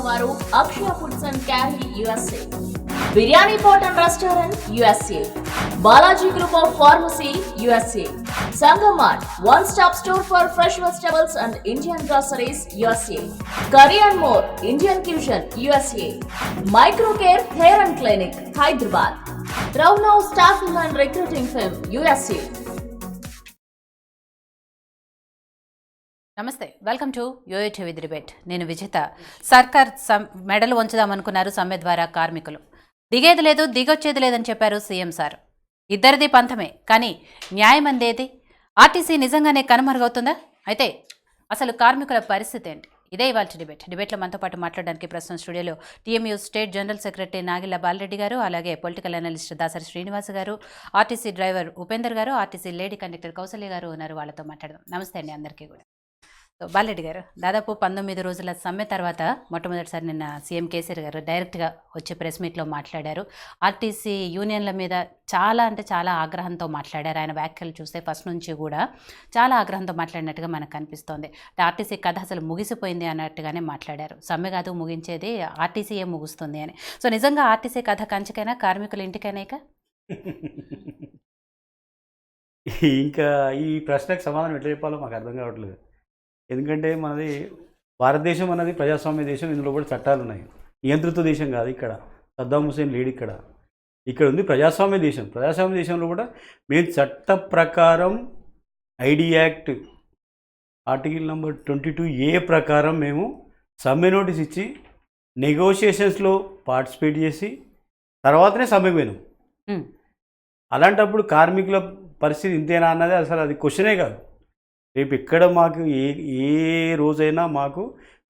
వారు Akshaya foods and curry USA, biryani pot and restaurant USA, Balaji group of pharmacy USA, Sangamart, one-stop store for fresh vegetables and Indian groceries USA, Curry and More, Indian Cuisine USA, Microcare Hair and Clinic, Hyderabad, Raunow Staffing and Recruiting Firm USA. నమస్తే, welcome to యోయోటీవీ debate. నేను విజిత. సర్కార్ మెడలు వంచుదామనుకున్నారు సమ్మె ద్వారా కార్మికులు. దిగేది లేదు, దిగొచ్చేది లేదని చెప్పారు సీఎం సార్. ఇద్దరిది పంథమే, కానీ న్యాయం అందేది? ఆర్టీసీ నిజంగానే కనుమరుగవుతుందా? అయితే అసలు కార్మికుల పరిస్థితి ఏంటి? ఇదే ఇవాళ డిబేట్లో మనతో పాటు మాట్లాడడానికి ప్రస్తుతం స్టూడియోలో TMU state general secretary Nagilla Bala Reddy గారు, అలాగే పొలిటికల్ అనలిస్ట్ దాసరి శ్రీనివాస్ గారు, ఆర్టీసీ డ్రైవర్ ఉపేందర్ గారు, ఆర్టీసీ లేడీ కండక్టర్ కౌసల్య గారు ఉన్నారు. వాళ్ళతో మాట్లాడదాం. నమస్తే అండి అందరికీ కూడా. సో బాలరెడ్డి గారు, దాదాపు 19 రోజుల సమ్మె తర్వాత మొట్టమొదటిసారి నిన్న సీఎం కేసీఆర్ గారు డైరెక్ట్గా వచ్చి ప్రెస్ మీట్లో మాట్లాడారు. ఆర్టీసీ యూనియన్ల మీద చాలా ఆగ్రహంతో మాట్లాడారు. ఆయన వ్యాఖ్యలు చూస్తే ఫస్ట్ నుంచి కూడా చాలా ఆగ్రహంతో మాట్లాడినట్టుగా మనకు కనిపిస్తోంది. ఆర్టీసీ కథ అసలు ముగిసిపోయింది అన్నట్టుగానే మాట్లాడారు. సమ్మె కాదు ముగించేది, ఆర్టీసీయే ముగుస్తుంది అని. సో నిజంగా ఆర్టీసీ కథ కంచికైనా, కార్మికుల ఇంటికైనా? ఇంకా ఈ ప్రశ్నకు సమాధానం ఎట్లా చెప్పాలో మాకు అర్థం కావట్లేదు. ఎందుకంటే మనది భారతదేశం అన్నది ప్రజాస్వామ్య దేశం. ఇందులో కూడా చట్టాలు ఉన్నాయి. నియంత్రిత దేశం కాదు. ఇక్కడ సద్దాం హుసేన్ లేడు. ఇక్కడ ఉంది ప్రజాస్వామ్య దేశం. ప్రజాస్వామ్య దేశంలో కూడా మేము చట్ట ప్రకారం ID act article number 22A ప్రకారం మేము సమ్మె నోటీస్ ఇచ్చి నెగోషియేషన్స్లో పార్టిసిపేట్ చేసి తర్వాతనే సమ్మెకు పోయినాం. అలాంటప్పుడు కార్మికుల పరిస్థితి ఇంతేనా అన్నది అసలు అది క్వశ్చనే కాదు. రేపు ఎక్కడ మాకు ఏ రోజైనా మాకు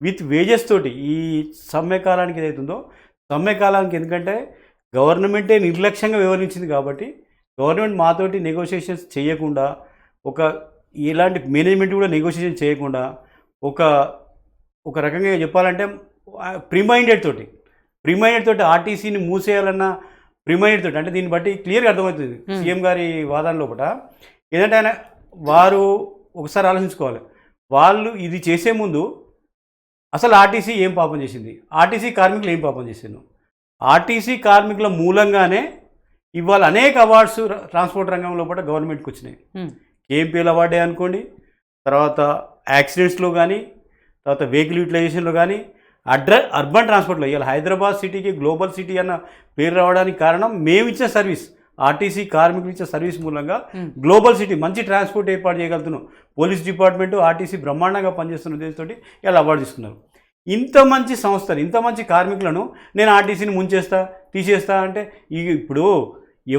విత్ వేజెస్ తోటి ఈ సమ్మె కాలానికి ఏదైతుందో సమ్మె కాలానికి, ఎందుకంటే గవర్నమెంటే నిర్లక్ష్యంగా వివరించింది కాబట్టి గవర్నమెంట్ మాతోటి నెగోషియేషన్స్ చేయకుండా, ఎలాంటి మేనేజ్మెంట్ కూడా నెగోషియేషన్ చేయకుండా ఒక రకంగా చెప్పాలంటే ప్రిమైండెడ్ తోటి ఆర్టీసీని మూసేయాలన్న ప్రిమైండెడ్ తోటి, అంటే దీన్ని బట్టి క్లియర్గా అర్థమవుతుంది సీఎం గారి వాదన లోపల. ఏదంటే ఆయన వారు ఒకసారి ఆలోచించుకోవాలి. వాళ్ళు ఇది చేసే ముందు అసలు ఆర్టీసీ ఏం పాపం చేసింది, ఆర్టీసీ కార్మికులు ఏం పాపం చేసిండు. ఆర్టీసీ కార్మికుల మూలంగానే ఇవాళ అనేక అవార్డ్స్ ట్రాన్స్పోర్ట్ రంగం లోపల గవర్నమెంట్కి వచ్చినాయి. కేఎంపీఎల్ అవార్డే అనుకోండి, తర్వాత యాక్సిడెంట్స్లో కానీ, తర్వాత వెహికల్ యూటిలైజేషన్లో కానీ, అర్బన్ ట్రాన్స్పోర్ట్లో ఇవాళ హైదరాబాద్ సిటీకి గ్లోబల్ సిటీ అన్న పేరు రావడానికి కారణం మేము ఇచ్చిన సర్వీస్. ఆర్టీసీ కార్మికులు ఇచ్చే సర్వీస్ మూలంగా గ్లోబల్ సిటీ మంచి ట్రాన్స్పోర్ట్ ఏర్పాటు చేయగలుగుతున్నాం. పోలీస్ డిపార్ట్మెంటు ఆర్టీసీ బ్రహ్మాండంగా పనిచేస్తున్న ఉద్దేశంతో ఇలా అవార్డు తీసుకున్నారు. ఇంత మంచి సంస్థలు, ఇంత మంచి కార్మికులను నేను ఆర్టీసీని ముంచేస్తా, తీసేస్తా అంటే ఇప్పుడు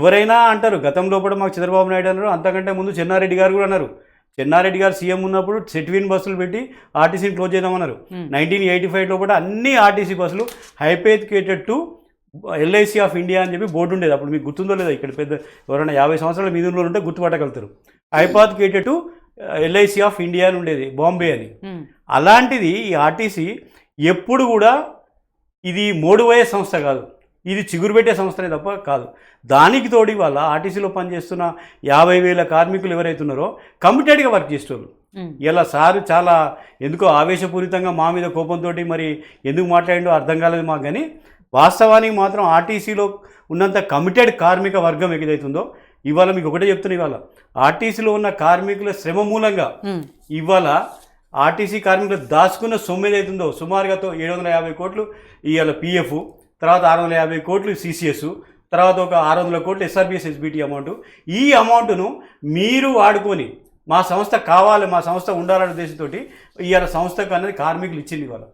ఎవరైనా అంటారు. గతంలో కూడా మాకు చంద్రబాబు నాయుడు అన్నారు, అంతకంటే ముందు చెన్నారెడ్డి గారు కూడా అన్నారు. చెన్నారెడ్డి గారు సీఎం ఉన్నప్పుడు సెట్విన్ బస్సులు పెట్టి ఆర్టీసీని క్లోజ్ చేద్దామన్నారు. 1985లో కూడా అన్ని ఆర్టీసీ బస్సులు హైపేథికేటెడ్ టు LIC ఆఫ్ ఇండియా అని చెప్పి బోర్డు ఉండేది. అప్పుడు మీకు గుర్తుందో లేదా? ఇక్కడ పెద్ద ఎవరైనా 50 సంవత్సరాల మీద ఉంటే గుర్తుపట్టగలుగుతారు. హైపాథికేటెడ్ టు LIC ఆఫ్ ఇండియా అని ఉండేది, బాంబే అని. అలాంటిది ఈ ఆర్టీసీ ఎప్పుడు కూడా ఇది మోడుపోయే సంస్థ కాదు, ఇది చిగురు పెట్టే సంస్థనే తప్ప కాదు. దానికి తోడి వల్ల ఆర్టీసీలో పనిచేస్తున్న 50,000 కార్మికులు ఎవరైతున్నారో కమిటెడ్గా వర్క్ చేసేవాళ్ళు. ఇలా సారు చాలా ఎందుకో ఆవేశపూరితంగా మా మీద కోపంతో మరి ఎందుకు మాట్లాడిండో అర్థం కాలేదు మాకు. కానీ వాస్తవానికి మాత్రం ఆర్టీసీలో ఉన్నంత కమిటెడ్ కార్మిక వర్గం ఏదైతుందో ఇవాళ మీకు ఒకటే చెప్తున్నా, ఇవాళ ఆర్టీసీలో ఉన్న కార్మికుల శ్రమ మూలంగా ఇవాళ ఆర్టీసీ కార్మికులు దాచుకున్న సొమ్ము ఏదైతుందో సుమారుగా 750 కోట్లు ఇవాళ PF, తర్వాత 650 కోట్లు CCS, తర్వాత ఒక 600 కోట్లు SRBS SBT అమౌంట్. ఈ అమౌంట్ను మీరు వాడుకొని మా సంస్థ కావాలి, మా సంస్థ ఉండాలనే ఉద్దేశంతో ఇవాళ సంస్థకు అనేది కార్మికులు ఇచ్చింది. ఇవాళ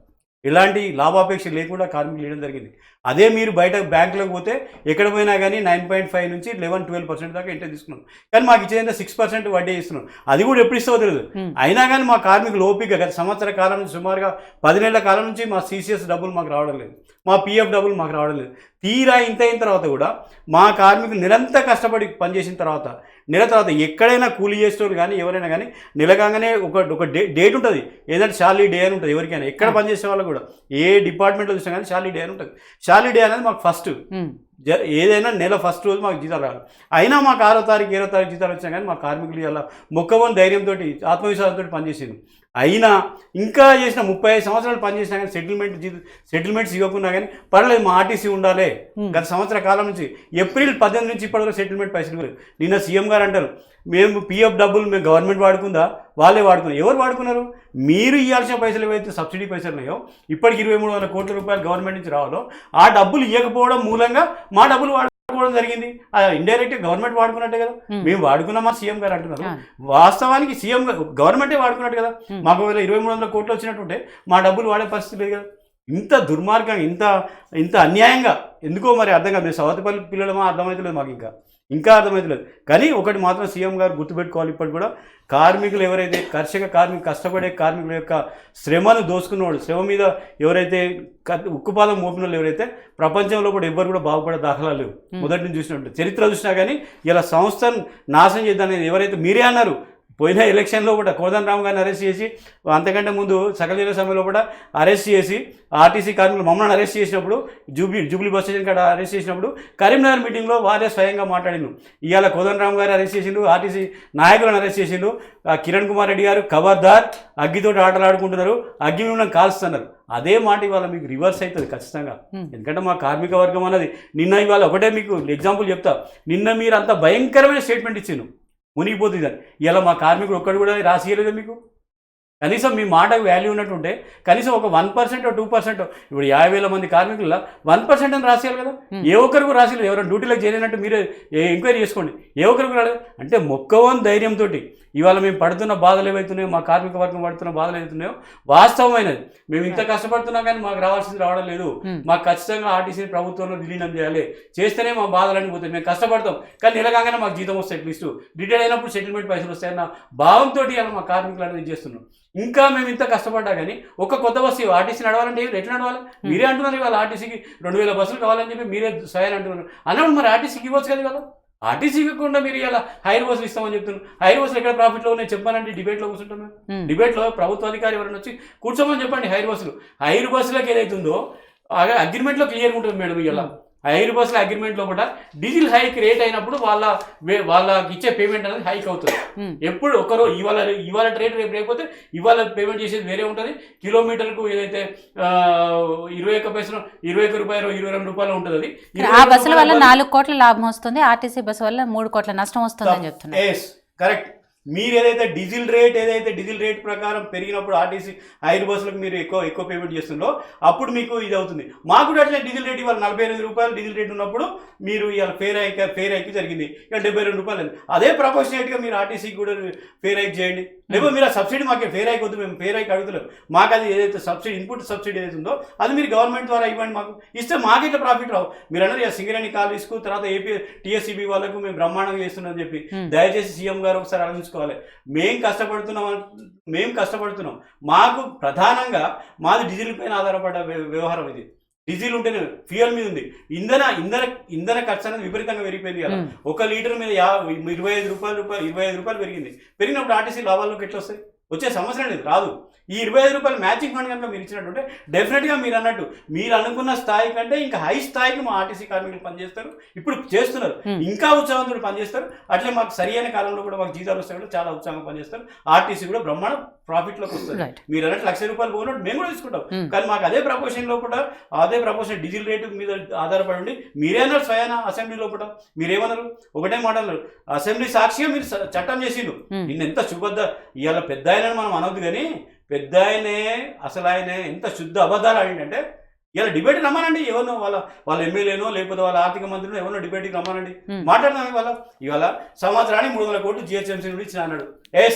ఎలాంటి లాభాపేక్ష లేకుండా కార్మికులు ఇవ్వడం జరిగింది. అదే మీరు బయట బ్యాంకులకు పోతే ఎక్కడ పోయినా కానీ 9.5 నుంచి 11-12% దాకా ఇంట్రెస్ట్ తీసుకున్నాం. కానీ మాకు ఇచ్చేదంతా 6% వడ్డీ ఇస్తున్నాం. అది కూడా ఎప్పుడు ఇస్తావో తెలియదు. అయినా కానీ మా కార్మికులు ఓపిక గత సంవత్సర కాలం నుంచి సుమారుగా 10 నెలల కాలం నుంచి మా CCS డబ్బులు మాకు రావడం లేదు, మా PF డబ్బులు మాకు రావడం లేదు. తీరా ఇంత అయిన తర్వాత కూడా మా కార్మికులు నిరంతరం కష్టపడి పనిచేసిన తర్వాత నెల తర్వాత ఎక్కడైనా కూలీ చేసేవాళ్ళు కానీ ఎవరైనా కానీ నెల కాగానే ఒక డేట్ ఉంటుంది. ఏదంటే షార్లీ డే అని ఉంటుంది. ఎవరికైనా ఎక్కడ పనిచేసే వాళ్ళు కూడా ఏ డిపార్ట్మెంట్లో చూసినా కానీ షార్లీ డే అని ఉంటుంది. షార్లీ డే అనేది మాకు ఫస్ట్, ఏదైనా నెల ఫస్ట్ రోజు మాకు జీతాలు రావాలి. అయినా మాకు 6వ తారీఖు 7వ తారీఖు జీతాలు వచ్చినా కానీ మా కార్మికులు ఇలా మొక్కవని ధైర్యంతో ఆత్మవిశ్వాసంతో పనిచేసింది. అయినా ఇంకా చేసిన 35 సంవత్సరాలు పనిచేసినా కానీ సెటిల్మెంట్స్ ఇవ్వకున్నా కానీ పర్లేదు మా ఆర్టీసీ ఉండాలి. గత సంవత్సర కాలం నుంచి ఏప్రిల్ 18 నుంచి ఇప్పటివరకు సెటిల్మెంట్ పైసలు ఇవ్వలేదు. నిన్న సీఎం గారు అంటారు మేము పిఎఫ్ డబ్బులు మేము గవర్నమెంట్ వాడుకుందా, వాళ్ళే వాడుకున్నారు. ఎవరు వాడుకున్నారు? మీరు ఇవ్వాల్సిన పైసలు ఏవైతే సబ్సిడీ పైసలు ఉన్నాయో ఇప్పటికి 23,000 కోట్ల రూపాయలు గవర్నమెంట్ నుంచి రావాలో ఆ డబ్బులు ఇవ్వకపోవడం మూలంగా మా డబ్బులు వాడుకోవడం జరిగింది. ఇండైరెక్ట్ గవర్నమెంట్ వాడుకున్నట్టే కదా. మేము వాడుకున్నామా సీఎం గారు అంటున్నారు. వాస్తవానికి సీఎం గవర్నమెంటే వాడుకున్నట్టు కదా. మాకు 2300 కోట్లు వచ్చినట్టుంటే మా డబ్బులు వాడే పరిస్థితి లేదు కదా. ఇంత దుర్మార్గంగా ఇంత అన్యాయంగా ఎందుకో మరి అర్థం కాదు. మేము సవతిపల్లి పిల్లలమా అర్థమవుతలేదు మాకు ఇంకా అర్థమవుతలేదు. కానీ ఒకటి మాత్రం సీఎం గారు గుర్తుపెట్టుకోవాలి, ఇప్పటికి కూడా కార్మికులు ఎవరైతే కష్టపడే కార్మికుల యొక్క శ్రమను దోసుకున్నవాడు, శ్రమ మీద ఎవరైతే ఉక్కుపాదం మోపిన వాళ్ళు ఎవరైతే ప్రపంచంలో కూడా ఎవ్వరు కూడా బాగుపడే దాఖలాలు లేవు. మొదటి నుంచి చూసినట్టు చరిత్ర చూసినా కానీ ఇలా సంస్థను నాశనం చేద్దామనేది ఎవరైతే మీరే అన్నారు. పోయిన ఎలక్షన్లో కూడా కోదండరామ్ గారిని అరెస్ట్ చేసి, అంతకంటే ముందు సకల జిల్లా సమ్మెలో కూడా అరెస్ట్ చేసి ఆర్టీసీ కార్మికులు మమ్మల్ని అరెస్ట్ చేసినప్పుడు జూబ్లీ బస్ స్టేషన్ కాడ అరెస్ట్ చేసినప్పుడు కరీంనగర్ మీటింగ్లో వారే స్వయంగా మాట్లాడిండు. ఇవాళ కోదండరామ్ గారు అరెస్ట్ చేసిండు, ఆర్టీసీ నాయకులను అరెస్ట్ చేసిండు. కిరణ్ కుమార్ రెడ్డి గారు ఖబర్దార్ అగ్గితోటి ఆటలు ఆడుకుంటున్నారు, అగ్గి మిమ్మల్ని కాల్స్తున్నారు. అదే మాట ఇవాళ మీకు రివర్స్ అవుతుంది ఖచ్చితంగా. ఎందుకంటే మా కార్మిక వర్గం అన్నది నిన్న ఇవాళ ఒకటే మీకు ఎగ్జాంపుల్ చెప్తా. నిన్న మీరు అంత భయంకరమైన స్టేట్మెంట్ ఇచ్చిండు మునిగిపోతుంది అని. ఇలా మా కార్మికుడు ఒక్కడు కూడా రాసియలేదు మీకు. కనీసం మీ మాటకు వాల్యూ ఉన్నట్టుంటే కనీసం ఒక 1% 2%, ఇప్పుడు 50,000 మంది కార్మికుల 1% అని రాసేయాలి కదా. ఏ ఒక్కరికి రాసేయాలి. ఎవరైనా డ్యూటీలోకి చేరినట్టు మీరే ఎంక్వైరీ చేసుకోండి. ఏ ఒక్కరికి రాలేదు అంటే మొక్కవని ధైర్యంతో ఇవాళ మేము పడుతున్న బాధలు ఏవైతున్నాయో, మా కార్మిక వర్గం పడుతున్న బాధలు ఏవైతున్నాయో వాస్తవమైనది. మేము ఇంత కష్టపడుతున్నాం కానీ మాకు రావాల్సింది రావడం లేదు. మాకు ఖచ్చితంగా ఆర్టీసీని ప్రభుత్వంలో విలీనం చేయాలి, చేస్తేనే మా బాధలన్నీ పోతాయి. మేము కష్టపడతాం కానీ నెలగానే మాకు జీతం వస్తాయి, అట్లీస్ట్ రిటైర్ అయినప్పుడు సెటిల్మెంట్ పైసలు వస్తాయన్న భావంతో ఇలా మా కార్మికులు అనేది చేస్తున్నాం. ఇంకా మేము ఇంత కష్టపడ్డా కానీ ఒక కొత్త బస్సు ఆర్టీసీ నడవాలంటే ఎట్లా నడవాలి? మీరే అంటున్నారు ఇవాళ ఆర్టీసీకి 2,000 బస్సులు కావాలని చెప్పి మీరే స్వయం అంటున్నారు. అన్నప్పుడు మరి ఆర్టీసీకి ఇవ్వచ్చు కదా. ఇవాళ ఆర్టీసీ ఇవ్వకుండా మీరు ఇలా హైర్ బస్సులు ఇస్తామని చెప్తున్నారు. హైర్ బస్సులు ఎక్కడ ప్రాఫిట్లో ఉన్నాయి చెప్పానంటే డిబేట్లో కూర్చుంటున్నారు. డిబేట్లో ప్రభుత్వ అధికారి ఎవరైనా వచ్చి కూర్చోమని చెప్పండి. హైర్ బస్సులకు ఏదైతుందో అగ్రిమెంట్లో క్లియర్గా ఉంటుంది మేడం. ఇలా హైర్ బస్సుల అగ్రిమెంట్లో కూడా డీజిల్ హైక్ రేట్ అయినప్పుడు వాళ్ళకి ఇచ్చే పేమెంట్ అనేది హైక్ అవుతుంది. ఎప్పుడు ఒకరో ఇవాళ రేట్ రేపు లేకపోతే ఇవాళ పేమెంట్ చేసేది వేరే ఉంటుంది. కిలోమీటర్కు ఏదైతే 21 పైసలు 21 రూపాయలు 22 రూపాయలు ఉంటుంది. అది ఆ బస్సుల వల్ల 4 కోట్ల లాభం వస్తుంది, ఆర్టీసీ బస్సు వల్ల 3 కోట్ల నష్టం వస్తుంది అని చెప్తున్నారు. కరెక్ట్. మీరు ఏదైతే డీజిల్ రేట్ ప్రకారం పెరిగినప్పుడు ఆర్టీసీ హైర్ బస్సులకు మీరు ఎక్కువ పేమెంట్ చేస్తుందో అప్పుడు మీకు ఇది అవుతుంది. మాకు కూడా అట్లా డీజిల్ రేట్ ఇవాళ 48 రూపాయలు డీజిల్ రేట్ ఉన్నప్పుడు మీరు ఇవాళ ఫేర్ హైక్ జరిగింది. ఇక 72 రూపాయలు. అదే ప్రపోర్షనేట్గా మీరు ఆర్టీసీకి కూడా ఫేర్ హైక్ చేయండి. లేకపోతే మీరు ఆ సబ్సిడీ మాకు ఫేర్ హైక్ వద్దు, మేము ఫేర్ హైక్ అడుగుతలేము. మాకు అది ఏదైతే సబ్సిడీ ఇన్పుట్ సబ్సిడీ ఏదైతే ఉందో అది మీరు గవర్నమెంట్ ద్వారా ఇవ్వండి. మాకు ఇస్తే మాకైతే ప్రాఫిట్ రావు. మీరు అన్నారు సింగరేణి కాలేజ్కు తర్వాత ఏపీ టీఎస్సీబీ వాళ్ళకు మేము బ్రహ్మాండంగా చేస్తున్నాం చెప్పి దయచేసి సీఎం గారు ఒకసారి ఆలోచించుకోవాలి. మేము కష్టపడుతున్నాం. మాకు ప్రధానంగా మాది డీజిల్ పైన ఆధారపడ్డ వ్యవహారం. ఇది డీజిల్ ఉంటేనే ఫ్యూయల్ మీద ఉంది. ఇంధన ఖర్చు అనేది విపరీతంగా పెరిగిపోయింది కదా. 1 లీటర్ మీద 25 రూపాయలు పెరిగినప్పుడు ఆర్టీసీ లాభాల్లోకి ఎట్లా వస్తాయి? వచ్చే సంవత్సరం లేదు, రాదు. ఈ 25 రూపాయలు మ్యాచింగ్ ఫండ్ కనుక మీరు ఇచ్చినట్టుంటే డెఫినెట్గా మీరు అన్నట్టు మీరు అనుకున్న స్థాయి కంటే ఇంకా హై స్థాయికి మా ఆర్టీసీ కార్మికులు పనిచేస్తారు. ఇప్పుడు చేస్తున్నారు, ఇంకా ఉత్సాహంతో పనిచేస్తారు. అట్లే మాకు సరైన కాలంలో కూడా మాకు జీతాలు వస్తాయి కూడా చాలా ఉత్సాహంగా పనిచేస్తారు. ఆర్టీసీ కూడా బ్రహ్మాండం ప్రాఫిట్లోకి వస్తుంది. మీరు అన్నట్టు 1,00,000 రూపాయలు పోయినట్టు మేము కూడా తీసుకుంటాం. కానీ మాకు అదే ప్రపోర్షన్ డీజిల్ రేటు మీద ఆధారపడి ఉండి మీరే అన్నారు స్వయాన అసెంబ్లీలో కూడా మీరేమన్నారు? ఒకటే మాట అన్నారు, అసెంబ్లీ సాక్షిగా మీరు చట్టం చేసిండు. నిన్న ఎంత శుభద్ద ఇవాళ పెద్ద ఆయనని మనం అనవద్దు కానీ పెద్ద ఆయనే ఎంత శుద్ధ అబద్ధాలు ఆడిందంటే ఇలా డిబేట్ రమ్మానండి. ఎవరినో వాళ్ళ ఎమ్మెల్యేనో లేకపోతే వాళ్ళ ఆర్థిక మంత్రినో ఎవరినో డిబేట్కి రమ్మానండి, మాట్లాడదాం. ఇవాళ సంవత్సరానికి 300 కోట్లు జిహెచ్ఎంసీ నుండి ఇచ్చిన అన్నాడు.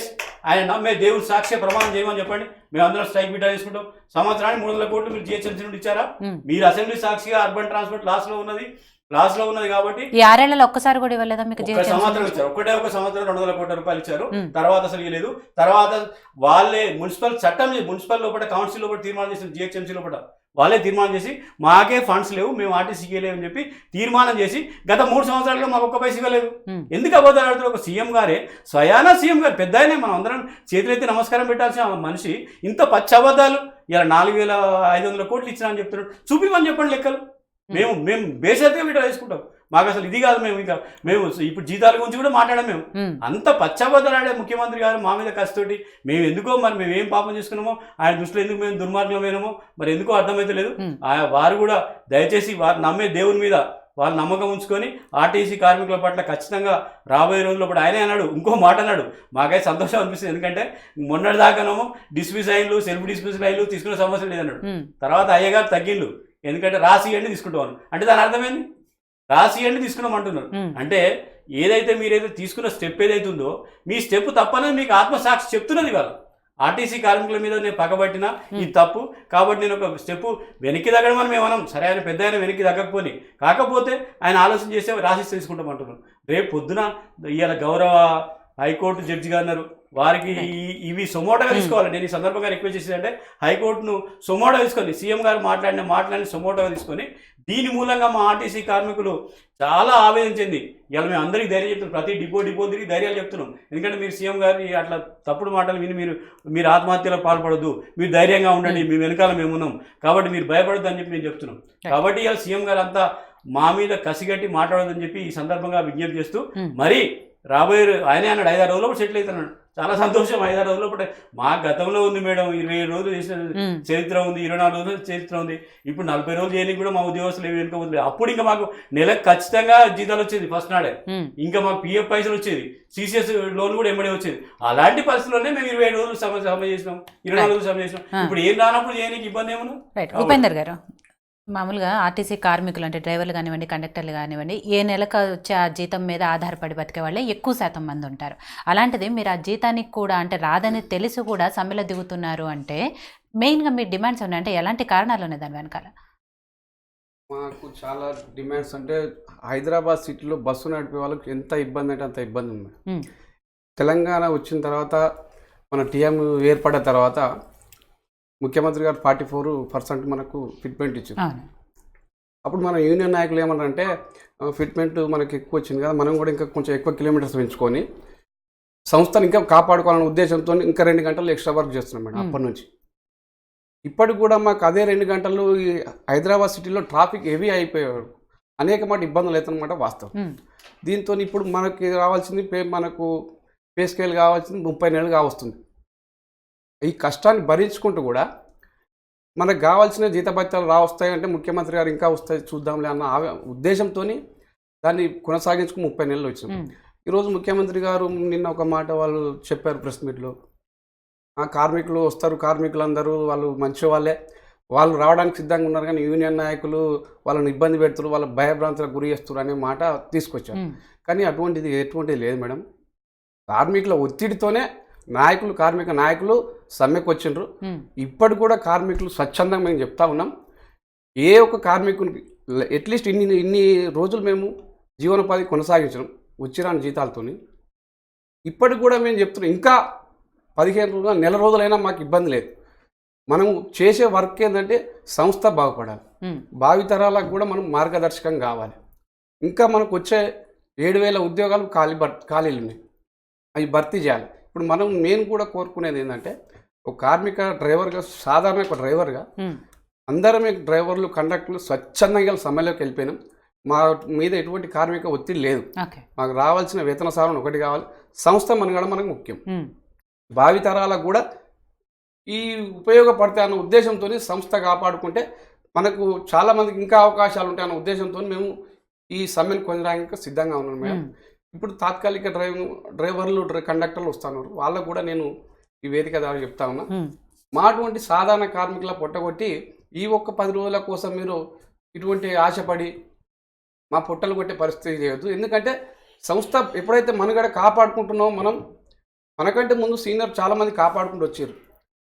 ఆయన నమ్మే దేవుడు సాక్ష్య ప్రమాణం చేయమని చెప్పండి. మేము అందరం స్ట్రైక్ బిడ్డ తీసుకుంటాం. సంవత్సరానికి 300 కోట్లు మీరు జిహెచ్ఎంసీ నుండి ఇచ్చారా? మీరు అసెంబ్లీ సాక్షిగా అర్బన్ ట్రాన్స్పోర్ట్ లాస్లో ఉన్నది కాబట్టి ఈ 6 ఏళ్లలో ఒక్కసారి కూడా ఇవ్వలేదా మీకు? సంవత్సరం ఇచ్చారు, ఒక సంవత్సరం 200 కోట్ల రూపాయలు ఇచ్చారు. తర్వాత అసలు ఇవ్వలేదు. తర్వాత వాళ్ళే మున్సిపల్ లోపల కౌన్సిల్ లోపల తీర్మానం చేసిన జిహెచ్ఎంసీ లోపల వాళ్ళే తీర్మానం చేసి మాకే ఫండ్స్ లేవు, మేము ఆర్టీసీకి ఇవ్వలేవు అని చెప్పి తీర్మానం చేసి గత 3 సంవత్సరాల్లో మాకు ఒక్క పైసా ఇవ్వలేదు. ఎందుకు అబద్ధాలు ఆడుతున్నారు? ఒక సీఎం గారే స్వయానా సీఎం గారు పెద్ద ఆయనే, మనం అందరం చేతులైతే నమస్కారం పెట్టాల్సిన మనిషి ఇంత పచ్చి అబద్ధాలు ఇలా 4,500 కోట్లు ఇచ్చినా అని చెప్తున్నాడు. చూపిమని చెప్పండి లెక్కలు. మేము బేషరతుగా వీడియో వేసుకుంటాం. మాకు అసలు ఇది కాదు. మేము ఇప్పుడు జీతాల గురించి కూడా మాట్లాడాం. మేము అంత పచ్చబద్దలాడే ముఖ్యమంత్రి గారు మా మీద కసితోటి మేము ఎందుకో మరి మేము ఏం పాపం చేసుకున్నామో ఆయన దృష్టిలో ఎందుకు మేము దుర్మార్గమైనామో మరి ఎందుకో అర్థమైతే లేదు. వారు కూడా దయచేసి వారు నమ్మే దేవుని మీద వాళ్ళు నమ్మకం ఉంచుకొని ఆర్టీసీ కార్మికుల పట్ల ఖచ్చితంగా రాబోయే రోజుల్లో కూడా ఆయనే అన్నాడు, ఇంకో మాట అన్నాడు, మాకైతే సంతోషం అనిపిస్తుంది. ఎందుకంటే మొన్నటి దాకానేమో డిస్మిస్ అయ్యిండ్లు, సెల్ఫ్ డిస్మిస్ అయ్యిండ్లు, తీసుకునే సమస్య లేదన్నాడు. తర్వాత అయ్యగారు తగ్గిండు, ఎందుకంటే రాసియండి తీసుకుంటాం అంటే దాని అర్థమైంది రాసియండి తీసుకున్నాం అంటున్నారు. అంటే ఏదైతే మీరైతే తీసుకున్న స్టెప్ ఏదైతే ఉందో మీ స్టెప్ తప్పని మీకు ఆత్మసాక్షి చెప్తున్నది వాళ్ళు. ఆర్టీసీ కార్మికుల మీద నేను పగబట్టినా ఇది తప్పు కాబట్టి నేను ఒక స్టెప్ వెనక్కి తగ్గడం అని మేము అనం. సరే ఆయన పెద్ద ఆయన వెనక్కి తగ్గకపోని, కాకపోతే ఆయన ఆలోచన చేస్తే రాసి తెలుసుకుంటాం అంటున్నాను. రేపు పొద్దున ఇవాళ గౌరవ హైకోర్టు జడ్జి గారు అన్నారు, వారికి ఇవి సొమోటోగా తీసుకోవాలి. నేను ఈ సందర్భంగా రిక్వెస్ట్ చేసేదంటే హైకోర్టును సొమోటో తీసుకొని సీఎం గారు మాట్లాడిన సొమోటోగా తీసుకొని దీని మూలంగా మా ఆర్టీసీ కార్మికులు చాలా ఆవేదన చెంది ఇలా మేము అందరికీ ధైర్యం చెప్తున్నాం. ప్రతి డిపో తిరిగి ధైర్యాలు చెప్తున్నాం. ఎందుకంటే మీరు సీఎం గారి అట్లా తప్పుడు మాటలు విని మీరు ఆత్మహత్యలో పాల్పడద్దు, మీరు ధైర్యంగా ఉండండి, మీ వెనకాల మేము ఉన్నాం కాబట్టి మీరు భయపడద్దు అని చెప్పి నేను చెప్తున్నాం. కాబట్టి ఇలా సీఎం గారు అంతా మా మీద కసిగట్టి మాట్లాడదని చెప్పి ఈ సందర్భంగా విజ్ఞప్తి చేస్తూ మరి రాబోయే ఆయనే అన్నాడు 5-6 రోజుల్లో సెటిల్ అవుతున్నాడు. చాలా సంతోషం. 5-6 రోజుల్లో మా గతంలో ఉంది మేడం, 27 రోజులు చేసిన చరిత్ర ఉంది, 24 రోజులు చరిత్ర ఉంది. ఇప్పుడు 40 రోజులు చేయడానికి కూడా మా ఉద్యోగస్తులు ఏమి వెనుక ఉంది. అప్పుడు ఇంకా మాకు నెలకు ఖచ్చితంగా జీతాలు వచ్చేది ఫస్ట్ నాడే, ఇంకా మాకు పిఎఫ్ పైసలు వచ్చేది, సిసిఎస్ లోన్ కూడా ఎంబడే వచ్చేది. అలాంటి పరిస్థితుల్లోనే మేము 27 రోజులు సమ్మె చేసినాం, 24 రోజులు సమ్మె చేసినాం. ఇప్పుడు ఏం రానప్పుడు చేయడానికి ఇబ్బంది ఏమన్నా. ఉపేందర్ గారు, మామూలుగా ఆర్టీసీ కార్మికులు అంటే డ్రైవర్లు కానివ్వండి, కండక్టర్లు కానివ్వండి, ఏ నెలకు వచ్చే ఆ జీతం మీద ఆధారపడి బతికే వాళ్ళే ఎక్కువ శాతం మంది ఉంటారు. అలాంటిది మీరు ఆ జీతానికి కూడా అంటే రాదని తెలిసి కూడా సమ్మెలో దిగుతున్నారు అంటే మెయిన్గా మీ డిమాండ్స్ ఉన్నాయి అంటే ఎలాంటి కారణాలు ఉన్నాయి దాని వెనకాల? మాకు చాలా డిమాండ్స్ అంటే హైదరాబాద్ సిటీలో బస్సు నడిపే వాళ్ళకి ఎంత ఇబ్బంది అంటే అంత ఇబ్బంది ఉంది. తెలంగాణ వచ్చిన తర్వాత మన టీఎం ఏర్పడిన తర్వాత ముఖ్యమంత్రి గారు 44% మనకు ఫిట్మెంట్ ఇచ్చారు. అప్పుడు మన యూనియన్ నాయకులు ఏమన్నారంటే ఫిట్మెంట్ మనకి ఎక్కువ వచ్చింది కదా, మనం కూడా ఇంకా కొంచెం ఎక్కువ కిలోమీటర్స్ పెంచుకొని సంస్థను ఇంకా కాపాడుకోవాలనే ఉద్దేశంతో ఇంకా 2 గంటలు ఎక్స్ట్రా వర్క్ చేస్తున్నాం మేడం. అప్పటి నుంచి ఇప్పటికి కూడా మాకు అదే 2 గంటలు ఈ హైదరాబాద్ సిటీలో ట్రాఫిక్ హెవీ అయిపోయారు, అనేక మాట ఇబ్బందులు అవుతున్నమాట వాస్తవం. దీంతో ఇప్పుడు మనకి రావాల్సింది మనకు పే స్కేల్ కావాల్సింది 30 నెలలు కావస్తుంది. ఈ కష్టాన్ని భరించుకుంటూ కూడా మనకు కావాల్సిన జీతభత్యాలు వస్తాయంటే ముఖ్యమంత్రి గారు ఇంకా వస్తాయి చూద్దాంలే అన్న ఉద్దేశంతో దాన్ని కొనసాగించుకుని 30 నెలలు వచ్చినాం. ఈరోజు ముఖ్యమంత్రి గారు నిన్న ఒక మాట వాళ్ళు చెప్పారు ప్రెస్ మీట్లో, ఆ కార్మికులు వస్తారు, కార్మికులందరూ వాళ్ళు మంచి వాళ్ళే, వాళ్ళు రావడానికి సిద్ధంగా ఉన్నారు కానీ యూనియన్ నాయకులు వాళ్ళని ఇబ్బంది పెడుతున్నారు, వాళ్ళ భయభ్రాంతులకు గురి చేస్తున్నారు అనే మాట తీసుకొచ్చారు. కానీ ఎటువంటిది లేదు మేడం. కార్మికుల ఒత్తిడితోనే కార్మిక నాయకులు సమ్మెకు వచ్చిండ్రు. ఇప్పటి కూడా కార్మికులు స్వచ్ఛందంగా మేము చెప్తా ఉన్నాం, ఏ ఒక్క కార్మికునికి అట్లీస్ట్ ఇన్ని రోజులు మేము జీవనోపాధి కొనసాగించడం వచ్చిరాని జీతాలతో. ఇప్పటికి కూడా మేము చెప్తున్నాం ఇంకా 15 రోజులు నెల రోజులైనా మాకు ఇబ్బంది లేదు. మనం చేసే వర్క్ ఏంటంటే సంస్థ బాగుపడాలి, భావితరాలకు కూడా మనం మార్గదర్శకం కావాలి. ఇంకా మనకు వచ్చే 7,000 ఉద్యోగాలు ఖాళీలు ఉన్నాయి, అవి భర్తీ చేయాలి. ఇప్పుడు నేను కూడా కోరుకునేది ఏంటంటే ఒక కార్మిక డ్రైవర్గా, సాధారణ ఒక డ్రైవర్గా అందరమే డ్రైవర్లు కండక్టర్లు స్వచ్ఛందంగా సమ్మెలోకి వెళ్ళిపోయినాం. మా మీద ఎటువంటి కార్మిక ఒత్తిడి లేదు. మాకు రావాల్సిన వేతన సాధన ఒకటి కావాలి, సంస్థ మనగడ మనకు ముఖ్యం. భావితరాలకు కూడా ఈ ఉపయోగపడతాయి అన్న ఉద్దేశంతో సంస్థ కాపాడుకుంటే మనకు చాలామందికి ఇంకా అవకాశాలు ఉంటాయి అన్న ఉద్దేశంతో మేము ఈ సమ్మెను కొనడానికి సిద్ధంగా ఉన్నాం మేడం. ఇప్పుడు తాత్కాలిక డ్రైవర్లు కండక్టర్లు వస్తున్నారు, వాళ్ళకు కూడా నేను ఈ వేదిక ద్వారా చెప్తా ఉన్నా, మా అటువంటి సాధారణ కార్మికుల పొట్టగొట్టి ఈ ఒక్క 10 రోజుల కోసం మీరు ఇటువంటి ఆశపడి మా పొట్టలు కొట్టే పరిస్థితి చేయొద్దు. ఎందుకంటే సంస్థ ఎప్పుడైతే మనగడ కాపాడుకుంటున్నామో మనకంటే ముందు సీనియర్ చాలామంది కాపాడుకుంటూ వచ్చారు,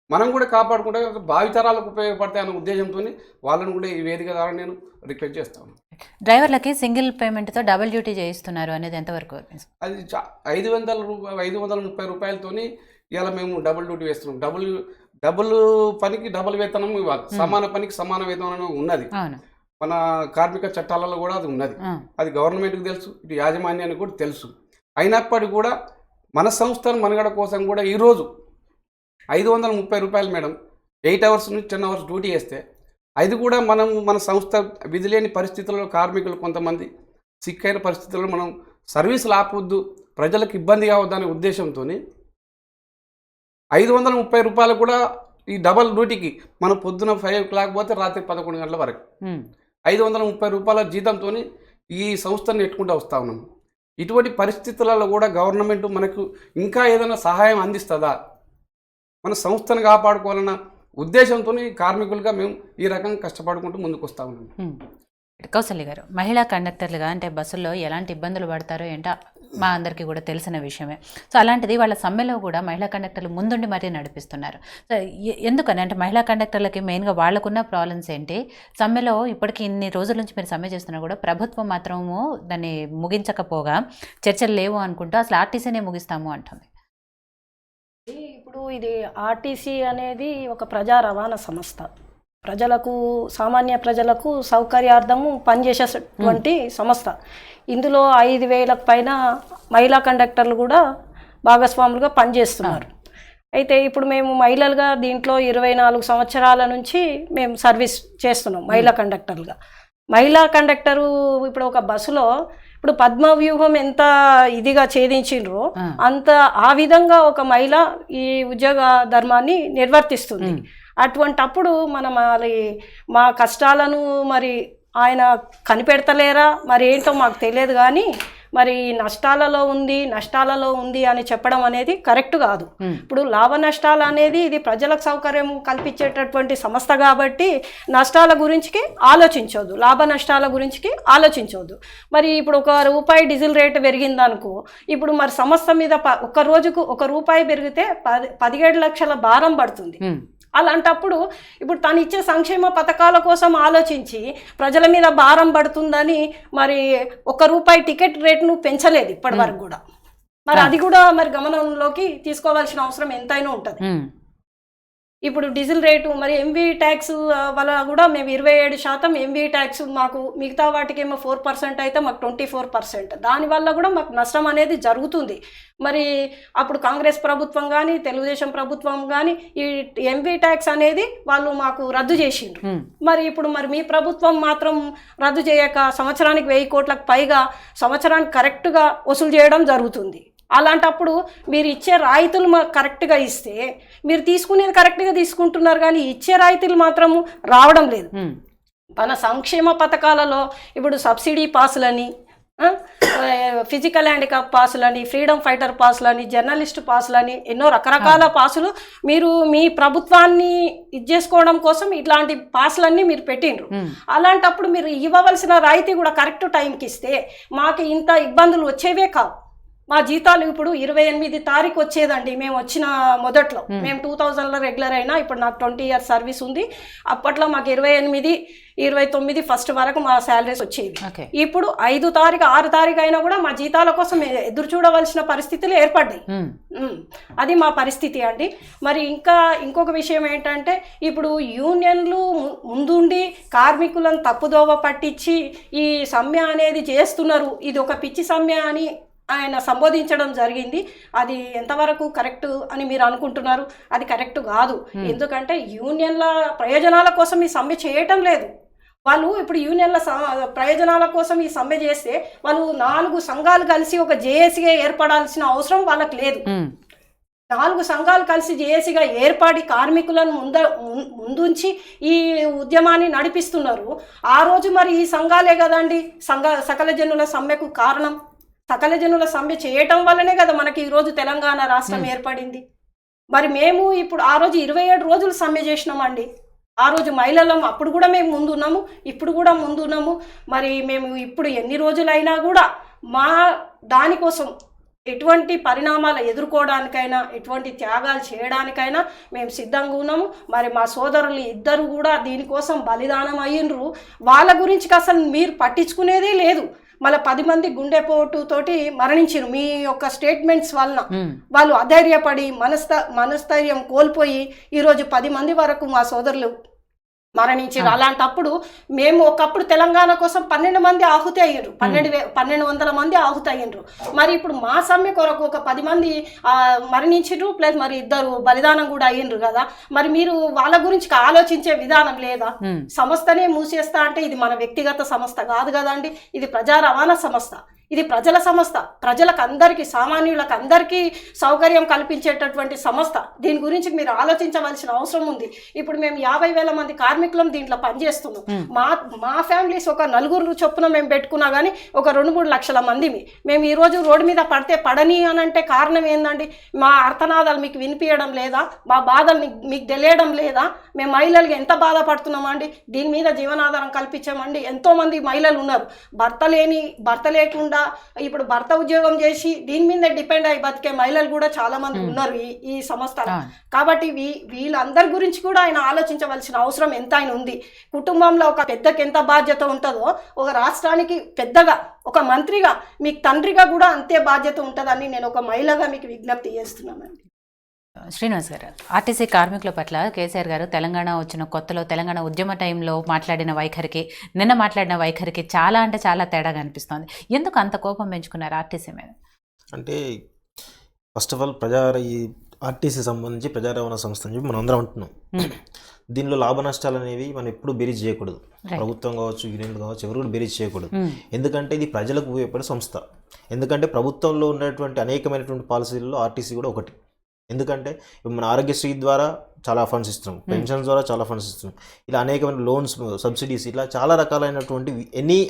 మనం కూడా కాపాడుకుంటే భావితరాలకు ఉపయోగపడతాయి అన్న ఉద్దేశంతో వాళ్ళని కూడా ఈ వేదిక ద్వారా నేను రిక్వెస్ట్ చేస్తాను. డ్రైవర్లకి సింగిల్ పేమెంట్తో డబుల్ డ్యూటీ చేయిస్తున్నారు అనేది ఎంతవరకు? అది 530 రూపాయలతోని ఇలా మేము డబుల్ డ్యూటీ వేస్తున్నాం. డబుల్ పనికి డబుల్ వేతనం ఇవ్వాలి, సమాన పనికి సమాన వేతనం ఉన్నది. మన కార్మిక చట్టాలలో కూడా అది ఉన్నది. అది గవర్నమెంట్కి తెలుసు, ఇటు యాజమాన్యానికి కూడా తెలుసు. అయినప్పటికీ కూడా మన సంస్థను మనగడ కోసం కూడా ఈరోజు 530 రూపాయలు మేడం, 8 అవర్స్ నుంచి 10 అవర్స్ డ్యూటీ చేస్తే అది కూడా మన సంస్థ విధి లేని పరిస్థితుల్లో కార్మికులు కొంతమంది సిక్ అయిన పరిస్థితుల్లో మనం సర్వీసులు ఆపొద్దు, ప్రజలకు ఇబ్బంది కావద్దనే ఉద్దేశంతో 530 రూపాయలు కూడా ఈ డబల్ డ్యూటీకి మనం పొద్దున 5 o'clock పోతే రాత్రి 11 గంటల వరకు 530 రూపాయల జీతంతో ఈ సంస్థను నెట్టుకుంటూ వస్తూ ఉన్నాము. ఇటువంటి పరిస్థితులలో కూడా గవర్నమెంట్ మనకు ఇంకా ఏదైనా సహాయం అందిస్తుందా, మన సంస్థను కాపాడుకోవాలన్న ఉద్దేశంతో కార్మికులుగా మేము ఈ రకంగా కష్టపడుకుంటూ ముందుకు వస్తూ ఉన్నాము. కౌసల్య గారు, మహిళా కండక్టర్లుగా అంటే బస్సుల్లో ఎలాంటి ఇబ్బందులు పడతారో ఏంటో మా అందరికీ కూడా తెలిసిన విషయమే. సో అలాంటిది వాళ్ళ సమ్మెలో కూడా మహిళా కండక్టర్లు ముందుండి మరీ నడిపిస్తున్నారు. సో ఎందుకని అంటే మహిళా కండక్టర్లకి మెయిన్గా వాళ్ళకున్న ప్రాబ్లమ్స్ ఏంటి? సమ్మెలో ఇప్పటికీ ఇన్ని రోజుల నుంచి మీరు సమ్మె చేస్తున్నా కూడా ప్రభుత్వం మాత్రము దాన్ని ముగించకపోగా చర్చలు లేవు అనుకుంటూ అసలు ఆర్టీసీనే ముగిస్తాము అంటుంది. ఇప్పుడు ఇది ఆర్టీసీ అనేది ఒక ప్రజా రవాణా సంస్థ. ప్రజలకు, సామాన్య ప్రజలకు సౌకర్యార్థము పనిచేసేటువంటి సంస్థ. ఇందులో 5,000 పైన మహిళా కండక్టర్లు కూడా భాగస్వాములుగా పనిచేస్తున్నారు. అయితే ఇప్పుడు మేము మహిళలుగా దీంట్లో 24 సంవత్సరాల నుంచి మేము సర్వీస్ చేస్తున్నాం మహిళా కండక్టర్లుగా. మహిళా కండక్టరు ఇప్పుడు ఒక బస్సులో ఇప్పుడు పద్మ వ్యూహం ఎంత ఇదిగా ఛేదించిండ్రో అంత ఆ విధంగా ఒక మహిళ ఈ ఉద్యోగ ధర్మాన్ని నిర్వర్తిస్తుంది. అటువంటప్పుడు మనం మరి మా కష్టాలను మరి ఆయన కనిపెడతలేరా మరి ఏంటో మాకు తెలియదు, కానీ మరి నష్టాలలో ఉంది అని చెప్పడం అనేది కరెక్ట్ కాదు. ఇప్పుడు లాభ నష్టాలు అనేది ఇది ప్రజలకు సౌకర్యం కల్పించేటటువంటి సంస్థ కాబట్టి నష్టాల గురించి ఆలోచించవద్దు, లాభ నష్టాల గురించి ఆలోచించవద్దు. మరి ఇప్పుడు ₹1 డీజిల్ రేటు పెరిగిందనుకో, ఇప్పుడు మరి సంస్థ మీద ఒక రోజుకు ₹1 పెరిగితే 17 లక్షల భారం పడుతుంది. అలాంటప్పుడు ఇప్పుడు తను ఇచ్చే సంక్షేమ పథకాల కోసం ఆలోచించి ప్రజల మీద భారం పడుతుందని మరి ₹1 టికెట్ రేటును పెంచలేదు ఇప్పటి వరకు కూడా. మరి అది కూడా మరి గమనంలోకి తీసుకోవాల్సిన అవసరం ఎంతైనా ఉంటుంది. ఇప్పుడు డీజిల్ రేటు మరి ఎంవీ ట్యాక్స్ వల్ల కూడా మేము 27% ఎంవీ ట్యాక్స్, మాకు మిగతా వాటికేమో 4% అయితే మాకు 24%. దానివల్ల కూడా మాకు నష్టం అనేది జరుగుతుంది. మరి అప్పుడు కాంగ్రెస్ ప్రభుత్వం కానీ తెలుగుదేశం ప్రభుత్వం కానీ ఈ ఎంవీ ట్యాక్స్ అనేది వాళ్ళు మాకు రద్దు చేసిండ్రు. మరి ఇప్పుడు మరి మీ ప్రభుత్వం మాత్రం రద్దు చేయక సంవత్సరానికి 1,000 కోట్లకు పైగా సంవత్సరానికి కరెక్ట్గా వసూలు చేయడం జరుగుతుంది. అలాంటప్పుడు మీరు ఇచ్చే రాయితీలు మాకు కరెక్ట్గా ఇస్తే, మీరు తీసుకునేది కరెక్ట్గా తీసుకుంటున్నారు కానీ ఇచ్చే రాయితీలు మాత్రము రావడం లేదు. మన సంక్షేమ పథకాలలో ఇప్పుడు సబ్సిడీ పాసులని, ఫిజికల్ హ్యాండిక్యాప్ పాసులని, ఫ్రీడమ్ ఫైటర్ పాసులని, జర్నలిస్ట్ పాసులని, ఎన్నో రకరకాల పాసులు మీరు మీ ప్రభుత్వాన్ని ఇది చేసుకోవడం కోసం ఇట్లాంటి పాసులన్నీ మీరు పెట్టిండ్రు. అలాంటప్పుడు మీరు ఇవ్వవలసిన రాయితీ కూడా కరెక్ట్ టైంకి ఇస్తే మాకు ఇంత ఇబ్బందులు వచ్చేవే కావు. మా జీతాలు ఇప్పుడు 28 తారీఖు వచ్చేదండి. మేము వచ్చిన మొదట్లో మేము 2000లో రెగ్యులర్ అయినా, ఇప్పుడు నాకు 20 years సర్వీస్ ఉంది. అప్పట్లో మాకు 28, 29 ఫస్ట్ వరకు మా శాలరీస్ వచ్చేవి. ఇప్పుడు 5 తారీఖు 6 తారీఖు అయినా కూడా మా జీతాల కోసం ఎదురు చూడవలసిన పరిస్థితులు ఏర్పడ్డాయి. అది మా పరిస్థితి అండి. మరి ఇంకొక విషయం ఏంటంటే, ఇప్పుడు యూనియన్లు ముందుండి కార్మికులను తప్పుదోవ పట్టించి ఈ సమ్మె అనేది చేస్తున్నారు. ఇది ఒక పిచ్చి సమ్మె అని ఆయన సంబోధించడం జరిగింది. అది ఎంతవరకు కరెక్ట్ అని మీరు అనుకుంటున్నారు? అది కరెక్ట్ కాదు. ఎందుకంటే యూనియన్ల ప్రయోజనాల కోసం ఈ సమ్మె చేయటం లేదు. వాళ్ళు ఇప్పుడు యూనియన్ల ప్రయోజనాల కోసం ఈ సమ్మె చేస్తే వాళ్ళు 4 సంఘాలు కలిసి ఒక జేఏసీగా ఏర్పడాల్సిన అవసరం వాళ్ళకి లేదు. 4 సంఘాలు కలిసి జేఏసీగా ఏర్పడి కార్మికులను ముందుంచి ఈ ఉద్యమాన్ని నడిపిస్తున్నారు. ఆ రోజు మరి ఈ సంఘాలే కదండి సకల జనుల సమ్మెకు కారణం. సకల జనుల సమ్మె చేయటం వల్లనే కదా మనకి ఈరోజు తెలంగాణ రాష్ట్రం ఏర్పడింది. మరి మేము ఇప్పుడు ఆ రోజు 27 రోజులు సమ్మె చేసినామండి. ఆ రోజు మహిళలం, అప్పుడు కూడా మేము ముందున్నాము, ఇప్పుడు కూడా ముందున్నాము. మరి మేము ఇప్పుడు ఎన్ని రోజులైనా కూడా మా దానికోసం ఎటువంటి పరిణామాలు ఎదుర్కోవడానికైనా, ఎటువంటి త్యాగాలు చేయడానికైనా మేము సిద్ధంగా ఉన్నాము. మరి మా సోదరులు ఇద్దరు కూడా దీనికోసం బలిదానం అయ్యిండ్రు. వాళ్ళ గురించి అసలు మీరు పట్టించుకునేదే లేదు. మళ్ళీ 10 మంది గుండెపోటుతోటి మరణించారు మీ యొక్క స్టేట్మెంట్స్ వలన. వాళ్ళు అధైర్యపడి మనస్థైర్యం కోల్పోయి ఈరోజు 10 మంది వరకు మా సోదరులు మరణించారు. అలాంటప్పుడు మేము ఒకప్పుడు తెలంగాణ కోసం 12 మంది ఆహుతి అయ్యారు, 1200 మంది ఆహుతి అయ్యారు. మరి ఇప్పుడు మా సమ్మె కొరకు ఒక 10 మంది మరణించారు, ప్లస్ మరి 2 బలిదానం కూడా అయ్యిండ్రు కదా. మరి మీరు వాళ్ళ గురించి ఆలోచించే విధానం లేదా? సంస్థనే మూసేస్తా అంటే ఇది మన వ్యక్తిగత సంస్థ కాదు కదండి, ఇది ప్రజా రవాణా సంస్థ, ఇది ప్రజల సంస్థ, ప్రజలకు అందరికీ, సామాన్యులకు అందరికీ సౌకర్యం కల్పించేటటువంటి సంస్థ. దీని గురించి మీరు ఆలోచించవలసిన అవసరం ఉంది. ఇప్పుడు మేము 50,000 మంది కార్మికులం దీంట్లో పనిచేస్తున్నాం. మా ఫ్యామిలీస్ ఒక 4 చొప్పున మేము పెట్టుకున్నా కానీ ఒక 2-3 లక్షల మంది మేము ఈరోజు రోడ్డు మీద పడితే పడని అని అంటే కారణం ఏందండి? మా అర్థనాదాలు మీకు వినిపించడం లేదా? మా బాధలు మీకు తెలియడం లేదా? మేము మహిళలకి ఎంత బాధపడుతున్నామండి? దీని మీద జీవనాధారం కల్పించామండి. ఎంతోమంది మహిళలు ఉన్నారు, భర్త లేకుండా ఇప్పుడు భర్త ఉద్యోగం చేసి దీని మీద డిపెండ్ అయ్యి బతికే మహిళలు కూడా చాలా మంది ఉన్నారు ఈ సంస్థలో. కాబట్టి వీళ్ళందరి గురించి కూడా ఆయన ఆలోచించవలసిన అవసరం ఎంత ఆయన ఉంది. కుటుంబంలో ఒక పెద్దకి ఎంత బాధ్యత ఉంటుందో ఒక రాష్ట్రానికి పెద్దగా, ఒక మంత్రిగా, మీకు తండ్రిగా కూడా అంతే బాధ్యత ఉంటుందని నేను ఒక మహిళగా మీకు విజ్ఞప్తి చేస్తున్నానండి. శ్రీనివాస్ గారు, ఆర్టీసీ కార్మికుల పట్ల కేసీఆర్ గారు తెలంగాణ వచ్చిన కొత్తలో తెలంగాణ ఉద్యమ టైంలో మాట్లాడిన వైఖరికి, నిన్న మాట్లాడిన వైఖరికి చాలా అంటే చాలా తేడాగా అనిపిస్తోంది. ఎందుకు అంత కోపం పెంచుకున్నారు ఆర్టీసీ మీద? అంటే ఫస్ట్ ఆఫ్ ఆల్ ఈ ఆర్టీసీ సంబంధించి ప్రజా రవాణా సంస్థ అని చెప్పి మనం అందరం అంటున్నాం. దీనిలో లాభ నష్టాలు అనేవి మనం ఎప్పుడు బేరీజ్ చేయకూడదు. ప్రభుత్వం కావచ్చు, యూనియన్లు కావచ్చు, ఎవరు కూడా బేరీజ్ చేయకూడదు. ఎందుకంటే ఇది ప్రజలకు ఉపయోగపడే సంస్థ. ఎందుకంటే ప్రభుత్వంలో ఉన్నటువంటి అనేకమైనటువంటి పాలసీలలో ఆర్టీసీ కూడా ఒకటి. ఎందుకంటే మన ఆరోగ్యశ్రీ ద్వారా చాలా ఫండ్స్ ఇస్తున్నాం, పెన్షన్స్ ద్వారా చాలా ఫండ్స్ ఇస్తున్నాం, ఇలా అనేకమైన లోన్స్, సబ్సిడీస్, ఇలా చాలా రకాలైనటువంటి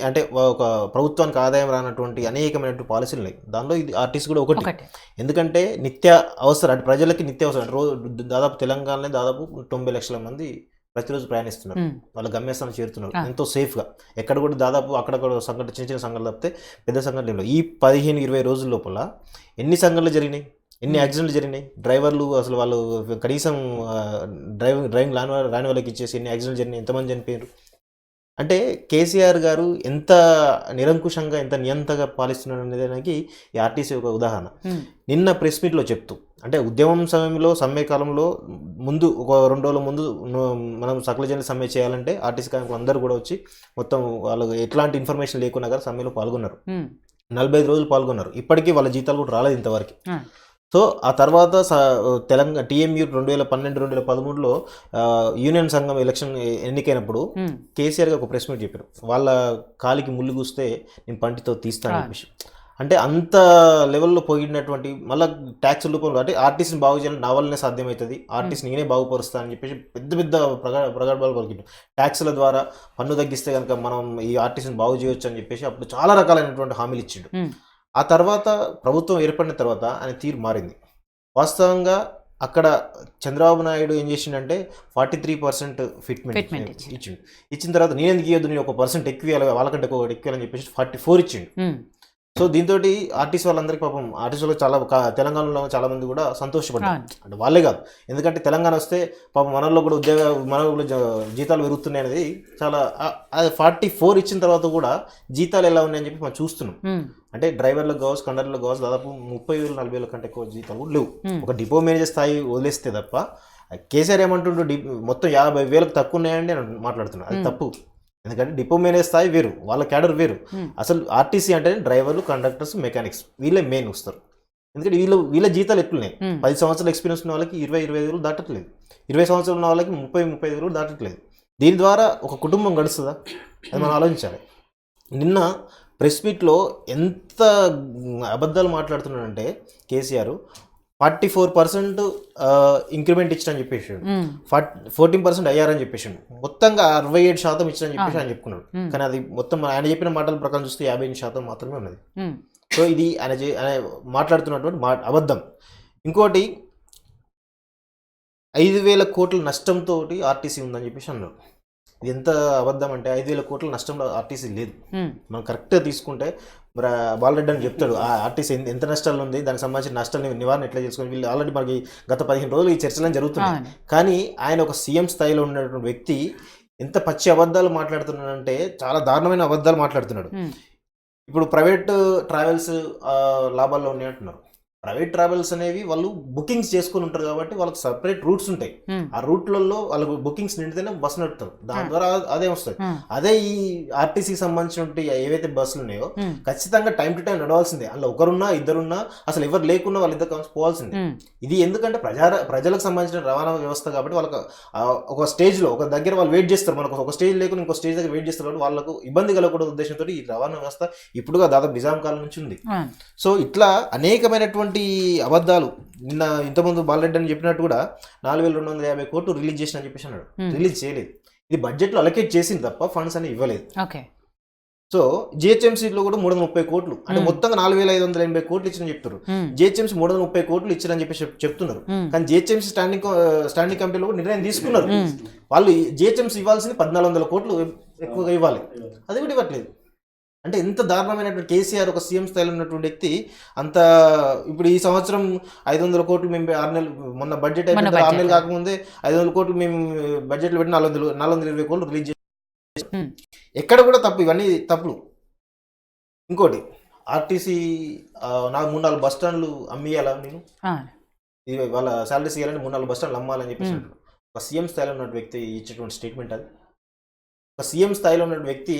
అంటే ఒక ప్రభుత్వానికి ఆదాయం రానటువంటి అనేకమైనటువంటి పాలసీలు ఉన్నాయి. దానిలో ఇది ఆర్టీసీ కూడా ఒకటి. ఎందుకంటే నిత్య అవసరం, అంటే ప్రజలకి నిత్య అవసరం. దాదాపు తెలంగాణలో దాదాపు 90 లక్షల మంది ప్రతిరోజు ప్రయాణిస్తున్నారు, వాళ్ళ గమ్యస్థానం చేరుతున్నారు ఎంతో సేఫ్గా. ఎక్కడ కూడా దాదాపు అక్కడక్కడ సంఘటన, చిన్న చిన్న సంఘటనలు తప్పితే పెద్ద సంఘటనలు ఈ 15-20 రోజుల లోపల ఎన్ని సంఘటనలు జరిగినాయి, ఎన్ని యాక్సిడెంట్లు జరిగినాయి. డ్రైవర్లు అసలు వాళ్ళు కనీసం డ్రైవింగ్ రాని వాళ్ళకి ఇచ్చేసి ఎన్ని యాక్సిడెంట్లు జరిగినాయి, ఎంతమంది చనిపోయారు. అంటే కేసీఆర్ గారు ఎంత నిరంకుశంగా, ఎంత నియంతగా పాలిస్తున్నాడు అనేదానికి ఈ ఆర్టీసీ ఒక ఉదాహరణ. నిన్న ప్రెస్ మీట్లో చెప్తూ, అంటే ఉద్యమం సమయంలో, సమ్మె కాలంలో ముందు ఒక 2 రోజుల ముందు మనం సకల జన సమ్మె చేయాలంటే ఆర్టీసీ కార్మికులు అందరూ కూడా వచ్చి మొత్తం వాళ్ళు ఎట్లాంటి ఇన్ఫర్మేషన్ లేకున్నా కానీ సమ్మెలో పాల్గొన్నారు. 45 రోజులు పాల్గొన్నారు. ఇప్పటికీ వాళ్ళ జీతాలు కూడా రాలేదు ఇంతవరకు. సో ఆ తర్వాత తెలంగాణ టీఎంయూ 2012-2013లో యూనియన్ సంఘం ఎలక్షన్ ఎన్నికైనప్పుడు కేసీఆర్ గారు ఒక ప్రెస్ మీట్ చెప్పారు, వాళ్ళ కాలికి ముళ్ళు కూస్తే నేను పంటితో తీస్తాను చెప్పేసి. అంటే అంత లెవెల్లో పోయినటువంటి, మళ్ళీ ట్యాక్స్ రూపంలో, అంటే ఆర్టీసీని బాగు చేయాలని నా వల్లనే సాధ్యమవుతుంది, ఆర్టీసీ నేనే బాగుపరుస్తానని చెప్పేసి పెద్ద పెద్ద ప్రగల్భాలు పలికిండు. ట్యాక్స్ల ద్వారా పన్ను తగ్గిస్తే కనుక మనం ఈ ఆర్టీసీని బాగు చేయొచ్చు అని చెప్పేసి అప్పుడు చాలా రకాలైనటువంటి హామీలు ఇచ్చిండు. ఆ తర్వాత ప్రభుత్వం ఏర్పడిన తర్వాత ఆయన తీరు మారింది. వాస్తవంగా అక్కడ చంద్రబాబు నాయుడు ఏం చేసిండంటే 43% ఫిట్మెంట్ ఇచ్చిండు. ఇచ్చిన తర్వాత నేను ఎందుకు ఇవ్వద్దు, నేను 1% ఎక్కువ, వాళ్ళకంటే ఒకటి ఎక్కువ అని చెప్పేసి 44 ఇచ్చిండు. సో దీంతో ఆర్టీసీ వాళ్ళందరికీ పాపం, ఆర్టీసీ వాళ్ళు చాలా తెలంగాణలో చాలా మంది కూడా సంతోషపడ్డారు. అంటే వాళ్ళే కాదు, ఎందుకంటే తెలంగాణ వస్తే పాపం మనలో కూడా జీతాలు పెరుగుతున్నాయి అనేది చాలా. 44 ఇచ్చిన తర్వాత కూడా జీతాలు ఎలా ఉన్నాయని చెప్పి మనం చూస్తున్నాం. అంటే డ్రైవర్లకు కావచ్చు, కండక్టర్లకు కావచ్చు దాదాపు 30,000-40,000 కంటే ఎక్కువ జీతాలు కూడా లేవు. ఒక డిపో మేనేజర్ స్థాయి వదిలేస్తే తప్ప. కేసీఆర్ ఏమంటుండ్రు, మొత్తం 50,000 తక్కువ ఉన్నాయండి అని మాట్లాడుతున్నారు. అది తప్పు. ఎందుకంటే డిపో మేనేజర్ స్థాయి వేరు, వాళ్ళ క్యాడర్ వేరు. అసలు ఆర్టీసీ అంటే డ్రైవర్లు, కండక్టర్స్, మెకానిక్స్ వీళ్ళే మెయిన్ వస్తారు. ఎందుకంటే వీళ్ళ జీతాలు ఎట్లున్నాయి, 10 సంవత్సరాల ఎక్స్పీరియన్స్ ఉన్న వాళ్ళకి 20-25 వేలు దాటట్లేదు, 20 సంవత్సరాలు ఉన్న వాళ్ళకి 30-35 వేలు దాటట్లేదు. దీని ద్వారా ఒక కుటుంబం గడుస్తుందా, అది మనం ఆలోచించాలి. నిన్న ప్రెస్ మీట్లో ఎంత అబద్ధాలు మాట్లాడుతున్నాడంటే కేసీఆర్ 44% ఇంక్రిమెంట్ ఇచ్చాడని చెప్పేసాడు, 14% అయ్యారని చెప్పేసాడు, మొత్తంగా 67% ఇచ్చాడని చెప్పేసి ఆయన చెప్పుకున్నాడు. కానీ అది మొత్తం ఆయన చెప్పిన మాటల ప్రకారం చూస్తే 58% మాత్రమే ఉన్నది. సో ఇది ఆయన మాట్లాడుతున్నటువంటి అబద్ధం. ఇంకోటి 5,000 కోట్ల నష్టంతో ఆర్టీసీ ఉందని చెప్పేసి అన్నాడు. ఇది ఎంత అబద్ధం అంటే 5,000 కోట్ల నష్టంలో ఆర్టీసీ లేదు. మనం కరెక్ట్గా తీసుకుంటే బాలరెడ్డి అని చెప్తాడు ఆ ఆర్టీసీ ఎంత నష్టాలు ఉంది, దానికి సంబంధించిన నష్టాలు నివారణ ఎట్లా చేసుకొని. వీళ్ళు ఆల్రెడీ మనకి గత 15 రోజులు ఈ చర్చలను జరుగుతున్నాయి. కానీ ఆయన ఒక సీఎం స్థాయిలో ఉన్నటువంటి వ్యక్తి ఎంత పచ్చి అబద్ధాలు మాట్లాడుతున్నాడంటే చాలా దారుణమైన అబద్ధాలు మాట్లాడుతున్నాడు. ఇప్పుడు ప్రైవేట్ ట్రావెల్స్ లాభాల్లో ఉన్నాయి అంటున్నారు. ప్రైవేట్ ట్రావెల్స్ అనేవి వాళ్ళు బుకింగ్స్ చేసుకుని ఉంటారు కాబట్టి వాళ్ళకి సపరేట్ రూట్స్ ఉంటాయి. ఆ రూట్లలో వాళ్ళకు బుకింగ్స్ నిండితేనే బస్సు నడుపుతారు, దాని ద్వారా అదే వస్తుంది. అదే ఈ ఆర్టీసీకి సంబంధించిన ఏవైతే బస్సులు ఉన్నాయో ఖచ్చితంగా టైం టు టైం నడవాల్సిందే. అందులో ఒకరున్నా ఇద్దరున్నా అసలు ఎవరు లేకున్నా వాళ్ళిద్దరు పోవాల్సిందే. ఇది ఎందుకంటే ప్రజలకు సంబంధించిన రవాణా వ్యవస్థ కాబట్టి వాళ్ళకి ఒక స్టేజ్ లో ఒక దగ్గర వాళ్ళు వెయిట్ చేస్తారు, మనకు ఒక స్టేజ్ లేకుండా ఇంకో స్టేజ్ దగ్గర వెయిట్ చేస్తారు కాబట్టి వాళ్ళకు ఇబ్బంది కలగకూడదు ఉద్దేశంతో ఈ రవాణా వ్యవస్థ ఇప్పుడుగా దాదాపు నిజాం కాలం నుంచి ఉంది. సో ఇట్లా అనేకమైనటువంటి అబద్ధాలు. నిన్న ఇంతకుముందు బాలరెడ్డి అని చెప్పినట్టు కూడా 4250 కోట్లు రిలీజ్ చేసిన అని చెప్పేసి అన్నాడు. రిలీజ్ చేయలేదు, ఇది బడ్జెట్ లో అలొకేట్ చేసింది తప్ప ఫండ్స్ అని ఇవ్వలేదు. సో జిహెచ్ఎంసీలో కూడా 330 కోట్లు అంటే మొత్తంగా 4580 కోట్లు ఇచ్చిన చెప్తారు. జిహెచ్ఎంసీ 330 కోట్లు ఇచ్చారని చెప్పేసి చెప్తున్నారు. కానీ జిహెచ్ఎంసీ స్టాండింగ్ కమిటీలో కూడా నిర్ణయం తీసుకున్నారు. వాళ్ళు జిహెచ్ఎంసీ ఇవ్వాల్సింది 1400 కోట్లు ఎక్కువగా ఇవ్వాలి, అది కూడా ఇవ్వట్లేదు. అంటే ఎంత దారుణమైనటువంటి కేసీఆర్ ఒక సీఎం స్థాయిలో ఉన్నటువంటి వ్యక్తి అంత. ఇప్పుడు ఈ సంవత్సరం 500 కోట్లు మేము 6 నెలలు మొన్న బడ్జెట్ అయిపోయింది, 6 నెలలు కాకముందే 500 కోట్లు మేము బడ్జెట్లో పెట్టి 420 కోట్లు రిలీజ్ చేసి ఎక్కడ కూడా తప్పు, ఇవన్నీ తప్పులు. ఇంకోటి ఆర్టీసీ నాకు 3-4 బస్ స్టాండ్లు అమ్మియాలా, నేను ఇది వాళ్ళ శాలరీస్ ఇవ్వాలని 3-4 బస్ స్టాండ్లు అమ్మాలని చెప్పేసి ఒక సీఎం స్థాయిలో ఉన్న వ్యక్తి ఇచ్చేటువంటి స్టేట్మెంట్ అది. ఒక సీఎం స్థాయిలో ఉన్న వ్యక్తి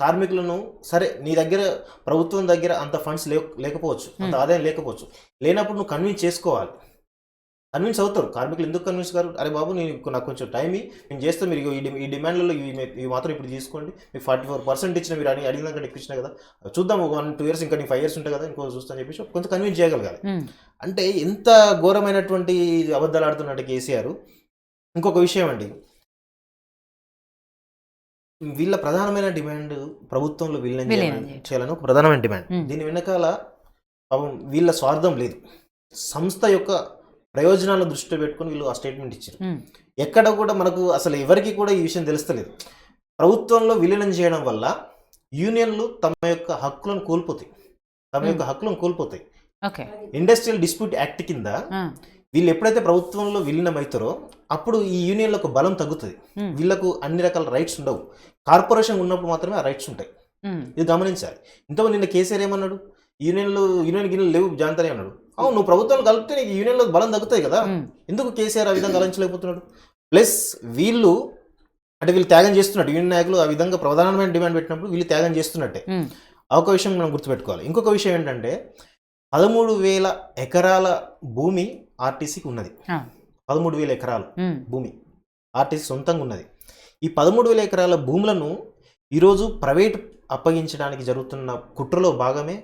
కార్మికులను, సరే నీ దగ్గర ప్రభుత్వం దగ్గర అంత ఫండ్స్ లేకపోవచ్చు, అంత ఆదాయం లేకపోవచ్చు, లేనప్పుడు నువ్వు కన్విన్స్ చేసుకోవాలి. కన్విన్స్ అవుతారు కార్మికులు. ఎందుకు కన్విన్స్ కారు? అరే బాబు నాకు కొంచెం టైం నేను చేస్తే మీరు ఈ డిమాండ్లలో ఇవి మాత్రం ఇప్పుడు తీసుకోండి, మీకు 44% ఇచ్చిన, మీరు అడిగిన కంటే ఎక్కువ ఇచ్చినా కదా, చూద్దాం 1-2 years ఇంకా 5 years ఉంటాయి కదా, ఇంకో చూస్తాను చెప్పేసి కొంత కన్విన్స్ చేయగలగాలి. అంటే ఎంత ఘోరమైనటువంటి అబద్ధాలు ఆడుతున్నట్టు కేసీఆర్. ఇంకొక విషయం అండి, వీళ్ళ ప్రధానమైన డిమాండ్ ప్రభుత్వంలో విలీనం చేయాలని ఒక ప్రధానమైన డిమాండ్. దీని వెనకాల వీళ్ళ స్వార్థం లేదు, సంస్థ యొక్క ప్రయోజనాలను దృష్టిలో పెట్టుకుని వీళ్ళు ఆ స్టేట్మెంట్ ఇచ్చారు. ఎక్కడ కూడా మనకు అసలు ఎవరికి కూడా ఈ విషయం తెలుస్తలేదు. ప్రభుత్వంలో విలీనం చేయడం వల్ల యూనియన్లు తమ యొక్క హక్కులను కోల్పోతాయి. ఇండస్ట్రియల్ డిస్ప్యూట్ యాక్ట్ కింద వీళ్ళు ఎప్పుడైతే ప్రభుత్వంలో విలీనం అవుతారో అప్పుడు ఈ యూనియన్లకు బలం తగ్గుతుంది. వీళ్ళకు అన్ని రకాల రైట్స్ ఉండవు. కార్పొరేషన్ ఉన్నప్పుడు మాత్రమే ఆ రైట్స్ ఉంటాయి. ఇది గమనించాలి. ఇంతకుముందు నిన్న కేసీఆర్ ఏమన్నాడు, యూనియన్ గిన్నెలు లేవు జాంతనే అన్నాడు. అవును, నువ్వు ప్రభుత్వాలు కలిపితే నీకు యూనియన్లో బలం తగ్గుతాయి కదా, ఎందుకు కేసీఆర్ ఆ విధంగా ఆలోచించలేకపోతున్నాడు? ప్లస్ వీళ్ళు త్యాగం చేస్తున్నట్టు, యూనియన్ నాయకులు ఆ విధంగా ప్రధానమైన డిమాండ్ పెట్టినప్పుడు వీళ్ళు త్యాగం చేస్తున్నట్టే. ఒక విషయం మనం గుర్తుపెట్టుకోవాలి. ఇంకొక విషయం ఏంటంటే 13,000 ఎకరాల భూమి ఆర్టీసీకి ఉన్నది. 13,000 ఎకరాలు భూమి ఆర్టీసీ సొంతంగా ఉన్నది. ఈ 13,000 ఎకరాల భూములను ఈరోజు ప్రైవేట్ అప్పగించడానికి జరుగుతున్న కుట్రలో భాగమే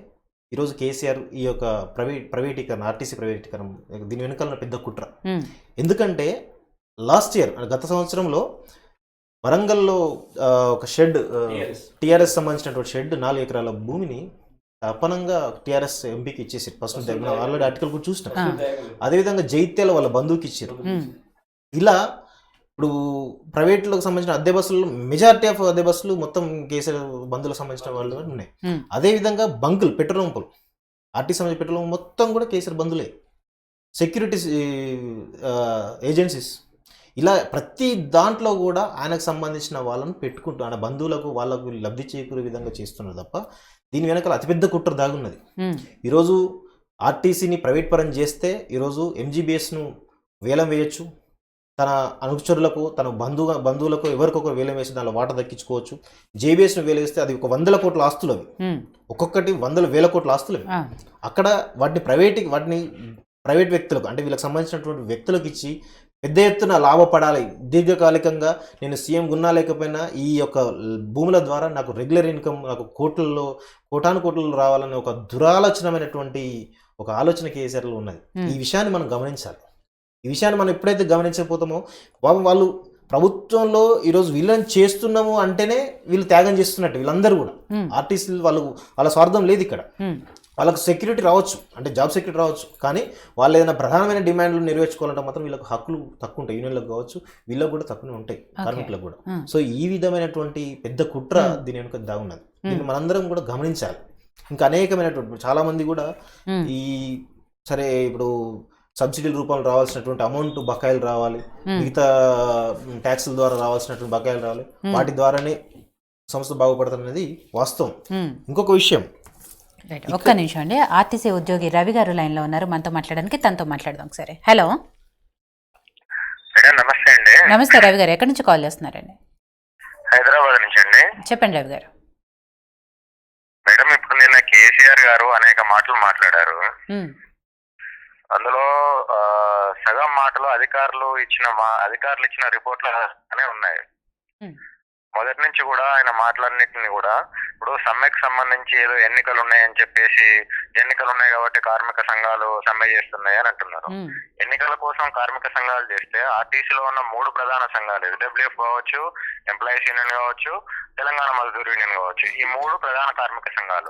ఈరోజు కేసీఆర్ ఈ యొక్క ప్రైవేటీకరణ, ఆర్టీసీ ప్రైవేటీకరణ, దీని వెనుకాల పెద్ద కుట్ర. ఎందుకంటే లాస్ట్ ఇయర్, గత సంవత్సరంలో వరంగల్లో ఒక షెడ్, టీఆర్ఎస్ సంబంధించినటువంటి షెడ్ 4 ఎకరాల భూమిని అపనంగా టీఆర్ఎస్ ఎంపీకి ఇచ్చేసారు. ఫస్ట్ ఆల్రెడీ ఆర్టికల్ కూడా చూసినాం. అదేవిధంగా జైత్యాల వాళ్ళ బంధువుకి ఇచ్చారు. ఇలా ఇప్పుడు ప్రైవేట్లకు సంబంధించిన అద్దె బస్సులు, మెజారిటీ ఆఫ్ అద్దె బస్సులు మొత్తం కేసీఆర్ బంధువులకు సంబంధించిన వాళ్ళు ఉన్నాయి. అదేవిధంగా బంకులు, పెట్రోల్ పంపులు, ఆర్టీసీ సంబంధించిన పెట్రోల్ పంపు మొత్తం కూడా కేసీఆర్ బంధువులే. సెక్యూరిటీస్ ఏజెన్సీస్, ఇలా ప్రతి దాంట్లో కూడా ఆయనకు సంబంధించిన వాళ్ళని పెట్టుకుంటూ ఆయన బంధువులకు వాళ్ళకు లబ్ధి చేకూరే విధంగా చేస్తున్నారు తప్ప దీని వెనకాల అతిపెద్ద కుట్ర దాగున్నది. ఈరోజు ఆర్టీసీని ప్రైవేట్ పరం చేస్తే ఈరోజు ఎంజీబీఎస్ను వేలం వేయచ్చు, తన అనుచరులకు, తన బంధువులకు ఎవరికొకరు వేలం వేసి దానిలో వాటా దక్కించుకోవచ్చు. జేబీఎస్ను వేలం వేస్తే అది 100 కోట్ల ఆస్తులు, అవి ఒక్కొక్కటి 100,000 కోట్ల ఆస్తులు. అక్కడ వాటిని ప్రైవేట్ వ్యక్తులకు, అంటే వీళ్ళకి సంబంధించినటువంటి వ్యక్తులకు ఇచ్చి పెద్ద ఎత్తున లాభపడాలి. దీర్ఘకాలికంగా నేను సీఎం ఉన్నా లేకపోయినా ఈ యొక్క భూముల ద్వారా నాకు రెగ్యులర్ ఇన్కమ్, నాకు కోటాను కోట్లు రావాలనే ఒక దురాలోచనమైనటువంటి ఒక ఆలోచన కేసీఆర్లో ఉన్నది. ఈ విషయాన్ని మనం గమనించాలి. ఈ విషయాన్ని మనం ఎప్పుడైతే గమనించకపోతామో వాళ్ళు ప్రభుత్వంలో ఈరోజు వీళ్ళని చేస్తున్నాము అంటేనే వీళ్ళు త్యాగం చేస్తున్నట్టు. వీళ్ళందరూ కూడా ఆర్టిస్టులు, వాళ్ళ స్వార్థం లేదు ఇక్కడ. వాళ్ళకు సెక్యూరిటీ రావచ్చు, అంటే జాబ్ సెక్యూరిటీ రావచ్చు, కానీ వాళ్ళు ఏదైనా ప్రధానమైన డిమాండ్లు నెరవేర్చుకోవాలంటే మాత్రం వీళ్ళకి హక్కులు తక్కువ ఉంటాయి. యూనియన్లకు కావచ్చు, వీళ్ళకి కూడా తక్కువనే ఉంటాయి, కార్మికులకు కూడా. సో ఈ విధమైనటువంటి పెద్ద కుట్ర దీని వెనుక దాగున్నది. దీన్ని మనందరం కూడా గమనించాలి. ఇంకా అనేకమైనటువంటి చాలా మంది కూడా ఈ సరే ఇప్పుడు సబ్సిడీల రూపంలో రావాల్సినటువంటి అమౌంట్ బకాయిలు రావాలి, మిగతా ట్యాక్సుల ద్వారా రావాల్సినటువంటి బకాయిలు రావాలి, వాటి ద్వారానే సంస్థ బాగుపడుతున్నది వాస్తవం. ఇంకొక విషయం, రైట్, ఒక్క నిమిషం అండి. ఆర్టీసీ ఉద్యోగి రవి గారు లైన్లో ఉన్నారు, మనతో మాట్లాడడానికి. తనతో మాట్లాడదాం ఒకసారి. హలో, మేడం నమస్తే అండి. నమస్తే రవి గారు, ఎక్కడి నుంచి కాల్ చేస్తున్నారండి? హైదరాబాద్ నుంచి అండి. చెప్పండి రవి గారు. మేడం ఇప్పుడు నిన్న కేసీఆర్ గారు అనేక మాటలు మాట్లాడారు. అందులో సగం మాటలు అధికారులు ఇచ్చిన రిపోర్ట్లు అనే ఉన్నాయి. మొదటి నుంచి కూడా ఆయన మాటలన్నింటినీ కూడా ఇప్పుడు సమ్మెకు సంబంధించి ఏదో ఎన్నికలు ఉన్నాయని చెప్పేసి, ఎన్నికలు ఉన్నాయి కాబట్టి కార్మిక సంఘాలు సమ్మె చేస్తున్నాయి అని అంటున్నారు. ఎన్నికల కోసం కార్మిక సంఘాలు చేస్తే ఆర్టీసీలో ఉన్న 3 ప్రధాన సంఘాలు, ఎస్డబ్ల్యూఎఫ్ కావచ్చు, ఎంప్లాయీస్ యూనియన్ కావచ్చు, తెలంగాణ మజ్దూర్ యూనియన్ కావచ్చు, ఈ 3 ప్రధాన కార్మిక సంఘాలు.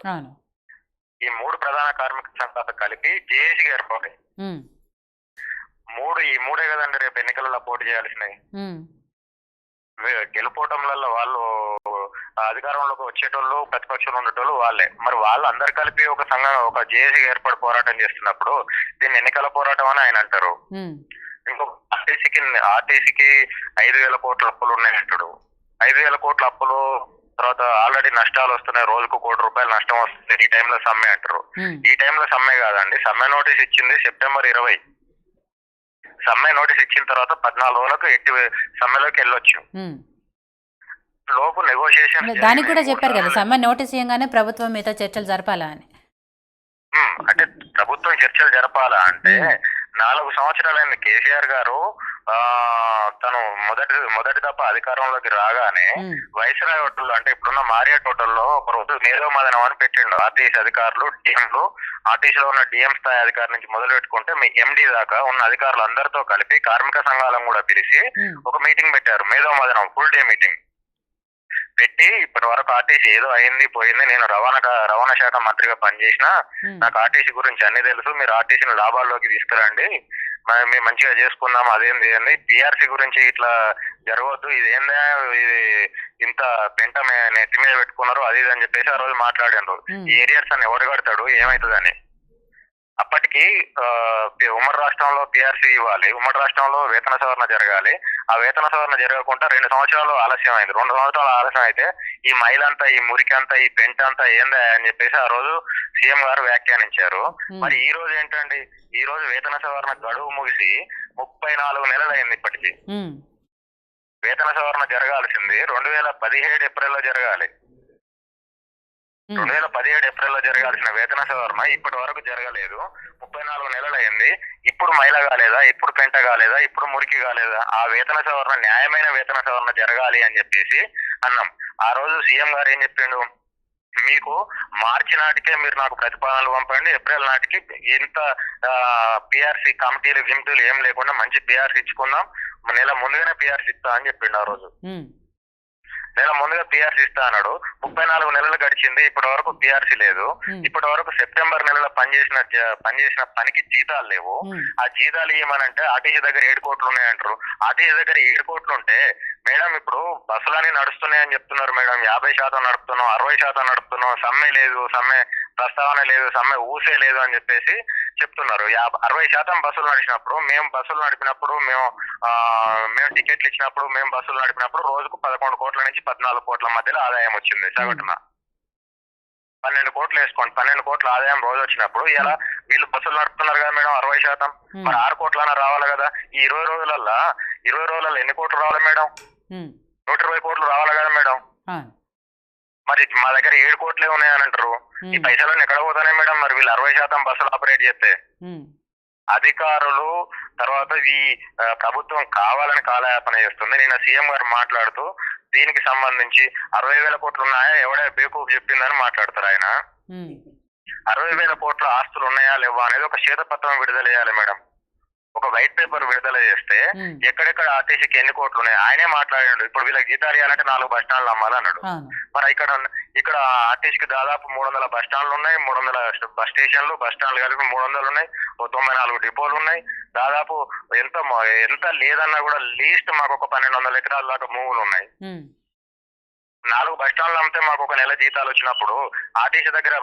ఈ 3 ప్రధాన కార్మిక సంఘాలు కలిపి జేఏసీగా ఏర్పడాయి. ఈ మూడే కదండి రేపు ఎన్నికలలో పోటీ చేయాల్సినవి. గెలుపోవటంలో వాళ్ళు అధికారంలోకి వచ్చేటోళ్ళు, ప్రతిపక్షంలో ఉండేటోళ్ళు వాళ్ళే. మరి వాళ్ళు అందరు కలిపి ఒక సంఘం, ఒక జేఏసీ ఏర్పడి పోరాటం చేస్తున్నప్పుడు దీన్ని ఎన్నికల పోరాటం అని ఆయన అంటారు. ఇంకొక ఆర్టీసీకి 5,000 కోట్ల అప్పులు ఉన్నాయంటాడు. 5,000 కోట్ల అప్పులు, తర్వాత ఆల్రెడీ నష్టాలు వస్తున్నాయి, రోజుకు ₹1,00,00,000 నష్టం వస్తుంది. ఈ టైంలో సమ్మె అంటారు. ఈ టైంలో సమ్మె కాదండి, సమ్మె నోటీస్ ఇచ్చింది సెప్టెంబర్ 20. సమ్మె నోటీస్ ఇచ్చిన తర్వాత 14 రోజులకు సమ్మెలోకి వెళ్ళొచ్చు. లోపు నెగోషియేషన్ దానికి కూడా చెప్పారు కదా, సమ్మె నోటీస్ ఇవ్వగానే ప్రభుత్వం మీతో చర్చలు జరపాలా అని. అంటే ప్రభుత్వం చర్చలు జరపాలా అంటే 4 సంవత్సరాలైంది కేసీఆర్ గారు తను మొదటి దఫ అధికారంలోకి రాగానే వైస్రాయ్ హోటల్లో, అంటే ఇప్పుడున్న మారియట్ హోటల్లో ఒక రోజు మేధో మదనం అని పెట్టిండు. ఆర్టీసీ అధికారులు, డిఎంలు, ఆర్టీసీలో ఉన్న డిఎం స్థాయి అధికారి నుంచి మొదలు పెట్టుకుంటే మీ ఎండి దాకా ఉన్న అధికారులు అందరితో కలిపి కార్మిక సంఘాలను కూడా పిలిచి ఒక మీటింగ్ పెట్టారు. మేధో మదనం ఫుల్ డే మీటింగ్ పెట్టి, ఇప్పటి వరకు ఆర్టీసీ ఏదో అయింది పోయింది, నేను రవాణా శాఖ మంత్రిగా పనిచేసిన, నాకు ఆర్టీసీ గురించి అన్ని తెలుసు, మీరు ఆర్టీసీని లాభాల్లోకి తీసుకురండి, మేము మంచిగా చేసుకుందాం, అదేంది ఏంది పిఆర్సీ గురించి ఇట్లా జరగవద్దు, ఇదేందా ఇది ఇంత పెంట నెత్తి మీద పెట్టుకున్నారు, అది ఇది అని చెప్పేసి ఆ రోజు మాట్లాడారు. ఈ ఏరియాస్ అని ఎవరు కడతాడు, ఏమవుతుందని. అప్పటికి ఉమ్మడి రాష్ట్రంలో పిఆర్సీ ఇవ్వాలి, ఉమ్మడి రాష్ట్రంలో వేతన సవరణ జరగాలి. ఆ వేతన సవరణ జరగకుండా 2 సంవత్సరాలు ఆలస్యం అయింది. 2 సంవత్సరాలు ఆలస్యం అయితే ఈ మైలంతా, ఈ మురికంతా, ఈ పెంట అంతా ఏందా అని చెప్పేసి ఆ రోజు సీఎం గారు వ్యాఖ్యానించారు. మరి ఈ రోజు ఏంటండి, ఈ రోజు వేతన సవరణ గడువు ముగిసి 34 నెలలు అయింది. ఇప్పటికి వేతన సవరణ జరగాల్సింది 2017 ఏప్రిల్లో జరగాలి. 2017 ఏప్రిల్లో జరగాల్సిన వేతన సవరణ ఇప్పటి వరకు జరగలేదు. 34 నెలలు అయింది. ఇప్పుడు మైల కాలేదా, ఇప్పుడు పెంట కాలేదా, ఇప్పుడు మురికి కాలేదా? ఆ వేతన సవరణ, న్యాయమైన వేతన సవరణ జరగాలి అని చెప్పేసి అన్నాం. ఆ రోజు సీఎం గారు ఏం చెప్పిండు, మీకు మార్చి నాటికే మీరు నాకు ప్రతిపాదనలు పంపండి, ఏప్రిల్ నాటికి ఇంత పిఆర్సీ కమిటీలు గిమిటీలు ఏం లేకుండా మంచి పిఆర్సీ ఇచ్చుకుందాం, నెల ముందుగానే పిఆర్సీ ఇస్తా అని చెప్పిండు ఆ రోజు. నెల ముందుగా పిఆర్సీ ఇస్తా అన్నాడు. 34 నెలలు గడిచింది, ఇప్పటి వరకు పిఆర్సీ లేదు. ఇప్పటి వరకు సెప్టెంబర్ నెలలో పనిచేసిన పనికి జీతాలు లేవు. ఆ జీతాలు ఇవ్వమనంటే ఆర్టీసీ దగ్గర 7 కోట్లు ఉన్నాయంటారు. ఆర్టీసీ దగ్గర 7 కోట్లు ఉంటే మేడం ఇప్పుడు బస్సులన్నీ నడుస్తున్నాయని చెప్తున్నారు మేడం, 50% నడుపుతున్నాం, 60% నడుపుతున్నాం, సమ్మె లేదు, సమ్మె ప్రస్తావన లేదు, సమ్మె ఊసే లేదు అని చెప్పేసి చెప్తున్నారు. 60% బస్సులు నడిచినప్పుడు, మేము బస్సులు నడిపినప్పుడు, మేము టికెట్లు ఇచ్చినప్పుడు, మేము బస్సులు నడిపినప్పుడు రోజుకు 11 కోట్ల నుంచి 14 కోట్ల మధ్యలో ఆదాయం వచ్చింది సగటున. 12 కోట్లు వేసుకోండి, 12 కోట్ల ఆదాయం రోజు వచ్చినప్పుడు ఇలా వీళ్ళు బస్సులు నడుపుతున్నారు కదా మేడం 60%, మరి 6 కోట్లన్నా రావాలి కదా. ఈ 20 రోజులలో ఎన్ని కోట్లు రావాలి మేడం? 120 కోట్లు రావాలి కదా మేడం. మరి మా దగ్గర 7 కోట్లే ఉన్నాయని అంటారు. ఈ పైసలన్నీ ఎక్కడ పోతానే మేడం? మరి వీళ్ళు 60% బస్సులు ఆపరేట్ చేస్తే అధికారులు, తర్వాత ఈ ప్రభుత్వం కావాలని కాలయాపన చేస్తుంది. నిన్న సీఎం గారు మాట్లాడుతూ దీనికి సంబంధించి 60,000 కోట్లు ఉన్నాయా, ఎవడే బేకూఫ్ చెప్పిందని మాట్లాడతారు ఆయన. 60,000 కోట్ల ఆస్తులు ఉన్నాయా లేవా అనేది ఒక శ్వేతపత్రం విడుదల చేయాలి మేడం. ఒక వైట్ పేపర్ విడుదల చేస్తే ఎక్కడెక్కడ ఆర్టీసీకి ఎన్ని కోట్లు ఉన్నాయి ఆయనే మాట్లాడాడు. ఇప్పుడు వీళ్ళకి జీతాలు ఇవ్వాలంటే 4 బస్ స్టాండ్లు అమ్మాలన్నాడు. మరి ఇక్కడ ఆర్టీసీకి దాదాపు 300 బస్ స్టాండ్లు ఉన్నాయి, 300 బస్ స్టేషన్లు, బస్ స్టాండ్లు కలిపి 300 ఉన్నాయి, 94 డిపోలు ఉన్నాయి. దాదాపు ఎంత లేదన్నా కూడా లీస్ట్ మాకు ఒక 1,200 ఎకరాల దాకా భూములు ఉన్నాయి. 4 బస్ స్టాండ్లు అమ్మితే మాకు ఒక నెల జీతాలు వచ్చినప్పుడు ఆర్టీసీ దగ్గర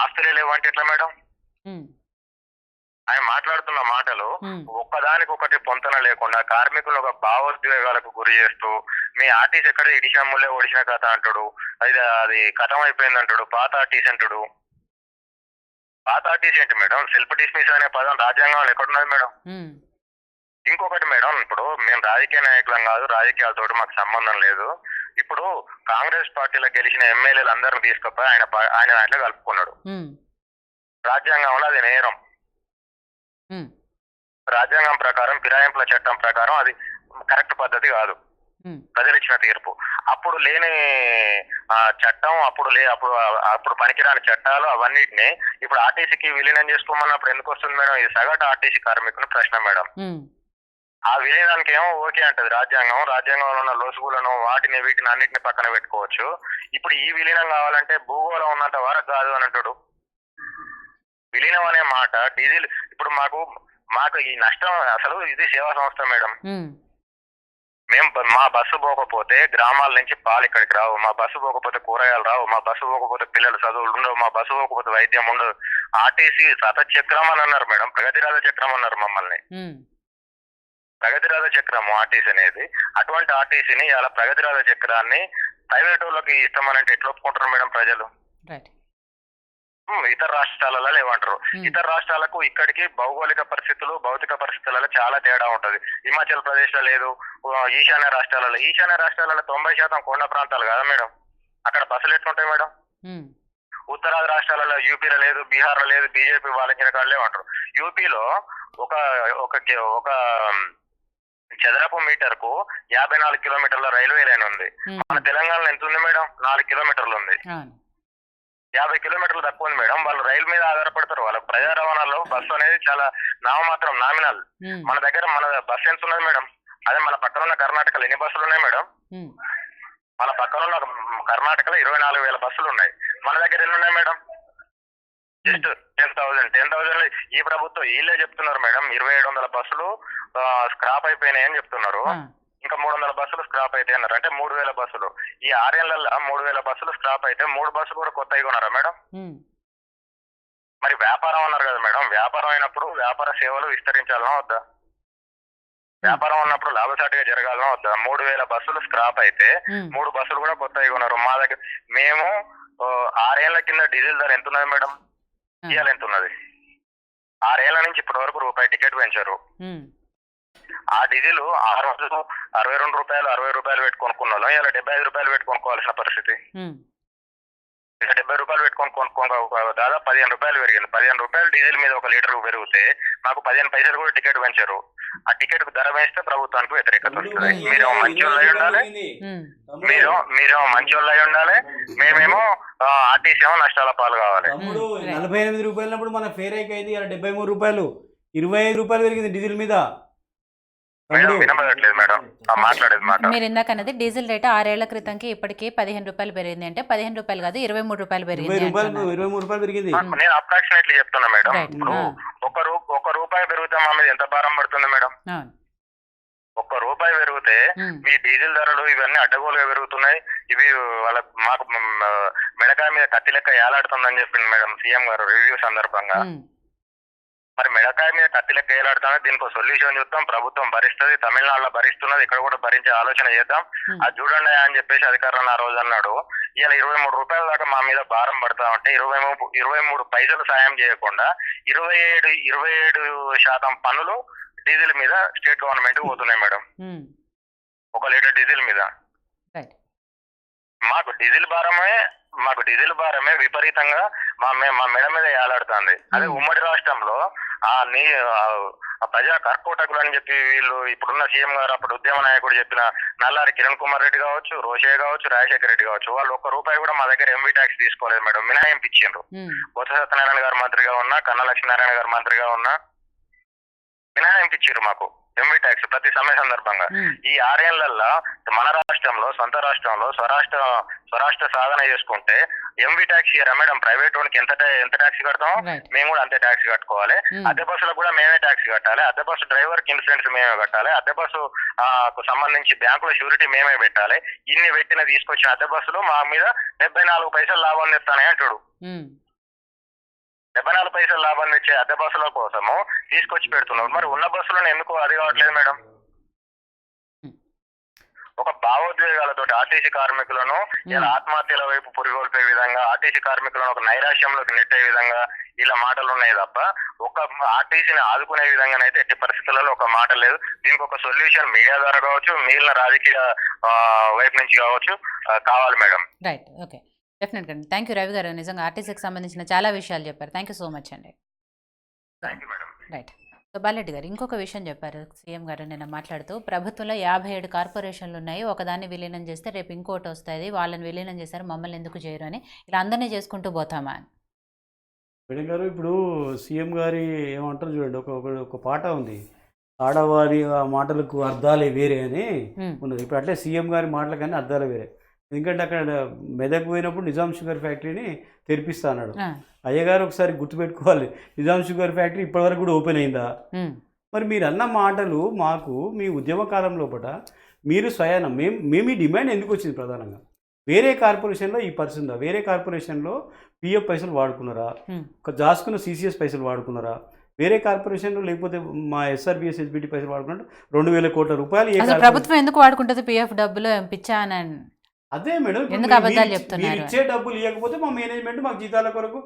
ఆస్తులే లేవంటే ఎట్లా మేడం? ఆయన మాట్లాడుతున్న మాటలు ఒక్కదానికొకటి పొంతన లేకుండా కార్మికులు ఒక భావోద్వేగాలకు గురి చేస్తూ, మీ ఆర్టీసీ ఎక్కడ ఇడిషమ్ములే ఓడిసిన కథ అంటాడు, అది కథం అయిపోయింది అంటాడు, పాత ఆర్టీసీ అంటాడు. పాత ఆర్టీసీ ఏంటి మేడం? సెల్ఫ్ డిస్మిస్ అనే పదం రాజ్యాంగంలో ఎక్కడున్నది మేడం? ఉమ్, ఇంకొకటి మేడం, ఇప్పుడు మేము రాజకీయ నాయకులం కాదు, రాజకీయాలతో మాకు సంబంధం లేదు. ఇప్పుడు కాంగ్రెస్ పార్టీలో గెలిచిన ఎమ్మెల్యేలు అందరిని తీసుకుపోయి ఆయన దాంట్లో కలుపుకున్నాడు. ఉమ్, రాజ్యాంగంలో అది నేరం. ఉమ్, రాజ్యాంగం ప్రకారం, ఫిరాయింపుల చట్టం ప్రకారం అది కరెక్ట్ పద్ధతి కాదు. ఉమ్, ప్రజలు ఇచ్చిన తీర్పు. అప్పుడు లేని చట్టం, అప్పుడు పనికిరాని చట్టాలు అవన్నిటిని ఇప్పుడు ఆర్టీసీకి విలీనం చేసుకోమన్నప్పుడు ఎందుకు వస్తుంది మేడం? ఇది సగటు ఆర్టీసీ కార్మికుని ప్రశ్న మేడం. ఉమ్, ఆ విలీనానికి ఏమో ఓకే అంటది రాజ్యాంగం. రాజ్యాంగంలో ఉన్న లోసుగులను వాటిని వీటిని అన్నిటిని పక్కన పెట్టుకోవచ్చు. ఇప్పుడు ఈ విలీనం కావాలంటే భూగోళం ఉన్నంత వరకు కాదు అని అంటాడు. విలీనం అనే మాట డీజిల్ ఇప్పుడు మాకు ఈ నష్టం అసలు ఇది సేవా సంస్థ మేడం. ఉమ్, మేము మా బస్సు పోకపోతే గ్రామాల నుంచి పాలు ఇక్కడికి రావు, మా బస్సు పోకపోతే కూరగాయలు రావు, మా బస్సు పోకపోతే పిల్లలు చదువులు ఉండవు, మా బస్సు పోకపోతే వైద్యం ఉండదు. ఆర్టీసీ శతచక్రం అని అన్నారు మేడం, ప్రగతిరాజ చక్రం అన్నారు మమ్మల్ని. ఉమ్, ప్రగతిరాజ చక్రము ఆర్టీసీ అనేది. అటువంటి ఆర్టీసీని ఇలా ప్రగతిరాజ చక్రాన్ని ప్రైవేట్ వాళ్ళకి ఇస్తామనంటే ఎట్లా ఒప్పుకుంటారు మేడం ప్రజలు? రైట్. ఇతర రాష్ట్రాలలో లేవంటారు. ఇతర రాష్ట్రాలకు ఇక్కడికి భౌగోళిక పరిస్థితులు, భౌతిక పరిస్థితులలో చాలా తేడా ఉంటది. హిమాచల్ ప్రదేశ్ లో లేదు, ఈశాన్య రాష్ట్రాలలో 90% కొండ ప్రాంతాలు కదా మేడం. అక్కడ బస్సులు ఎట్లుంటాయి మేడం? ఉమ్, ఉత్తరాది రాష్ట్రాలలో యూపీలో లేదు, బీహార్ లో లేదు, బీజేపీ వాళ్ళకి కాళ్ళే అంటారు. యూపీలో ఒక చదరపు మీటర్ కు 54 కిలోమీటర్ల రైల్వే లైన్ ఉంది. మన తెలంగాణలో ఎంత ఉంది మేడం? 4 కిలోమీటర్లు ఉంది. అవును. 50 కిలోమీటర్లు తక్కువ ఉంది మేడం. వాళ్ళు రైలు మీద ఆధారపడతారు. వాళ్ళ ప్రజా రవాణాలో బస్సు అనేది చాలా నామమాత్రం, నామినల్. ఉమ్, మన దగ్గర బస్సు ఎంత ఉన్నది మేడం? అదే మన పక్కన ఉన్న కర్ణాటకలో ఎన్ని బస్సులు ఉన్నాయి మేడం? ఉమ్, మన పక్కన ఉన్న కర్ణాటకలో 24,000 బస్సులు ఉన్నాయి. మన దగ్గర ఎన్ని ఉన్నాయి మేడం? జస్ట్ 10,000 ఈ ప్రభుత్వం వీళ్ళే చెప్తున్నారు మేడం. 2,700 బస్సులు స్క్రాప్ అయిపోయినాయి అని చెప్తున్నారు. ఇంకా 300 బస్సులు స్క్రాప్ అయితే అన్నారు. అంటే 3,000 బస్సులు. ఈ 6 ఏళ్లలో 3,000 బస్సులు స్క్రాప్ అయితే 3 బస్సులు కూడా కొత్తగా ఉన్నారా మేడం? మరి వ్యాపారం అన్నారు కదా మేడం. వ్యాపారం అయినప్పుడు వ్యాపార సేవలు విస్తరించాలనా వద్దా? వ్యాపారం ఉన్నప్పుడు లాభసాటిగా జరగాలనా వద్దా? 3,000 బస్సులు స్క్రాప్ అయితే 3 బస్సులు కూడా కొత్తగా ఉన్నారు. మా దగ్గర మేము 6 ఏళ్ల కింద డీజిల్ ధర ఎంత ఉన్నది మేడం? ఇవాళ ఎంత ఉన్నది? 6 ఏళ్ల నుంచి ఇప్పటి వరకు రూపాయి టికెట్ పెంచారు. ఆ డీజిల్ ఆ రోజు 62 రూపాయలు 60 రూపాయలు పెట్టి కొనుక్కున్న వాళ్ళం ఇలా 75 రూపాయలు పెట్టి కొనుక్కోవాల్సిన పరిస్థితి. 70 రూపాయలు పెట్టుకొని దాదాపు 15 రూపాయలు పెరిగింది. 15 రూపాయలు డీజిల్ మీద 1 లీటర్ పెరిగితే మాకు 15 పైసలు కూడా టికెట్ పెంచారు. ఆ టికెట్ కు ధర వేస్తే ప్రభుత్వానికి వ్యతిరేకత వస్తుంది. మీరేమో మంచోళ్ళు అయి ఉండాలి, మీరేమో మంచోళ్ళు అయి ఉండాలి, మేమేమో ఆర్టీసీ ఏమో నష్టాల పాలు కావాలి. 48 రూపాయలప్పుడు మన ఫేర్ హైక్ అయింది. ఇలా 73 రూపాయలు, 25 రూపాయలు పెరిగింది డీజిల్ మీద. వినబడట్లేదు మేడం మాట్లాడేది మాట. మీరు ఇందాక అన్నది డీజిల్ రేటు 6 ఏళ్ల క్రితంకి ఇప్పటికి 15 రూపాయలు పెరిగింది. అంటే 15 రూపాయలు కాదు 23 రూపాయలు పెరిగింది. 23 రూపాయలు పెరిగింది. నేను అప్రాక్సిమేట్లీ చెప్తున్నా మేడం. ఇప్పుడు ఒక రూపాయి పెరిగితే మా మీద ఎంత భారం పడుతుంది మేడం? 1 రూపాయి పెరిగితే మీ డీజిల్ ధరలు ఇవన్నీ అడ్డగోలుగా పెరుగుతున్నాయి. ఇవి మాకు మెడకాయ మీద కత్తి లెక్క ఏలాడుతుందని చెప్పింది మేడం సీఎం గారు రివ్యూ సందర్భంగా. మరి మెడకాయ మీద కత్తి లెక్క ఏలాడుతున్నా, దీనికి సొల్యూషన్ చూద్దాం. ప్రభుత్వం భరిస్తుంది, తమిళనాడులో భరిస్తున్నది, ఇక్కడ కూడా భరించే ఆలోచన చేద్దాం. అది చూడండి అని చెప్పేసి అధికారులు ఆ రోజు అన్నాడు. ఇలా 23 రూపాయల దాకా మా మీద భారం పడతా ఉంటే 23 పైసలు సాయం చేయకుండా 27% పన్నులు డీజిల్ మీద స్టేట్ గవర్నమెంట్ పోతున్నాయి మేడం. 1 లీటర్ డీజిల్ మీద మాకు డీజిల్ భారమే విపరీతంగా మా మెడ మీద ఏలాడుతుంది. అదే ఉమ్మడి రాష్ట్రంలో ప్రజా కర్కోటకులు అని చెప్పి వీళ్ళు ఇప్పుడున్న సీఎం గారు అప్పుడు ఉద్యమ నాయకుడు చెప్పిన నల్లారి కిరణ్ కుమార్ రెడ్డి కావచ్చు, రోషయ్య కావచ్చు, రాజశేఖర రెడ్డి కావచ్చు, వాళ్ళు 1 రూపాయి కూడా మా దగ్గర ఎంవీ ట్యాక్స్ తీసుకోలేదు మేడం. మినహాయింపు ఇచ్చిండ్రు. బొత్స సత్యనారాయణ గారు మంత్రిగా ఉన్నా, కన్నా లక్ష్మీనారాయణ గారు మంత్రిగా ఉన్నా మినహాయింపు ఇచ్చారు మాకు ఎంవీ ట్యాక్స్ ప్రతి సమ్మె సందర్భంగా. ఈ 6 ఏళ్లలో మన రాష్ట్రంలో, సొంత రాష్ట్రంలో స్వరాష్ట్ర సాధన చేసుకుంటే ఎంవీ ట్యాక్స్ ఇయ్యరా మేడం? ప్రైవేట్ వానికి ఎంత ట్యాక్స్ కడతాం మేము కూడా అంతే ట్యాక్స్ కట్టుకోవాలి. అద్దె బస్సులకు కూడా మేమే ట్యాక్స్ కట్టాలి. అద్దె బస్సు డ్రైవర్ కి ఇన్సూరెన్స్ మేమే కట్టాలి. అద్దె బస్సు సంబంధించి బ్యాంకులో షూరిటీ మేమే పెట్టాలి. ఇన్ని పెట్టిన తీసుకొచ్చిన అద్దె బస్సులు మా మీద 74 పైసలు లాభం తెస్తానే అంటాడు. 74 పైసలు లాభం తెచ్చే అద్దె బస్సుల కోసము తీసుకొచ్చి పెడుతున్నారు. మరి ఉన్న బస్సులను ఎందుకు అది కావట్లేదు మేడం? ఒక భావోద్వేగాలతో ఆర్టీసీ కార్మికులను ఇలా ఆత్మహత్యల వైపు పురిగొల్పే విధంగా, ఆర్టీసీ కార్మికులను ఒక నైరాశ్యంలోకి నెట్టే విధంగా ఇలా మాటలు ఉన్నాయి తప్ప ఒక ఆర్టీసీని ఆదుకునే విధంగానైతే ఎట్టి పరిస్థితులలో ఒక మాట లేదు. దీనికి ఒక సొల్యూషన్ మీడియా ద్వారా కావచ్చు, మిగిలిన రాజకీయ వైపు నుంచి కావచ్చు కావాలి మేడం. రైట్, ఓకే, డెఫినెట్గా అండి. థ్యాంక్ యూ రవి గారు, నిజంగా ఆర్టీసీకి సంబంధించిన చాలా విషయాలు చెప్పారు. థ్యాంక్ యూ సో మచ్ అండి. Thank you madam. Right. So Bala Reddy గారు ఇంకొక విషయం చెప్పారు సీఎం గారు నిన్న మాట్లాడుతూ, ప్రభుత్వంలో 57 కార్పొరేషన్లు ఉన్నాయి, ఒకదాన్ని విలీనం చేస్తే రేపు ఇంకోటి వస్తుంది, వాళ్ళని విలీనం చేశారు మమ్మల్ని ఎందుకు చేయరు అని ఇలా అందరినీ చేసుకుంటూ పోతామా అని. మేడం గారు, ఇప్పుడు సీఎం గారి ఏమంటారు చూడండి, ఒక పాట ఉంది, ఆడవారి ఆ మాటలకు అర్థాలే వేరే అని ఉన్నది. ఇప్పుడు అట్లే సీఎం గారి మాటలు కానీ అర్థాలే వేరే. ఎందుకంటే అక్కడ మెదక్ పోయినప్పుడు నిజాం షుగర్ ఫ్యాక్టరీని తెరిపిస్తా అన్నాడు. అయ్యగారు ఒకసారి గుర్తుపెట్టుకోవాలి, నిజాం షుగర్ ఫ్యాక్టరీ ఇప్పటివరకు కూడా ఓపెన్ అయిందా? మరి మీరు అన్న మాటలు మాకు మీ ఉద్యమ కాలం లోపల మీరు స్వయాన మేము ఈ డిమాండ్ ఎందుకు వచ్చింది? ప్రధానంగా వేరే కార్పొరేషన్లో ఈ పరిస్థితి ఉందా? వేరే కార్పొరేషన్లో పిఎఫ్ పైసలు వాడుకున్నారా? ఒక దాచుకున్న సిసిఎస్ పైసలు వాడుకున్నారా? వేరే కార్పొరేషన్లో లేకపోతే మా ఎస్ఆర్బిఎస్ ఎస్బిటి పైసలు వాడుకున్నట్టు 2,000 కోట్ల రూపాయలు ప్రభుత్వం ఎందుకు వాడుకుంటుంది పిఎఫ్ డబ్బులు పిచ్చా అని? అదే మేడం, ఎందుకు అబద్ధాలు చెప్తున్నారు? ఇచ్చే డబ్బులు ఇవ్వకపోతే మా మేనేజ్మెంట్ మాకు జీతాల కొరకు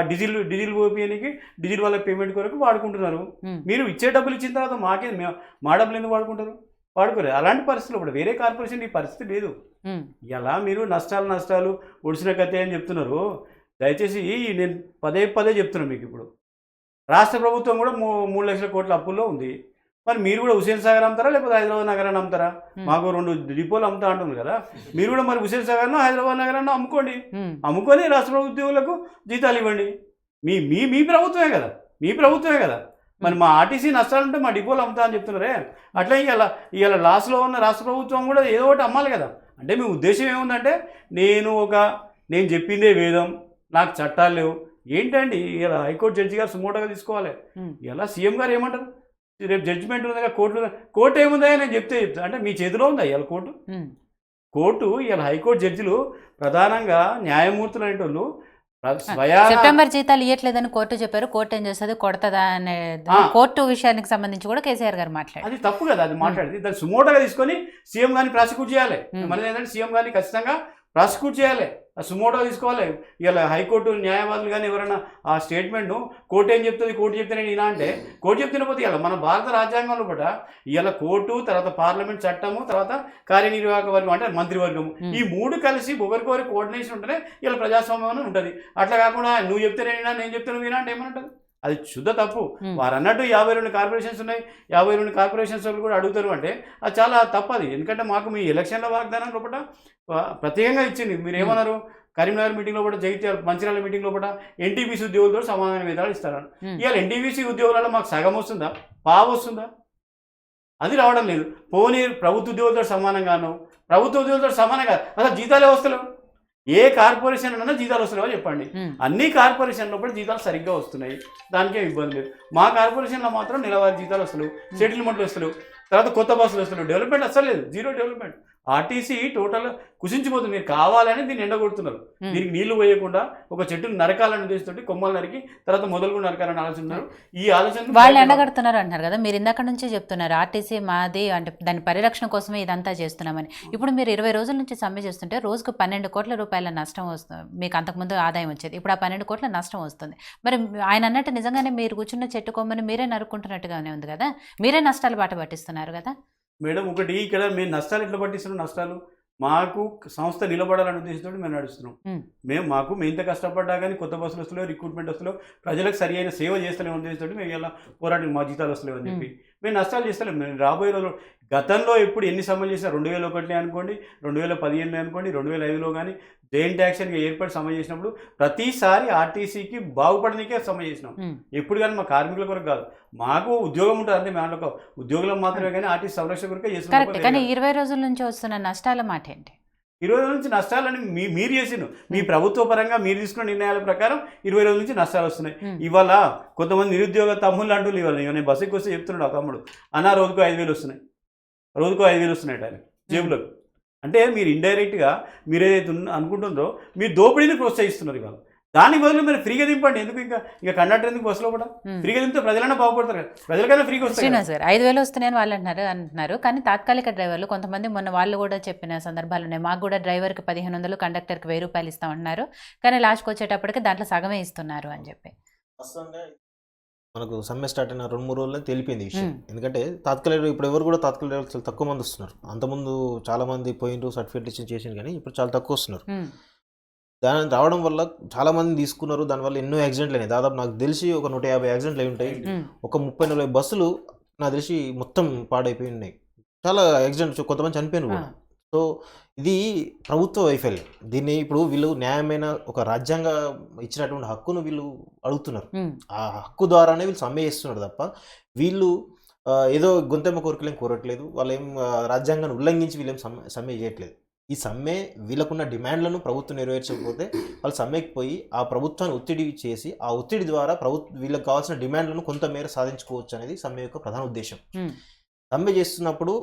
డీజిల్ ఓపీఎన్కి డీజిల్ వాళ్ళ పేమెంట్ కొరకు వాడుకుంటున్నారు. మీరు ఇచ్చే డబ్బులు ఇచ్చిన తర్వాత మా డబ్బులు ఎందుకు వాడుకుంటారు? వాడుకోరు. అలాంటి పరిస్థితులు ఇప్పుడు వేరే కార్పొరేషన్ ఈ పరిస్థితి లేదు. ఇలా మీరు నష్టాలు ఒడిసిన కథే అని చెప్తున్నారు. దయచేసి నేను పదే చెప్తున్నాను మీకు. ఇప్పుడు రాష్ట్ర ప్రభుత్వం కూడా 3 లక్షల కోట్ల అప్పుల్లో ఉంది. మరి మీరు కూడా హుసేన్ సాగర్ అమ్ముతారా లేకపోతే హైదరాబాద్ నగరాన్ని అమ్ముతారా? మాకు 2 డిపోలు అమ్ముతా అంటుంది కదా, మీరు కూడా మరి హుసేన్ సాగర్ను హైదరాబాద్ నగరాన్ని అమ్ముకొని రాష్ట్ర ప్రభుత్వ ఉద్యోగులకు జీతాలు ఇవ్వండి. మీ ప్రభుత్వమే కదా. మరి మా ఆర్టీసీ నష్టాలుంటే మా డిపోలు అమ్ముతా అని చెప్తున్నారే, అట్లా ఇవాళ లాస్లో ఉన్న రాష్ట్ర ప్రభుత్వం కూడా ఏదో ఒకటి అమ్మాలి కదా. అంటే మీ ఉద్దేశం ఏముందంటే నేను చెప్పిందే వేదం, నాకు చట్టాలు లేవు ఏంటండి? ఇలా హైకోర్టు జడ్జి గారు సుమోటోగా తీసుకోవాలి. ఇలా సీఎం గారు ఏమంటారు? రేపు జడ్జిమెంట్ ఉందా, కోర్టు ఏముందా నేను చెప్తా అంటే మీ చేతిలో ఉందా ఇవాళ కోర్టు? ఇవాళ హైకోర్టు జడ్జిలు ప్రధానంగా న్యాయమూర్తులు అనేటోళ్ళు సెప్టెంబర్ జీతాలు ఇవ్వట్లేదని కోర్టు చెప్పారు. కోర్టు ఏం చేస్తుంది, కొడతదా అనే కోర్టు విషయానికి సంబంధించి కూడా కేసీఆర్ గారు మాట్లాడారు. అది తప్పు కదా, అది మాట్లాడింది. దాన్ని సుమోటోగా తీసుకొని సీఎం గారిని ప్రాసిక్యూట్ చేయాలి. మన ఏంటంటే సీఎం గారిని ఖచ్చితంగా ప్రాసిక్యూట్ చేయాలి, సుమోటో తీసుకోవాలి. ఇలా హైకోర్టు న్యాయవాదులు కానీ ఎవరైనా ఆ స్టేట్మెంట్ను కోర్టు ఏం చెప్తుంది, కోర్టు చెప్తే నేను ఇలా అంటే కోర్టు చెప్తున్నపోతే ఇలా మన భారత రాజ్యాంగంలో కూడా ఇలా కోర్టు, తర్వాత పార్లమెంట్ చట్టము, తర్వాత కార్యనిర్వాహక వర్గం అంటే మంత్రివర్గము, ఈ 3 కలిసి ఒకరికొకరి కోఆర్డినేషన్ ఉంటేనే ఇలా ప్రజాస్వామ్యం ఉంటుంది. అట్లా కాకుండా నువ్వు చెప్తే నేను చెప్తాను వినా అంటే ఏమంటుంది? అది శుద్ధ తప్పు. వారు అన్నట్టు 52 కార్పొరేషన్స్ ఉన్నాయి, 52 కార్పొరేషన్స్ వాళ్ళు కూడా అడుగుతారు అంటే అది చాలా తప్పది. ఎందుకంటే మాకు మీ ఎలక్షన్ల వాగ్దానం లోపల ప్రత్యేకంగా ఇచ్చింది. మీరు ఏమన్నారు? కరీంనగర్ మీటింగ్లో కూడా, జగిత్యాల మంచిర్యాల మీటింగ్లో కూడా ఎన్టీపీసీ ఉద్యోగులతో సమానమైన వేతనాలు ఇస్తారని. ఇవాళ ఎన్టీపీసీ ఉద్యోగులలో మాకు సగం వస్తుందా, పావు వస్తుందా? అది రావడం లేదు. పోనీ ప్రభుత్వ ఉద్యోగులతో సమానంగాను, ప్రభుత్వ ఉద్యోగులతో సమానంగా అసలు జీతాలే వస్తలేవు. ఏ కార్పొరేషన్ అన్నా జీతాలు వస్తున్నాయో చెప్పండి. అన్ని కార్పొరేషన్లో కూడా జీతాలు సరిగ్గా వస్తున్నాయి, దానికే ఇబ్బంది లేదు. మా కార్పొరేషన్లో మాత్రం నెలవారీ జీతాలు వస్తలేవు, సెటిల్మెంట్లు వస్తలేవు, తర్వాత కొత్త బస్సులు వస్తలేవు, డెవలప్మెంట్ అసలు లేదు, జీరో డెవలప్మెంట్. ఆర్టీసీ టోటల్ కుసించిపోతుంది. మీరు కావాలని దీన్ని ఎండగొడుతున్నారు. దీనికి నీళ్లు పోయకుండా ఒక చెట్టును నరకాలని ఉద్దేశంతో కొమ్మలు నరికి తర్వాత మొదలు నరకాలని ఆలోచన. ఈ ఆలోచన వాళ్ళు ఎండగడుతున్నారు అంటున్నారు కదా, మీరు ఇందాక నుంచే చెప్తున్నారు ఆర్టీసీ మాది అంటే దాని పరిరక్షణ కోసమే ఇదంతా చేస్తున్నామని. ఇప్పుడు మీరు 20 రోజుల నుంచి సమ్మె చేస్తుంటే రోజుకు 12 కోట్ల రూపాయల నష్టం వస్తుంది. మీకు అంతకుముందు ఆదాయం వచ్చేది, ఇప్పుడు ఆ 12 కోట్ల నష్టం వస్తుంది. మరి ఆయన అన్నట్టు నిజంగానే మీరు కూర్చున్న చెట్టు కొమ్మని మీరే నరుక్కుంటున్నట్టుగానే ఉంది కదా, మీరే నష్టాలు బాట పట్టిస్తున్నారు కదా మేడం. ఒకటి ఇక్కడ మేము నష్టాలు ఎట్లా పట్టిస్తున్నాం? నష్టాలు మాకు సంస్థ నిలబడాలని ఉద్దేశంతో మేము నడుస్తున్నాం. మేము ఇంత కష్టపడ్డా కానీ కొత్త బస్సులు వస్తలేవు, రిక్రూట్మెంట్ వస్తలేవు, ప్రజలకు సరి అయిన సేవ చేస్తలేము ఉద్దేశంతో మేము ఇలా పోరాటం మా జీతాలు వస్తలేవు అని చెప్పి మేము నష్టాలు చేస్తలేము. మేము రాబోయే రోజులు గతంలో ఎప్పుడు ఎన్ని సమ్మెలు చేసినా 2001 అనుకోండి, 2015 అనుకోండి, 2005లో కానీ జైంట్ యాక్షన్గా ఏర్పడి సమ్మె చేసినప్పుడు ప్రతిసారి ఆర్టీసీకి బాగుపడడానికే సమ్మె చేసినాం. ఎప్పుడు కానీ మా కార్మికుల కొరకు కాదు, మాకు ఉద్యోగం ఉంటుంది అంటే మేము ఉద్యోగులకు మాత్రమే కానీ ఆర్టీసీ సంరక్షణ కొరకే చేస్తున్నాం. కానీ 20 రోజుల నుంచి వస్తున్న నష్టాల మాట ఏంటి? 20 రోజుల నుంచి నష్టాలని మీరు చేసిండు, మీ ప్రభుత్వ పరంగా మీరు తీసుకున్న నిర్ణయాల ప్రకారం 20 రోజుల నుంచి నష్టాలు వస్తున్నాయి. ఇవాళ కొంతమంది నిరుద్యోగ తమ్ముళ్ళు అంటూ ఇవాళ నేను బస్సుకి వస్తే చెప్తున్నాడు ఆ తమ్ముడు, అన్న రోజుకు 5,000 వస్తున్నాయి, రోజుకు 5,000 వస్తున్నాయి ఆయన జేబులకు. అంటే మీరు ఇండైరెక్ట్గా మీరు ఏదైతే అనుకుంటుందో మీరు దోపిడీని ప్రోత్సహిస్తున్నారు. ఇవాళ దానికి బదులు మీరు ఫ్రీగా దింపండి. ఎందుకు ఇంకా కండక్టర్ ఎందుకు బస్సులో కూడా ఫ్రీగా దింపితే ప్రజలైనా బాగుపడతారు కదా, ప్రజలకైనా ఫ్రీగా వస్తాయి. శ్రీనివాస్ గారు 5,000 వస్తున్నాయని వాళ్ళు అంటున్నారు. కానీ తాత్కాలిక డ్రైవర్లు కొంతమంది మొన్న వాళ్ళు కూడా చెప్పిన సందర్భాలు ఉన్నాయి. మాకు కూడా డ్రైవర్కి 1,500, కండక్టర్కి 1,000 రూపాయలు ఇస్తామంటున్నారు, కానీ లాస్ట్కి వచ్చేటప్పటికి దాంట్లో సగమే ఇస్తున్నారు అని చెప్పి. మనకు సమ్మె స్టార్ట్ అయిన 2-3 రోజుల్లో తెలిపింది ఈ విషయం. ఎందుకంటే తాత్కాలిక ఇప్పుడు ఎవరు కూడా తాత్కాలిక డ్రైవర్లు చాలా తక్కువ మంది వస్తున్నారు. అంతకుముందు చాలా మంది పోయిండ్రు, సర్టిఫికేట్ ఇచ్చి చేసింది, కానీ ఇప్పుడు చాలా తక్కువ వస్తున్నారు. దాని రావడం వల్ల చాలా మంది తీసుకున్నారు. దానివల్ల ఎన్నో యాక్సిడెంట్లు అయినాయి. దాదాపు నాకు తెలిసి ఒక 150 యాక్సిడెంట్లు అయి ఉంటాయి. ఒక 30-40 బస్సులు నాకు తెలిసి మొత్తం పాడైపోయి ఉన్నాయి. చాలా యాక్సిడెంట్స్, కొంతమంది చనిపోయినారు కూడా. సో ఇది ప్రభుత్వ వైఫల్యం. దీన్ని ఇప్పుడు వీళ్ళు న్యాయమైన ఒక రాజ్యాంగ ఇచ్చినటువంటి హక్కును వీళ్ళు అడుగుతున్నారు. ఆ హక్కు ద్వారానే వీళ్ళు సమ్మె చేస్తున్నారు తప్ప వీళ్ళు ఏదో గొంతెమ్మ కోరికలేం కోరట్లేదు. వాళ్ళు ఏం రాజ్యాంగాన్ని ఉల్లంఘించి వీళ్ళేం సమ్మె చేయట్లేదు. ఈ సమ్మె వీళ్ళకున్న డిమాండ్లను ప్రభుత్వం నెరవేర్చకపోతే వాళ్ళు సమ్మెకి పోయి ఆ ప్రభుత్వాన్ని ఒత్తిడి చేసి ఆ ఒత్తిడి ద్వారా వీళ్ళకి కావాల్సిన డిమాండ్లను కొంతమేర సాధించుకోవచ్చు అనేది సమ్మె యొక్క ప్రధాన ఉద్దేశం. సమ్మె చేస్తున్నప్పుడు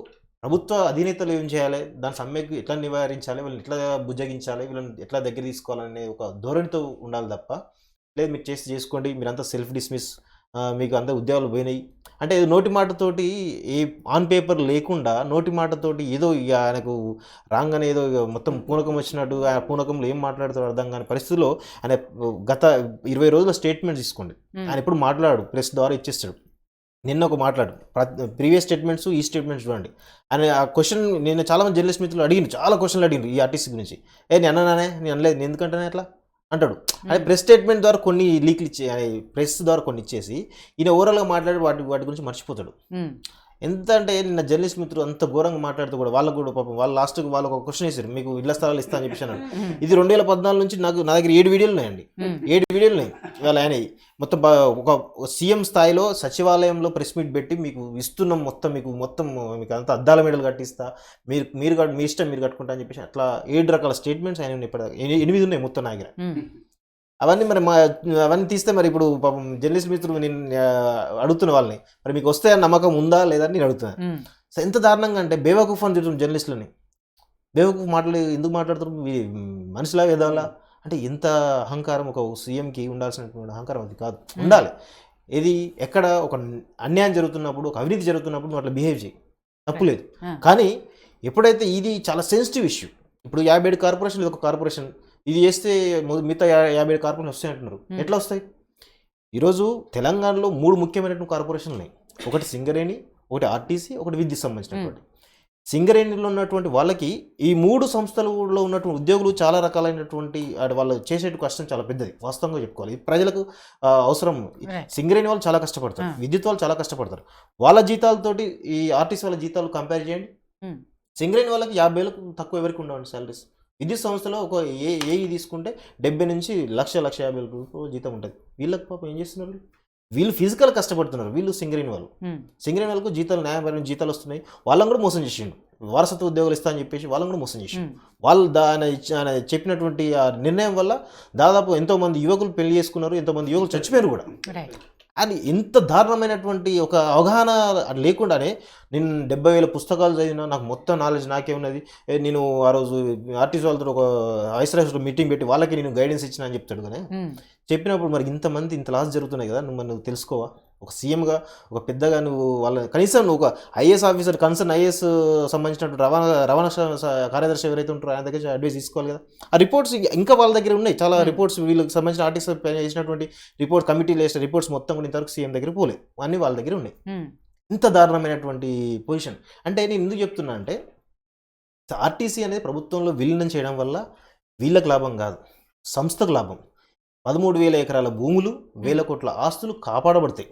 ప్రభుత్వ అధినేతలు ఏం చేయాలి, దాని సమ్మెకి ఎట్లా నివారించాలి, వీళ్ళని ఎట్లా బుజ్జగించాలి, వీళ్ళని ఎట్లా దగ్గర తీసుకోవాలనే ఒక ధోరణితో ఉండాలి తప్ప లేదు మీరు చేసుకోండి, మీరంతా సెల్ఫ్ డిస్మిస్, మీకు అంతా ఉద్యోగాలు పోయినాయి అంటే నోటి మాటతోటి ఏ ఆన్ పేపర్ లేకుండా నోటి మాటతోటి ఏదో ఇక ఆయనకు రాగానే ఏదో మొత్తం పూనకం వచ్చినట్టు ఆ పూనకంలో ఏం మాట్లాడుతాడో అర్థం కాని పరిస్థితిలో ఆయన గత 20 రోజుల స్టేట్మెంట్స్ తీసుకోండి. ఆయన ఎప్పుడు మాట్లాడు, ప్రెస్ ద్వారా ఇచ్చేస్తాడు. నిన్న ఒక మాట్లాడు, ప్రీవియస్ స్టేట్మెంట్స్ ఈ స్టేట్మెంట్స్ చూడండి. అని ఆ క్వశ్చన్ నేను చాలామంది జర్నలిస్ట్ మిత్రులు అడిగింది, చాలా క్వశ్చన్లు అడిగింది ఈ ఆర్టీసీ గురించి. నేను అన్నానే, నేను అనలేదు, నేను ఎందుకంటే అట్లా అంటాడు. అది ప్రెస్ స్టేట్మెంట్ ద్వారా కొన్ని లీక్లు ప్రెస్ ద్వారా కొన్ని ఇచ్చేసి ఈయన ఓవరాల్గా మాట్లాడి వాటి గురించి మర్చిపోతాడు. ఎంత అంటే నిన్న జర్నలిస్ట్ మిత్రులు అంత ఘోరంగా మాట్లాడుతూ కూడా వాళ్ళకు కూడా పాపం వాళ్ళు లాస్ట్కి వాళ్ళకు ఒక క్వశ్చన్ వేసారు, మీకు ఇళ్ల స్థలాలు ఇస్తా అని చెప్పి అన్నాడు. ఇది 2014 నుంచి నా దగ్గర 7 వీడియోలు ఉన్నాయండి. 7 వీడియోలు ఉన్నాయి. ఇవాళ ఆయన మొత్తం ఒక సీఎం స్థాయిలో సచివాలయంలో ప్రెస్ మీట్ పెట్టి మీకు ఇస్తున్నాం, మొత్తం మీకు అంతా అద్దాల మెడలు కట్టిస్తా, మీరు మీ ఇష్టం మీరు కట్టుకుంటా అని చెప్పేసి అట్లా 7 రకాల స్టేట్మెంట్స్ ఆయన ఇప్పటిదాకా 8 ఉన్నాయి మొత్తం నా దగ్గర. అవన్నీ మరి అవన్నీ తీస్తే మరి ఇప్పుడు పాపం జర్నలిస్ట్ మిత్రులు నేను అడుగుతున్న వాళ్ళని, మరి మీకు వస్తే నమ్మకం ఉందా లేదా అని నేను అడుగుతున్నాను. సో ఎంత దారుణంగా అంటే బేవకూఫ్ అని తిరుగుతుంది జర్నలిస్టులని. బేవకూఫ్ ఎందుకు మాట్లాడుతున్నారు, మనిషిలా వేదాలా అంటే ఎంత అహంకారం ఒక సీఎంకి ఉండాల్సినటువంటి అహంకారం అది కాదు. ఉండాలి ఇది ఎక్కడ ఒక అన్యాయం జరుగుతున్నప్పుడు, ఒక అవినీతి జరుగుతున్నప్పుడు నువ్వు అట్లా బిహేవ్ చేయి, తప్పులేదు. కానీ ఎప్పుడైతే ఇది చాలా సెన్సిటివ్ ఇష్యూ, ఇప్పుడు 57 కార్పొరేషన్ ఇది ఒక కార్పొరేషన్, ఇది చేస్తే మిగతా 57 కార్పొరేషన్ వస్తాయి అంటున్నారు. ఎట్లా వస్తాయి? ఈరోజు తెలంగాణలో 3 ముఖ్యమైనటువంటి కార్పొరేషన్లు ఉన్నాయి. ఒకటి సింగరేణి, ఒకటి ఆర్టీసీ, ఒకటి విద్యుత్ సంబంధించినటువంటి. సింగరేణిలో ఉన్నటువంటి వాళ్ళకి ఈ 3 సంస్థలలో ఉన్నటువంటి ఉద్యోగులు చాలా రకాలైనటువంటి వాళ్ళు చేసే కష్టం చాలా పెద్దది, వాస్తవంగా చెప్పుకోవాలి. ప్రజలకు అవసరం. సింగరేణి వాళ్ళు చాలా కష్టపడతారు, విద్యుత్ వాళ్ళు చాలా కష్టపడతారు. వాళ్ళ జీతాలతోటి ఈ ఆర్టీసీ వాళ్ళ జీతాలు కంపేర్ చేయండి. సింగరేణి వాళ్ళకి 50,000 తక్కువ ఎవరికి ఉండవండి సాలరీస్. విద్యుత్ సంస్థలో ఒక ఏఈ తీసుకుంటే 70 నుంచి 1,50,000 జీతం ఉంటుంది. వీళ్ళకి పాపం ఏం చేస్తున్నారు, వీళ్ళు ఫిజికల్ కష్టపడుతున్నారు. వీళ్ళు సింగరేణి వాళ్ళకు జీతాలు న్యాయపరమైన జీతాలు వస్తున్నాయి. వాళ్ళని కూడా మోసం చేసిండు. వారసత్వ ఉద్యోగాలు ఇస్తా అని చెప్పేసి వాళ్ళని కూడా మోసం చేసిండు. వాళ్ళు ఆయన చెప్పినటువంటి ఆ నిర్ణయం వల్ల దాదాపు ఎంతోమంది యువకులు పెళ్లి చేసుకున్నారు, ఎంతోమంది యువకులు చచ్చిపోయారు కూడా. అది ఎంత దారుణమైనటువంటి ఒక అవగాహన లేకుండానే నేను 70,000 పుస్తకాలు చదివినా, నాకు మొత్తం నాలెడ్జ్ నాకే ఉన్నది, నేను ఆ రోజు ఆర్టీసీ వాళ్ళతో ఒక ఐసరాస్లో మీటింగ్ పెట్టి వాళ్ళకి నేను గైడెన్స్ ఇచ్చిన అని చెప్తాడు. కానీ చెప్పినప్పుడు మరి ఇంత లాస్ జరుగుతున్నాయి కదా, నువ్వు తెలుసుకోవా? ఒక సీఎంగా ఒక పెద్దగా నువ్వు వాళ్ళ కనీసం నువ్వు ఒక ఐఏఎస్ ఆఫీసర్, కన్సర్న్ ఐఏఎస్ సంబంధించినటువంటి రవాణా కార్యదర్శి ఎవరైతే ఉంటారో ఆయన దగ్గర అడ్వైస్ తీసుకోవాలి కదా. ఆ రిపోర్ట్స్ ఇంకా వాళ్ళ దగ్గర ఉన్నాయి, చాలా రిపోర్ట్స్ వీళ్ళకి సంబంధించిన ఆర్టీసీ చేసినటువంటి రిపోర్ట్స్, కమిటీలు వేసిన రిపోర్ట్స్ మొత్తం కూడా ఇంతవరకు సీఎం దగ్గర పోలేదు, అన్నీ వాళ్ళ దగ్గర ఉన్నాయి. ఇంత దారుణమైనటువంటి పొజిషన్. అంటే నేను ఎందుకు చెప్తున్నా అంటే ఆర్టీసీ అనేది ప్రభుత్వంలో విలీనం చేయడం వల్ల వీళ్ళకి లాభం కాదు, సంస్థకు లాభం. 13,000 ఎకరాల భూములు, 1,000 కోట్ల ఆస్తులు కాపాడబడతాయి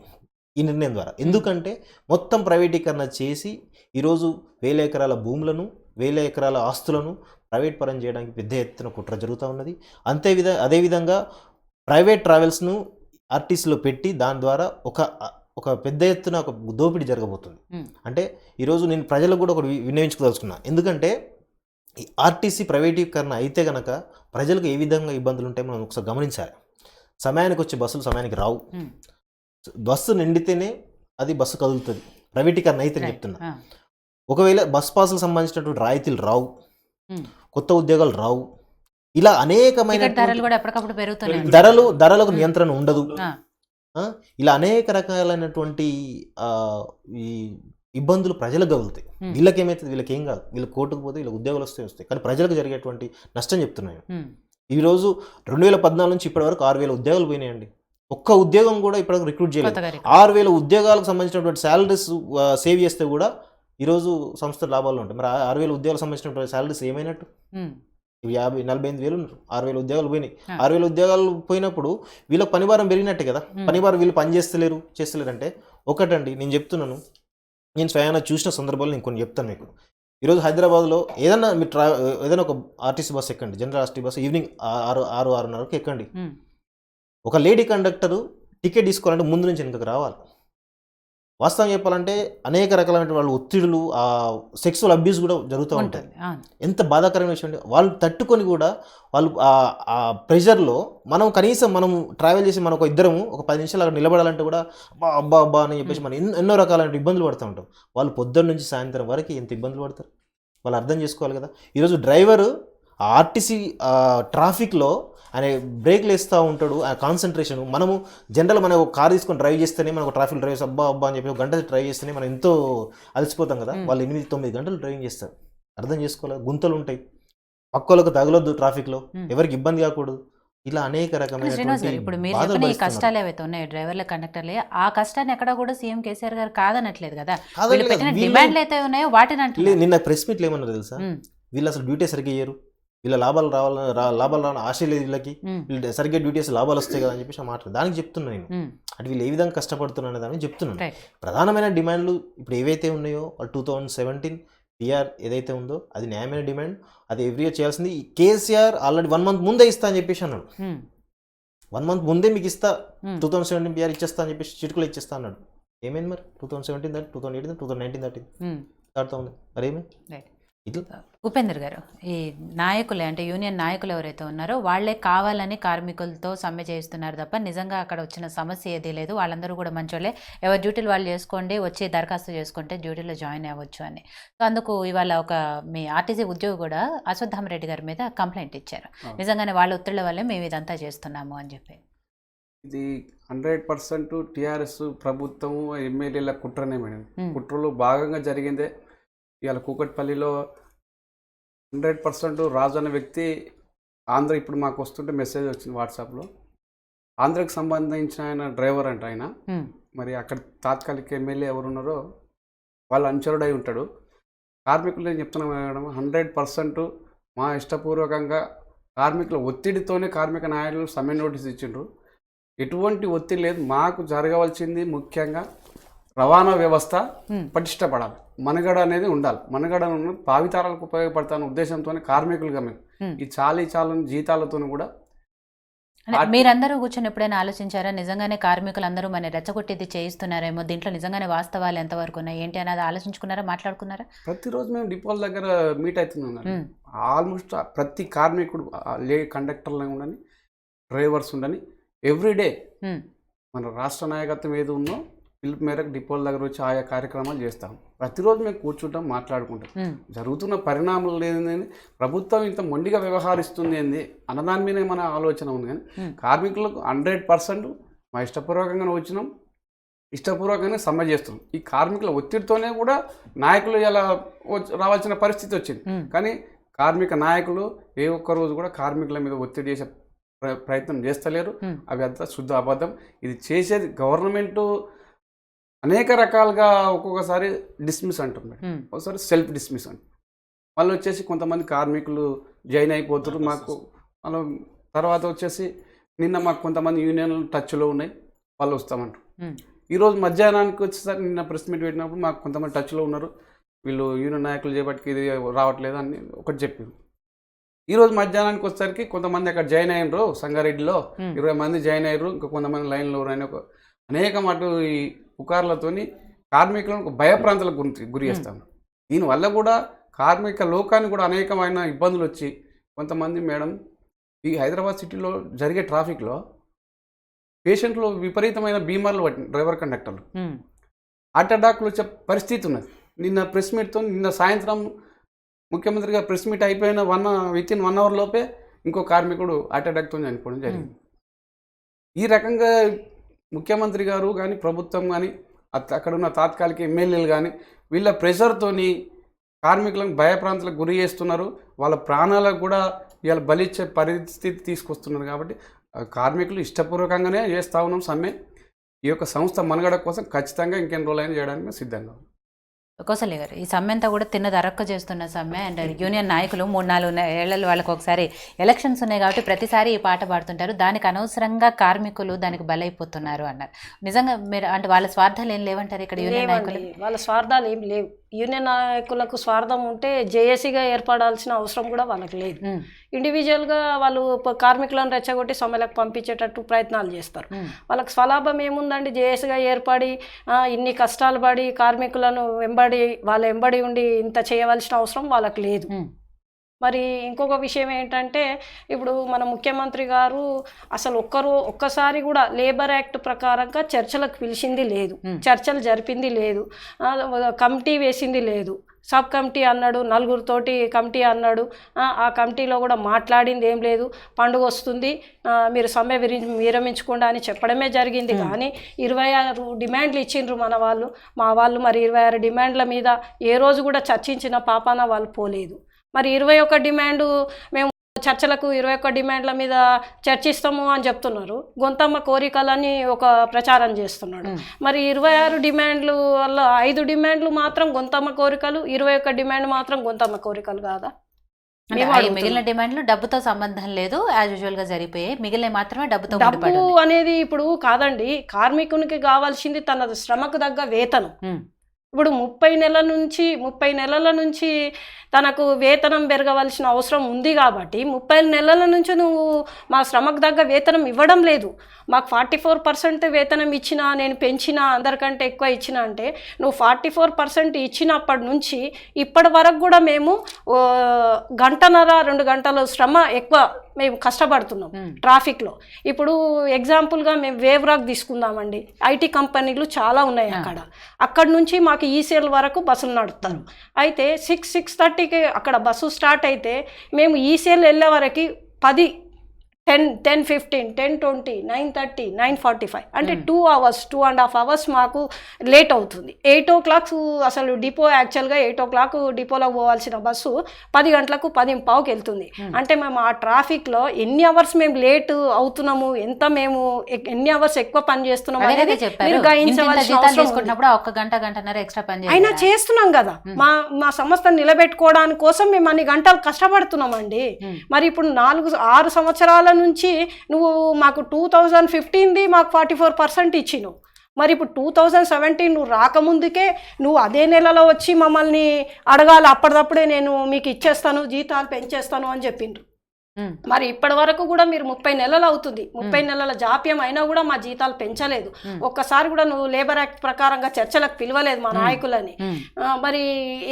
ఈ నిర్ణయం ద్వారా. ఎందుకంటే మొత్తం ప్రైవేటీకరణ చేసి ఈరోజు 1,000 ఎకరాల భూములను, 1,000 ఎకరాల ఆస్తులను ప్రైవేట్ పరం చేయడానికి పెద్ద ఎత్తున కుట్ర జరుగుతూ ఉన్నది. అదేవిధంగా ప్రైవేట్ ట్రావెల్స్ను ఆర్టీసీలో పెట్టి దాని ద్వారా ఒక పెద్ద ఎత్తున ఒక దోపిడీ జరగబోతుంది. అంటే ఈరోజు నేను ప్రజలకు కూడా ఒకటి వినియోగించుకోదలుచుకున్నా. ఎందుకంటే ఈ ఆర్టీసీ ప్రైవేటీకరణ అయితే కనుక ప్రజలకు ఏ విధంగా ఇబ్బందులు ఉంటాయి మనం ఒకసారి గమనించాలి. సమయానికి వచ్చే బస్సులు సమయానికి రావు. బస్సు నిండితేనే అది బస్సు కదులుతుంది, ప్రైవేటీకరణ అయితే చెప్తున్నా. ఒకవేళ బస్ పాసులకు సంబంధించినటువంటి రాయితీలు రావు, కొత్త ఉద్యోగాలు రావు. ఇలా అనేకమైన టికెట్ ధరలు కూడా ఎప్పటికప్పుడు పెరుగుతున్నాయి. ధరలకు నియంత్రణ ఉండదు. ఆ, ఇలా అనేక రకాలైనటువంటి ఈ ఇబ్బందులు ప్రజలకు కలుగుతాయి. వీళ్ళకి ఏమైతుంది, వీళ్ళకి ఏం కాదు, వీళ్ళకి కోర్టుకు పోతే వీళ్ళకి ఉద్యోగాలు వస్తాయి. కానీ ప్రజలకు జరిగేటువంటి నష్టం చెప్తున్నాయి. ఈరోజు 2014 నుంచి ఇప్పటి వరకు 6,000 ఉద్యోగాలు పోయినాయండి. ఒక్క ఉద్యోగం కూడా ఇప్పటివరకు రిక్రూట్ చేయలేదు. 6,000 ఉద్యోగాలకు సంబంధించినటువంటి శాలరీస్ సేవ్ చేస్తే కూడా ఈరోజు సంస్థ లాభాలు ఉంటాయి. మరి 6,000 ఉద్యోగాలకు సంబంధించినటువంటి శాలరీస్ ఏమైనట్టు? 48,000 ఉన్నారు, 6,000 ఉద్యోగాలు పోయినాయి. 6,000 ఉద్యోగాలు పోయినప్పుడు వీళ్ళకి పనిభారం పెరిగినట్టే కదా. పనిభారం వీళ్ళు పని చేస్తలేరు అంటే ఒకటండి, నేను చెప్తున్నాను, నేను స్వయాన చూసిన సందర్భాలు నేను కొన్ని చెప్తాను మీకు. ఈరోజు హైదరాబాద్లో ఏదైనా మీరు ఏదైనా ఒక ఆర్టీసీ బస్ ఎక్కండి, జనరల్ ఆర్టీసీ బస్, ఈవినింగ్ 6:30కి ఎక్కండి. ఒక లేడీ కండక్టరు టికెట్ తీసుకోవాలంటే ముందు నుంచి వెనుకకు రావాలి. వాస్తవం చెప్పాలంటే అనేక రకాలైన వాళ్ళు ఒత్తిడులు, సెక్సువల్ అబ్యూస్ కూడా జరుగుతూ ఉంటుంది. ఎంత బాధాకరమైన విషయం అంటే వాళ్ళు తట్టుకొని కూడా వాళ్ళు ఆ ప్రెషర్లో మనం ట్రావెల్ చేసి మనకు ఇద్దరము ఒక 10 నిమిషాలు అక్కడ నిలబడాలంటే కూడా అబ్బా అని చెప్పేసి మనం ఎన్నో రకాలైన ఇబ్బందులు పడుతూ ఉంటాం. వాళ్ళు పొద్దున్న నుంచి సాయంత్రం వరకు ఎంత ఇబ్బందులు పడతారు వాళ్ళు అర్థం చేసుకోవాలి కదా. ఈరోజు డ్రైవరు ఆర్టీసీ ట్రాఫిక్లో ఆయన బ్రేక్లు వేస్తూ ఉంటాడు, ఆ కాన్సన్ట్రేషన్. మనం మనం ఒక కార్ తీసుకొని డ్రైవ్ చేస్తేనే, మనకు ట్రాఫిక్ డ్రైవ్ చేస్తే అబ్బా అని చెప్పి ఒక గంట డ్రైవ్ చేస్తేనే మనం ఎంతో అలసిపోతాం కదా. వాళ్ళు 8-9 గంటలు డ్రైవింగ్ చేస్తారు. అర్థం చేసుకోవాలి, గుంతలు ఉంటాయి, పక్కలకు తగలొద్దు, ట్రాఫిక్లో ఎవరికి ఇబ్బంది కాకూడదు. ఇలా అనేక రకమైన ఇప్పుడు మీరు చెప్పిన ఈ కష్టాలు ఏవైతే ఉన్నాయి డ్రైవర్ల కండక్టర్లే, ఆ కష్టాన్ని ఎక్కడ కూడా సీఎం కేసీఆర్ గారు కాదనట్లేదు కదా. వీళ్ళు పెట్టిన డిమాండ్లు అయితే ఉన్నాయో వాటిని అంటే నిన్న ప్రెస్ మీట్లు ఏమన్నారు తెలుసా, వీళ్ళు అసలు డ్యూటీ సరిగ్గా చేయరు, వీళ్ళ లాభాలు రావాలని ఆశ లేదు వీళ్ళకి, వీళ్ళు సరిగ్గా డ్యూటీస్ లాభాలు వస్తాయి కదా అని చెప్పేసి మాట్లాడు. దానికి చెప్తున్నాను నేను, అంటే వీళ్ళు ఏ విధంగా కష్టపడుతున్నాను దానికి చెప్తున్నాను. ప్రధానమైన డిమాండ్లు ఇప్పుడు ఏవైతే ఉన్నాయో, 2017 పిఆర్ ఏదైతే ఉందో అది న్యాయమైన డిమాండ్, అది ఎవ్రీ ఇయర్ చేయాల్సింది. కేసీఆర్ ఆల్రెడీ 1 మంత్ ముందే ఇస్తా అని చెప్పేసి అన్నాడు. 1 మంత్ ముందే మీకు ఇస్తా, 2017 పిఆర్ ఇచ్చేస్తా అని చెప్పేసి చిటుకులు ఇచ్చేస్తా అన్నాడు. ఏమైంది మరి? 2017 దాటి 2018 2019 దాటి దాటుతా ఉంది, మరి ఏమైంది? ఉపేందర్ గారు, ఈ నాయకులే అంటే యూనియన్ నాయకులు ఎవరైతే ఉన్నారో వాళ్ళే కావాలని కార్మికులతో సమ్మె చేస్తున్నారు తప్ప నిజంగా అక్కడ వచ్చిన సమస్య ఏదీ లేదు. వాళ్ళందరూ కూడా మంచోళ్ళే, ఎవరి డ్యూటీలు వాళ్ళు చేసుకోండి, వచ్చి దరఖాస్తు చేసుకుంటే డ్యూటీలో జాయిన్ అవ్వచ్చు అని. సో అందుకు ఇవాళ మీ ఆర్టీసీ ఉద్యోగి కూడా అశ్వత్థామరెడ్డి గారి మీద కంప్లైంట్ ఇచ్చారు. నిజంగానే వాళ్ళ ఒత్తిళ్ల వల్లే మేము ఇదంతా చేస్తున్నాము అని చెప్పి. ఇది 100% టీఆర్ఎస్ ప్రభుత్వం ఎమ్మెల్యేల కుట్రనే మేడం. కుట్రలో భాగంగా జరిగిందే. ఇవాళ కూకట్పల్లిలో 100% రాజు అనే వ్యక్తి ఆంధ్ర, ఇప్పుడు మాకు వస్తుంటే మెసేజ్ వచ్చింది వాట్సాప్లో, ఆంధ్రకి సంబంధించిన ఆయన డ్రైవర్ అంట ఆయన. మరి అక్కడ తాత్కాలిక ఎమ్మెల్యే ఎవరున్నారో వాళ్ళు అనుచరుడై ఉంటాడు. కార్మికులు నేను చెప్తున్నా మేడం, 100% మా ఇష్టపూర్వకంగా కార్మికుల ఒత్తిడితోనే కార్మిక నాయకులు సమ్మె నోటీస్ ఇచ్చిండ్రు. ఎటువంటి ఒత్తిడి లేదు. మాకు జరగవలసింది ముఖ్యంగా రవాణా వ్యవస్థ పటిష్టపడాలి, మనుగడ అనేది ఉండాలి. మనుగడ భావితరాలకు ఉపయోగపడతాను ఉద్దేశంతోనే కార్మికులుగా మేము ఈ చాలని జీతాలతో కూడా. మీరందరూ కూర్చొని ఎప్పుడైనా ఆలోచించారా నిజంగానే కార్మికులందరూ మన రెచ్చగొట్టిది చేయిస్తున్నారేమో, దీంట్లో నిజంగానే వాస్తవాలు ఎంతవరకు ఉన్నాయి ఏంటి అనేది ఆలోచించుకున్నారా, మాట్లాడుకున్నారా? ప్రతిరోజు మేము డిపోల దగ్గర మీట్ అవుతున్నాం. ఆల్మోస్ట్ ప్రతి కార్మికుడు, కండక్టర్లు ఉండని, డ్రైవర్స్ ఉండని, ఎవ్రీడే మన రాష్ట్ర నాయకత్వం ఏది ఉందో పిలుపు మేరకు డిపోల దగ్గర వచ్చి ఆయా కార్యక్రమాలు చేస్తాం. ప్రతిరోజు మేము కూర్చుంటాం, మాట్లాడుకుంటాం. జరుగుతున్న పరిణామాలు ఏంది, ప్రభుత్వం ఇంత మొండిగా వ్యవహరిస్తుంది ఏంది అన్నదాని మీదే మన ఆలోచన ఉంది. కానీ కార్మికులకు 100% మా ఇష్టపూర్వకంగానే వచ్చినాం, ఇష్టపూర్వకంగానే సమ్మె చేస్తున్నాం. ఈ కార్మికుల ఒత్తిడితోనే కూడా నాయకులు ఇలా రావాల్సిన పరిస్థితి వచ్చింది. కానీ కార్మిక నాయకులు ఏ ఒక్క రోజు కూడా కార్మికుల మీద ఒత్తిడి చేసే ప్రయత్నం చేస్తలేరు. అవి అంతా శుద్ధ అబద్ధం. ఇది చేసేది గవర్నమెంటు అనేక రకాలుగా, ఒక్కొక్కసారి డిస్మిస్ అంటున్నారు, ఒకసారి సెల్ఫ్ డిస్మిస్ అంటారు. వాళ్ళు వచ్చేసి కొంతమంది కార్మికులు జాయిన్ అయిపోతారు మాకు. వాళ్ళు తర్వాత వచ్చేసి నిన్న మాకు కొంతమంది యూనియన్లు టచ్లో ఉన్నాయి, వాళ్ళు వస్తామంటారు. ఈరోజు మధ్యాహ్నానికి వచ్చేసరికి నిన్న ప్రెస్ మీట్ పెట్టినప్పుడు మాకు కొంతమంది టచ్లో ఉన్నారు, వీళ్ళు యూనియన్ నాయకులు చేపట్టుకు ఇది రావట్లేదు అని ఒకటి చెప్పారు. ఈరోజు మధ్యాహ్నానికి వచ్చేసరికి కొంతమంది అక్కడ జాయిన్ అయ్యారు, సంగారెడ్డిలో 20 మంది జాయిన్ అయ్యారు, ఇంకా కొంతమంది లైన్లో ఉన్నాయని అనేక మాట ఈ పుకార్లతోని కార్మికులను భయప్రాంతాలకు గురి చేస్తాం. దీనివల్ల కూడా కార్మిక లోకాన్ని కూడా అనేకమైన ఇబ్బందులు వచ్చి కొంతమంది మేడం ఈ హైదరాబాద్ సిటీలో జరిగే ట్రాఫిక్లో పేషెంట్లు విపరీతమైన బీమార్లు పట్టిన డ్రైవర్ కండక్టర్లు హార్ట్ అటాక్లు వచ్చే పరిస్థితి ఉన్నది. నిన్న ప్రెస్ మీట్తో నిన్న సాయంత్రం ముఖ్యమంత్రిగా ప్రెస్ మీట్ అయిపోయిన వితిన్ 1 అవర్ లోపే ఇంకో కార్మికుడు హార్ట్ అటాక్తో చనిపోవడం జరిగింది. ఈ రకంగా ముఖ్యమంత్రి గారు కానీ ప్రభుత్వం కానీ అక్కడ ఉన్న తాత్కాలిక ఎమ్మెల్యేలు కానీ వీళ్ళ ప్రెషర్తోని కార్మికులను భయప్రాంతాలకు గురి చేస్తున్నారు. వాళ్ళ ప్రాణాలకు కూడా ఇవాళ బలిచ్చే పరిస్థితి తీసుకొస్తున్నారు. కాబట్టి కార్మికులు ఇష్టపూర్వకంగానే చేస్తూ ఉన్నాం సమ్మె. ఈ యొక్క సంస్థ మనుగడ కోసం ఖచ్చితంగా ఇంకెన్ని రోజులైనా చేయడానికి మేము సిద్ధంగా ఉన్నాం. కౌసల్య గారు, ఈ సమ్మె అంతా కూడా తిన్నదరక్క చేస్తున్న సమ్మె. అండ్ యూనియన్ నాయకులు 3-4 ఏళ్లలో వాళ్ళకి ఒకసారి ఎలక్షన్స్ ఉన్నాయి కాబట్టి ప్రతిసారి ఈ పాట పాడుతుంటారు. దానికి అనవసరంగా కార్మికులు దానికి బలైపోతున్నారు అన్నారు. నిజంగా మీరు అంటే వాళ్ళ స్వార్థాలు ఏం లేవంటారు ఇక్కడ యూనియన్ నాయకులు? వాళ్ళ స్వార్థాలు ఏం లేవు. యూనియన్ నాయకులకు స్వార్థం ఉంటే జేఏసీగా ఏర్పడాల్సిన అవసరం కూడా వాళ్ళకి లేదు. ఇండివిజువల్గా వాళ్ళు కార్మికులను రెచ్చగొట్టి సమ్మెలకు పంపించేటట్టు ప్రయత్నాలు చేస్తారు. వాళ్ళకి స్వలాభం ఏముందండి? జేఏసీగా ఏర్పడి ఇన్ని కష్టాలు పడి కార్మికులను వాళ్ళ వెంబడి ఉండి ఇంత చేయవలసిన అవసరం వాళ్ళకి లేదు. మరి ఇంకొక విషయం ఏంటంటే, ఇప్పుడు మన ముఖ్యమంత్రి గారు అసలు ఒక్కసారి కూడా లేబర్ యాక్ట్ ప్రకారంగా చర్చలకు పిలిచింది లేదు, చర్చలు జరిపింది లేదు, కమిటీ వేసింది లేదు. సబ్ కమిటీ అన్నాడు, 4 కమిటీ అన్నాడు. ఆ కమిటీలో కూడా మాట్లాడింది ఏం లేదు. పండుగ వస్తుంది, మీరు సమ్మె విరమించుకోండి అని చెప్పడమే జరిగింది. కానీ 26 డిమాండ్లు ఇచ్చిండ్రు మా వాళ్ళు. మరి 26 డిమాండ్ల మీద ఏ రోజు కూడా చర్చించిన పాపాన వాళ్ళు పోలేదు. మరి 21 డిమాండు మేము చర్చలకు 21 డిమాండ్ల మీద చర్చిస్తాము అని చెప్తున్నారు. గొంతమ్మ కోరికలని ఒక ప్రచారం చేస్తున్నాడు. మరి 26 డిమాండ్లు వల్ల 5 డిమాండ్లు మాత్రం గొంతమ్మ కోరికలు, 21 డిమాండ్ మాత్రం గొంతమ్మ కోరికలు కాదా? మిగిలిన డిమాండ్లు డబ్బుతో సంబంధం లేదు, యాజ్ యూజువల్ గా జరిపోయాయి. మిగిలిన మాత్రమే డబ్బు అనేది ఇప్పుడు కాదండి. కార్మికునికి కావాల్సింది తన శ్రమకు తగ్గ వేతనం. ఇప్పుడు 30 నెలల నుంచి తనకు వేతనం పెరగవలసిన అవసరం ఉంది. కాబట్టి 30 నెలల నుంచి నువ్వు మా శ్రమకు తగ్గ వేతనం ఇవ్వడం లేదు. మాకు 44% వేతనం ఇచ్చినా, నేను పెంచినా, అందరికంటే ఎక్కువ ఇచ్చినా అంటే నువ్వు 44% ఇచ్చినప్పటి నుంచి ఇప్పటి వరకు కూడా మేము 1.5-2 గంటల శ్రమ ఎక్కువ మేము కష్టపడుతున్నాం ట్రాఫిక్లో. ఇప్పుడు ఎగ్జాంపుల్గా మేము వేవ్ రాక్ తీసుకుందామండి. ఐటీ కంపెనీలు చాలా ఉన్నాయి అక్కడ నుంచి మాకు ఈసీఎల్ వరకు బస్సులు నడుపుతారు. అయితే 6:30కి అక్కడ బస్సు స్టార్ట్ అయితే మేము ఈసీఎల్ వెళ్ళే వరకు 10, 10:15, 10:20, 9:30, 9:45 అంటే 2 hours, 2.5 hours మాకు లేట్ అవుతుంది. 8 o'clock అసలు డిపో యాక్చువల్గా 8 o'clock డిపోలో పోవాల్సిన బస్సు 10 గంటలకు 10:15కి వెళ్తుంది. అంటే మేము ఆ ట్రాఫిక్లో ఎన్ని అవర్స్ మేము లేట్ అవుతున్నాము, మేము ఎన్ని అవర్స్ ఎక్కువ పని చేస్తున్నాము అనేది మీరు గ్రహించవలసిన అవసరం. అయినా చేస్తున్నాం కదా, మా సంస్థను నిలబెట్టుకోవడానికి కోసం మేము అన్ని గంటలు కష్టపడుతున్నామండి. మరి ఇప్పుడు 4-6 సంవత్సరాల నుంచి నువ్వు మాకు 2015ది మాకు 44% ఇచ్చినావు. మరి ఇప్పుడు 2017 నువ్వు రాకముందుకే నువ్వు అదే నెలలో వచ్చి మమ్మల్ని అడగాలి, అప్పటిదప్పుడే నేను మీకు ఇచ్చేస్తాను, జీతాలు పెంచేస్తాను అని చెప్పిండ్రు. మరి ఇప్పటి వరకు కూడా మీరు 30 నెలలు అవుతుంది, 30 నెలల జాప్యం అయినా కూడా మా జీతాలు పెంచలేదు. ఒక్కసారి కూడా నువ్వు లేబర్ యాక్ట్ ప్రకారంగా చర్చలకు పిలవలేదు మా నాయకులని. మరి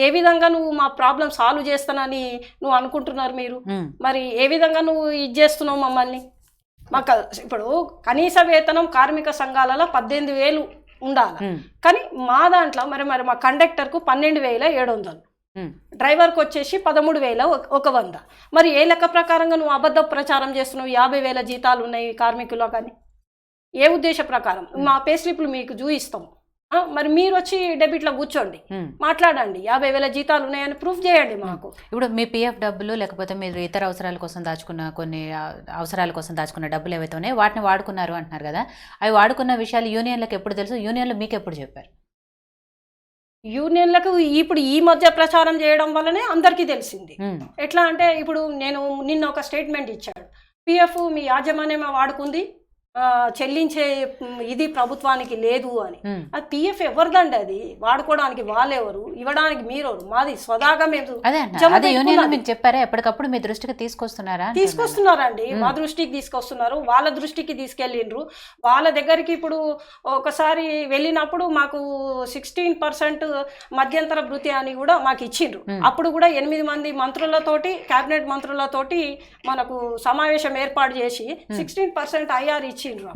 ఏ విధంగా నువ్వు మా ప్రాబ్లం సాల్వ్ చేస్తానని నువ్వు అనుకుంటున్నారు మీరు? మరి ఏ విధంగా నువ్వు ఇది చేస్తున్నావు మమ్మల్ని? మాకు ఇప్పుడు కనీస వేతనం కార్మిక సంఘాలలో 18,000 ఉండాలి. కానీ మా దాంట్లో మరి మా కండక్టర్కు 12,700, డ్రైవర్కి వచ్చేసి 13,100. మరి ఏ లెక్క ప్రకారంగా నువ్వు అబద్ధ ప్రచారం చేస్తున్నావు? 50,000 జీతాలు ఉన్నాయి కార్మికులు కానీ ఏ ఉద్దేశ ప్రకారం? మా పే స్లిప్లు మీకు చూపిస్తాము. మరి మీరు వచ్చి డెబిట్లో కూర్చోండి, మాట్లాడండి, 50,000 జీతాలు ఉన్నాయని ప్రూఫ్ చేయండి మాకు. ఇప్పుడు మీ పిఎఫ్ డబ్బులు లేకపోతే మీరు ఇతర అవసరాల కోసం దాచుకున్న డబ్బులు ఏవైతే ఉన్నాయో వాటిని వాడుకున్నారు అంటున్నారు కదా. అవి వాడుకున్న విషయాలు యూనియన్లకు ఎప్పుడు తెలుసు? యూనియన్లు మీకు ఎప్పుడు చెప్పారు? యూనియన్లకు ఇప్పుడు ఈ మధ్య ప్రచారం చేయడం వల్లనే అందరికీ తెలిసింది. ఎట్లా అంటే ఇప్పుడు నేను నిన్న ఒక స్టేట్మెంట్ ఇచ్చాడు, పిఎఫ్ మీ యాజమాన్యమే వాడుకుంది, చెల్లించే ఇది ప్రభుత్వానికి లేదు అని. అది పిఎఫ్ ఎవరిదండి? అది వాడుకోవడానికి వాళ్ళెవరు, ఇవ్వడానికి మీరెవరు? మాది స్వదాగా మేము చెప్పారా? ఎప్పటికప్పుడు మీ దృష్టికి తీసుకొస్తున్నారండి, మా దృష్టికి తీసుకొస్తున్నారు, వాళ్ళ దృష్టికి తీసుకెళ్ళిండ్రు. వాళ్ళ దగ్గరికి ఇప్పుడు ఒకసారి వెళ్ళినప్పుడు మాకు 16% మధ్యంతర భృతి అని కూడా మాకు ఇచ్చిండ్రు. అప్పుడు కూడా 8 మంది మంత్రులతోటి, కేబినెట్ మంత్రులతోటి మనకు సమావేశం ఏర్పాటు చేసి 16% ఐఆర్ ఇచ్చిండ్రు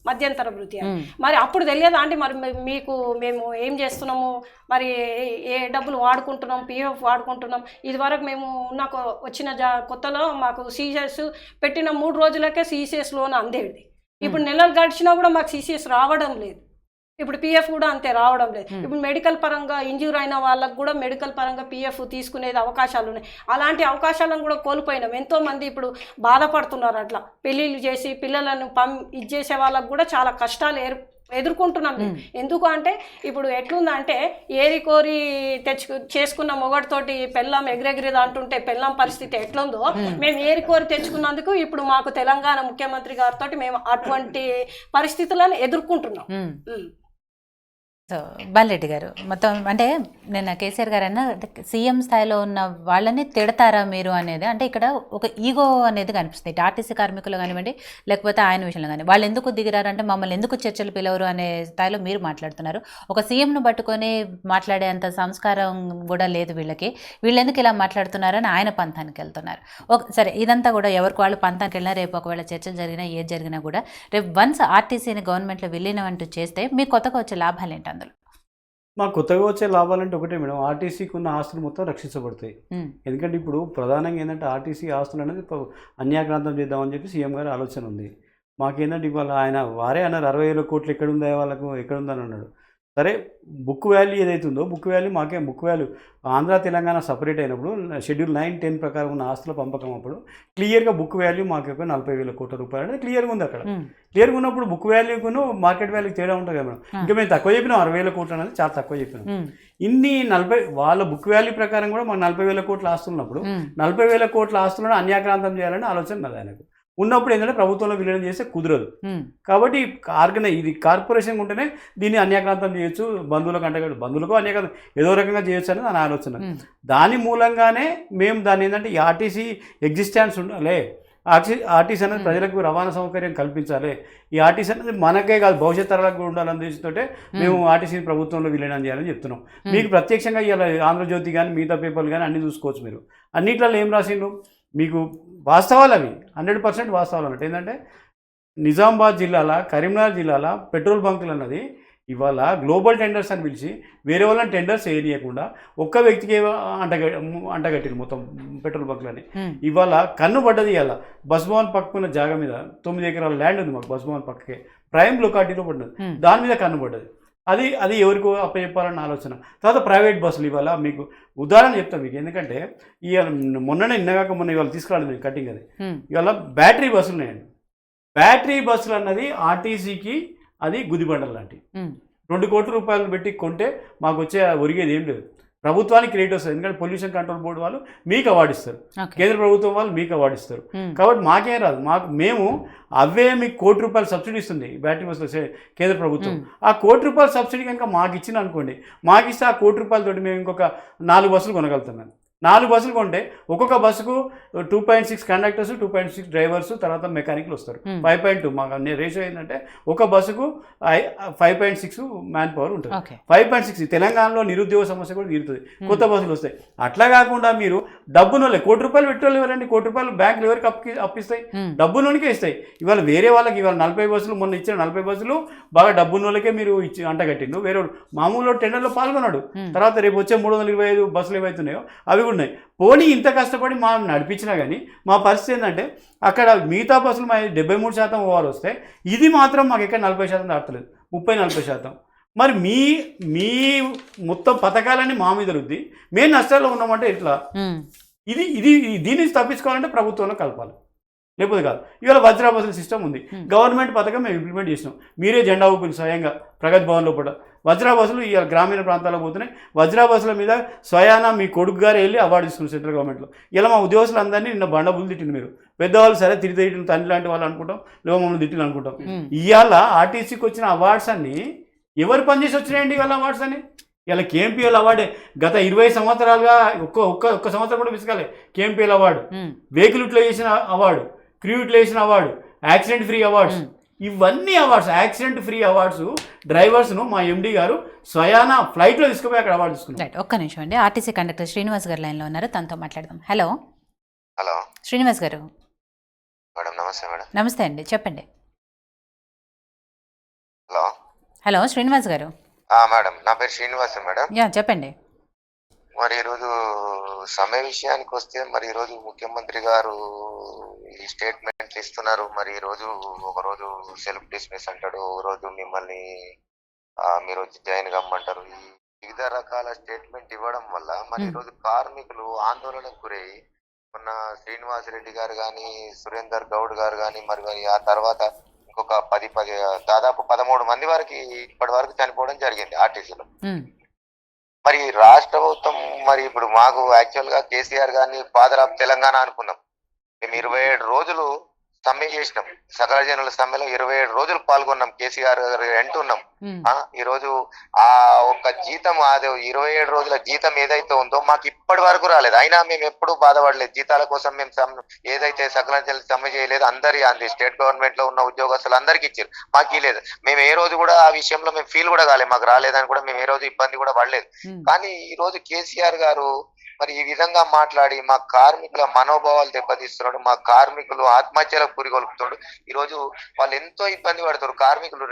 మధ్యంతర భృతి అని. మరి అప్పుడు తెలియదా అండి మరి మేము ఏం చేస్తున్నాము, మరి ఏ డబ్బులు వాడుకుంటున్నాం, పిఎఫ్ వాడుకుంటున్నాం. ఇదివరకు మేము వచ్చిన కొత్తలో మాకు సిసిఎస్ పెట్టిన 3 రోజులకే సిసిఎస్ లోన్ అందేది. ఇప్పుడు నెలలు గడిచినా కూడా మాకు సిసిఎస్ రావడం లేదు. ఇప్పుడు పిఎఫ్ కూడా అంతే రావడం లేదు. ఇప్పుడు మెడికల్ పరంగా ఇంజ్యూర్ అయిన వాళ్ళకు కూడా మెడికల్ పరంగా పిఎఫ్ తీసుకునేది అవకాశాలు ఉన్నాయి. అలాంటి అవకాశాలను కూడా కోల్పోయినాం. ఎంతోమంది ఇప్పుడు బాధపడుతున్నారు. అట్లా పెళ్ళిళ్ళు చేసి పిల్లలను ఇది చేసే వాళ్ళకు కూడా చాలా కష్టాలు ఎదుర్కొంటున్నాం మేము. ఎందుకు అంటే ఇప్పుడు ఎట్లుందంటే ఏరి కోరి చేసుకున్న మొగటితోటి పెళ్ళాం ఎగిరెగిరిది అంటుంటే పెళ్ళాం పరిస్థితి ఎట్లుందో మేము ఏరి కోరి తెచ్చుకున్నందుకు ఇప్పుడు మాకు తెలంగాణ ముఖ్యమంత్రి గారితో మేము అటువంటి పరిస్థితులను ఎదుర్కొంటున్నాం. సో బాలరెడ్డి గారు, మొత్తం అంటే నిన్న కేసీఆర్ గారు అన్న సీఎం స్థాయిలో ఉన్న వాళ్ళని తిడతారా మీరు అనేది, అంటే ఇక్కడ ఒక ఈగో అనేది కనిపిస్తుంది. ఆర్టీసీ కార్మికులు కానివ్వండి, లేకపోతే ఆయన విషయంలో కానీ వాళ్ళు ఎందుకు దిగిరారంటే మమ్మల్ని ఎందుకు చర్చలు పిలవరు అనే స్థాయిలో మీరు మాట్లాడుతున్నారు. ఒక సీఎంను పట్టుకొని మాట్లాడేంత సంస్కారం కూడా లేదు వీళ్ళకి, వీళ్ళు ఎందుకు ఇలా మాట్లాడుతున్నారని ఆయన పంతానికి వెళ్తున్నారు. సరే, ఇదంతా కూడా ఎవరికి వాళ్ళు పంతానికి వెళ్ళినా రేపు ఒకవేళ చర్చలు జరిగినా ఏది జరిగినా కూడా రేపు వన్స్ ఆర్టీసీని గవర్నమెంట్లో విలీనం అంటూ చేస్తే మీకు కొత్తగా వచ్చే లాభాలు ఏంటి? మాకు కొత్తగా వచ్చే లాభాలంటే ఒకటే మేడం, ఆర్టీసీకి ఉన్న ఆస్తులు మొత్తం రక్షించబడతాయి. ఎందుకంటే ఇప్పుడు ప్రధానంగా ఏంటంటే ఆర్టీసీ ఆస్తులు అనేది అన్యాక్రాంతం చేద్దామని చెప్పి సీఎం గారి ఆలోచన ఉంది. మాకేంటంటే ఇవాళ వారే అన్నారు 60,000 కోట్లు ఎక్కడుందా వాళ్ళకు ఎక్కడుందని అన్నాడు. సరే, బుక్ వాల్యూ ఏదైతుందో బుక్ వాల్యూ మాకే book value Andhra Telangana separate అయినప్పుడు షెడ్యూల్ 9, 10 ప్రకారం ఉన్న ఆస్తుల పంపకం అప్పుడు క్లియర్గా బుక్ వాల్యూ మాకు 40,000 కోట్ల రూపాయలు అనేది క్లియర్గా ఉంది. అక్కడ క్లియర్గా ఉన్నప్పుడు బుక్ వాల్యూకును మార్కెట్ వాల్యూకి తేడా ఉంటుంది కదా మేడం. ఇంకా మేము తక్కువ చెప్పినాం, 60,000 కోట్లు అనేది చాలా తక్కువ చెప్పినాం. ఇన్ని 40 వాళ్ళ బుక్ వాల్యూ ప్రకారం కూడా మాకు 40,000 కోట్ల ఆస్తులు ఉన్నప్పుడు 40,000 కోట్ల ఆస్తులను అన్యాక్రాంతం చేయాలని ఆలోచన ఉన్నది ఆయనకు. ఉన్నప్పుడు ఏంటంటే ప్రభుత్వంలో విలీనం చేస్తే కుదరదు. కాబట్టి ఇది కార్పొరేషన్ ఉంటేనే దీన్ని అన్యాక్రాంతం చేయొచ్చు, బంధువులకు అన్యాక్రాంతం ఏదో రకంగా చేయొచ్చు అనేది నా ఆలోచన. దాని మూలంగానే మేము దాన్ని ఏంటంటే ఈ ఆర్టీసీ ఎగ్జిస్టెన్స్ ఉండాలి, ఆర్టీసీ అనేది ప్రజలకు రవాణా సౌకర్యం కల్పించాలి, ఈ ఆర్టీసీ అనేది మనకే కాదు భవిష్యత్ తరాలకు కూడా ఉండాలని ఉద్దేశంతో మేము ఆర్టీసీని ప్రభుత్వంలో విలీనం చేయాలని చెప్తున్నాం. మీకు ప్రత్యక్షంగా ఇవాళ ఆంధ్రజ్యోతి కానీ మిగతా పేపర్లు కానీ అన్నీ చూసుకోవచ్చు. మీరు అన్నిట్లలో ఏం రాసిండ్రు, మీకు వాస్తవాలు అవి 100% వాస్తవాలు అన్నట్టు. ఏంటంటే నిజామాబాద్ జిల్లాల, కరీంనగర్ జిల్లాల పెట్రోల్ బంకులు అన్నది ఇవాళ గ్లోబల్ టెండర్స్ అని పిలిచి వేరే వాళ్ళని టెండర్స్ వేయనీయకుండా ఒక్క వ్యక్తికి అంటగట్టింది మొత్తం పెట్రోల్ బంకులని. ఇవాళ కన్ను పడ్డది. ఇవాళ బస్ భవన్ పక్కకున్న జాగా మీద 9 ఎకరాల ల్యాండ్ ఉంది మాకు, బస్ భవన్ పక్కకే ప్రైమ్ లొకాలిటీలో పడ్డది, దాని మీద కన్ను పడ్డది. అది ఎవరికో అప్పచెప్పాలన్న ఆలోచన. తర్వాత ప్రైవేట్ బస్సులు ఇవాళ మీకు ఉదాహరణ చెప్తాను మీకు. ఎందుకంటే ఇవాళ మొన్న ఇవాళ తీసుకురాలేదు నేను కటింగ్. అది ఇవాళ బ్యాటరీ బస్సులు ఉన్నాయండి. బ్యాటరీ బస్సులు అన్నది ఆర్టీసీకి అది గుదిబండలు లాంటివి. 2 కోట్ల రూపాయలు పెట్టి కొంటే మాకు వచ్చే ఒరిగేది ఏం లేదు. ప్రభుత్వానికి క్రెడిట్ వస్తుంది, ఎందుకంటే పొల్యూషన్ కంట్రోల్ బోర్డు వాళ్ళు మీకు అవార్డు ఇస్తారు, కేంద్ర ప్రభుత్వం వాళ్ళు మీకు అవార్డు ఇస్తారు. కాబట్టి మాకేం రాదు. మీకు అవే మీకు 1 కోటి రూపాయలు సబ్సిడీ ఇస్తుంది బ్యాటరీ బస్సులు కేంద్ర ప్రభుత్వం. ఆ 1 కోటి రూపాయల సబ్సిడీ కనుక మాకు ఇచ్చిన అనుకోండి, మాకు ఇస్తే ఆ 1 కోటి రూపాయలతోటి మేము ఇంకొక 4 బస్సులు కొనగలుగుతున్నాం. 4 బస్సులు కొంటే ఒక్కొక్క బస్సుకు 2.6 కండక్టర్స్, 2.6 డ్రైవర్స్, తర్వాత మెకానిక్లు వస్తారు. 5.2 మాకు రేషియో ఏంటంటే ఒక బస్సుకు 5.6 మ్యాన్ పవర్ ఉంటుంది. 5.6 తెలంగాణలో నిరుద్యోగ సమస్య కూడా తీరుతుంది, కొత్త బస్సులు వస్తాయి. అట్లా కాకుండా మీరు డబ్బునోళ్ళే 1 కోటి రూపాయలు పెట్రోల్ ఎవరండి, 1 కోటి రూపాయలు బ్యాంకులు ఎవరికి అప్పిస్తాయి? డబ్బునోనికే ఇస్తాయి. ఇవాళ వేరే వాళ్ళకి ఇవాళ 40 బస్సులు మొన్న ఇచ్చిన 40 బస్సులు బాగా డబ్బునోళ్ళకే మీరు అంటగట్టిండు. వేరే మామూలు టెండర్లో పాల్గొన్నాడు. తర్వాత రేపు వచ్చే 325 బస్సులు ఏవైతున్నాయో అవి ఉన్నాయి. పోనీ ఇంత కష్టపడి మా నడిపించినా కానీ మా పరిస్థితి ఏంటంటే అక్కడ మిగతా బస్సులు మా 73% ఓవర్ వస్తే ఇది మాత్రం మాకు ఎక్కడ 40% దాటలేదు, 30-40%. మరి మీ మొత్తం పథకాలన్నీ మా మీద రుద్ది మేము నష్టాల్లో ఉన్నామంటే ఎట్లా? దీన్ని తప్పించుకోవాలంటే ప్రభుత్వంలో కలపాలి, లేకపోతే కాదు. ఇవాళ వజ్రా బస్సుల సిస్టమ్ ఉంది, గవర్నమెంట్ పథకం మేము ఇంప్లిమెంట్ చేసినాం. మీరే జెండా ఊపిన స్వయంగా ప్రగతి భవన్లో కూడా వజ్రా బస్సులు ఇవాళ గ్రామీణ ప్రాంతాల్లో పోతున్నాయి. వజ్రా బస్సుల మీద స్వయానా మీ కొడుకు గారు వెళ్ళి అవార్డు ఇస్తున్నారు సెంట్రల్ గవర్నమెంట్లో. ఇలా మా ఉద్యోగస్తులు అందరినీ నిన్న బండబులు తిట్టింది. మీరు పెద్దవాళ్ళు సరే తిట్టిన తండ్రి లాంటి వాళ్ళు అనుకుంటాం, లేవో మమ్మల్ని తిట్టిన అనుకుంటాం. ఇవాళ ఆర్టీసీకి వచ్చిన అవార్డ్స్ అన్నీ ఎవరు పనిచేసి వచ్చినాయండి? ఇవాళ అవార్డ్స్ అని ఇలా కేఎంపీఎల్ అవార్డే గత 20 సంవత్సరాలుగా ఒక్క సంవత్సరం కూడా మిస్కాలే. KMPL award, vehicle utilization award, crew utilization award, accident free awards, ఇవన్నీ అవార్డ్స్. యాక్సిడెంట్ ఫ్రీ అవార్డ్స్ డ్రైవర్స్ను మా ఎండీ గారు స్వయానా ఫ్లైట్లో తీసుకుపోయి అక్కడ అవార్డు తీసుకున్నారు. ఒక్క నిమిషం అండి, ఆర్టీసీ కండక్టర్ శ్రీనివాస్ గారు లైన్లో ఉన్నారు, తనతో మాట్లాడదాం. హలో హలో శ్రీనివాస్ గారు. మేడం నమస్తే. మేడం నమస్తే అండి, చెప్పండి. హలో హలో శ్రీనివాస్ గారు. మేడం, నా పేరు శ్రీనివాస్ మేడం. యా చెప్పండి. మరి ఈరోజు సమ్మె విషయానికి వస్తే మరి ఈరోజు ముఖ్యమంత్రి గారు ఈ స్టేట్మెంట్లు ఇస్తున్నారు. మరి ఈరోజు ఒకరోజు సెల్ఫ్ డిస్మిస్ అంటాడు, ఒక రోజు మిమ్మల్ని మీరు వచ్చి జాయిన్ కమ్మంటారు. ఈ వివిధ రకాల స్టేట్మెంట్ ఇవ్వడం వల్ల మరి ఈరోజు కార్మికులు ఆందోళనకు గురై మొన్న శ్రీనివాస్ రెడ్డి గారు కానీ, సురేందర్ గౌడ్ గారు కానీ, మరి ఆ తర్వాత ఇంకొక 10 దాదాపు 13 మంది వరకు ఇప్పటి వరకు చనిపోవడం జరిగింది ఆర్టీసీలో. మరి రాష్ట్ర ప్రభుత్వం మరి ఇప్పుడు మాకు యాక్చువల్ గా కేసీఆర్ గారిని ఫాదర్ ఆఫ్ తెలంగాణ అనుకున్నాం. మేము 27 రోజులు సమ్మె చేసినాం. సకల జనుల సమ్మెలో 27 రోజులు పాల్గొన్నాం. కేసీఆర్ గారు అంటున్నాం. ఈ రోజు ఆ ఒక్క జీతం, అదే 27 రోజుల జీతం ఏదైతే ఉందో మాకు ఇప్పటి వరకు రాలేదు. అయినా మేము ఎప్పుడు బాధపడలేదు. జీతాల కోసం మేము ఏదైతే సకల జనుల సమ్మె చేయలేదు, అందరి స్టేట్ గవర్నమెంట్ లో ఉన్న ఉద్యోగస్తులు అందరికి ఇచ్చారు, మాకు లేదు. మేము ఏ రోజు కూడా ఆ విషయంలో మేము ఫీల్ కూడా కాలేదు, మాకు రాలేదని కూడా మేము ఏ రోజు ఇబ్బంది కూడా పడలేదు. కానీ ఈ రోజు కేసీఆర్ గారు మరి ఈ విధంగా మాట్లాడి మా కార్మికుల మనోభావాలు దెబ్బతీస్తున్నాడు, మా కార్మికులు ఆత్మహత్యలకు పురిగొల్పుతున్నాడు. ఈ రోజు వాళ్ళు ఎంతో ఇబ్బంది పడుతారు. కార్మికులు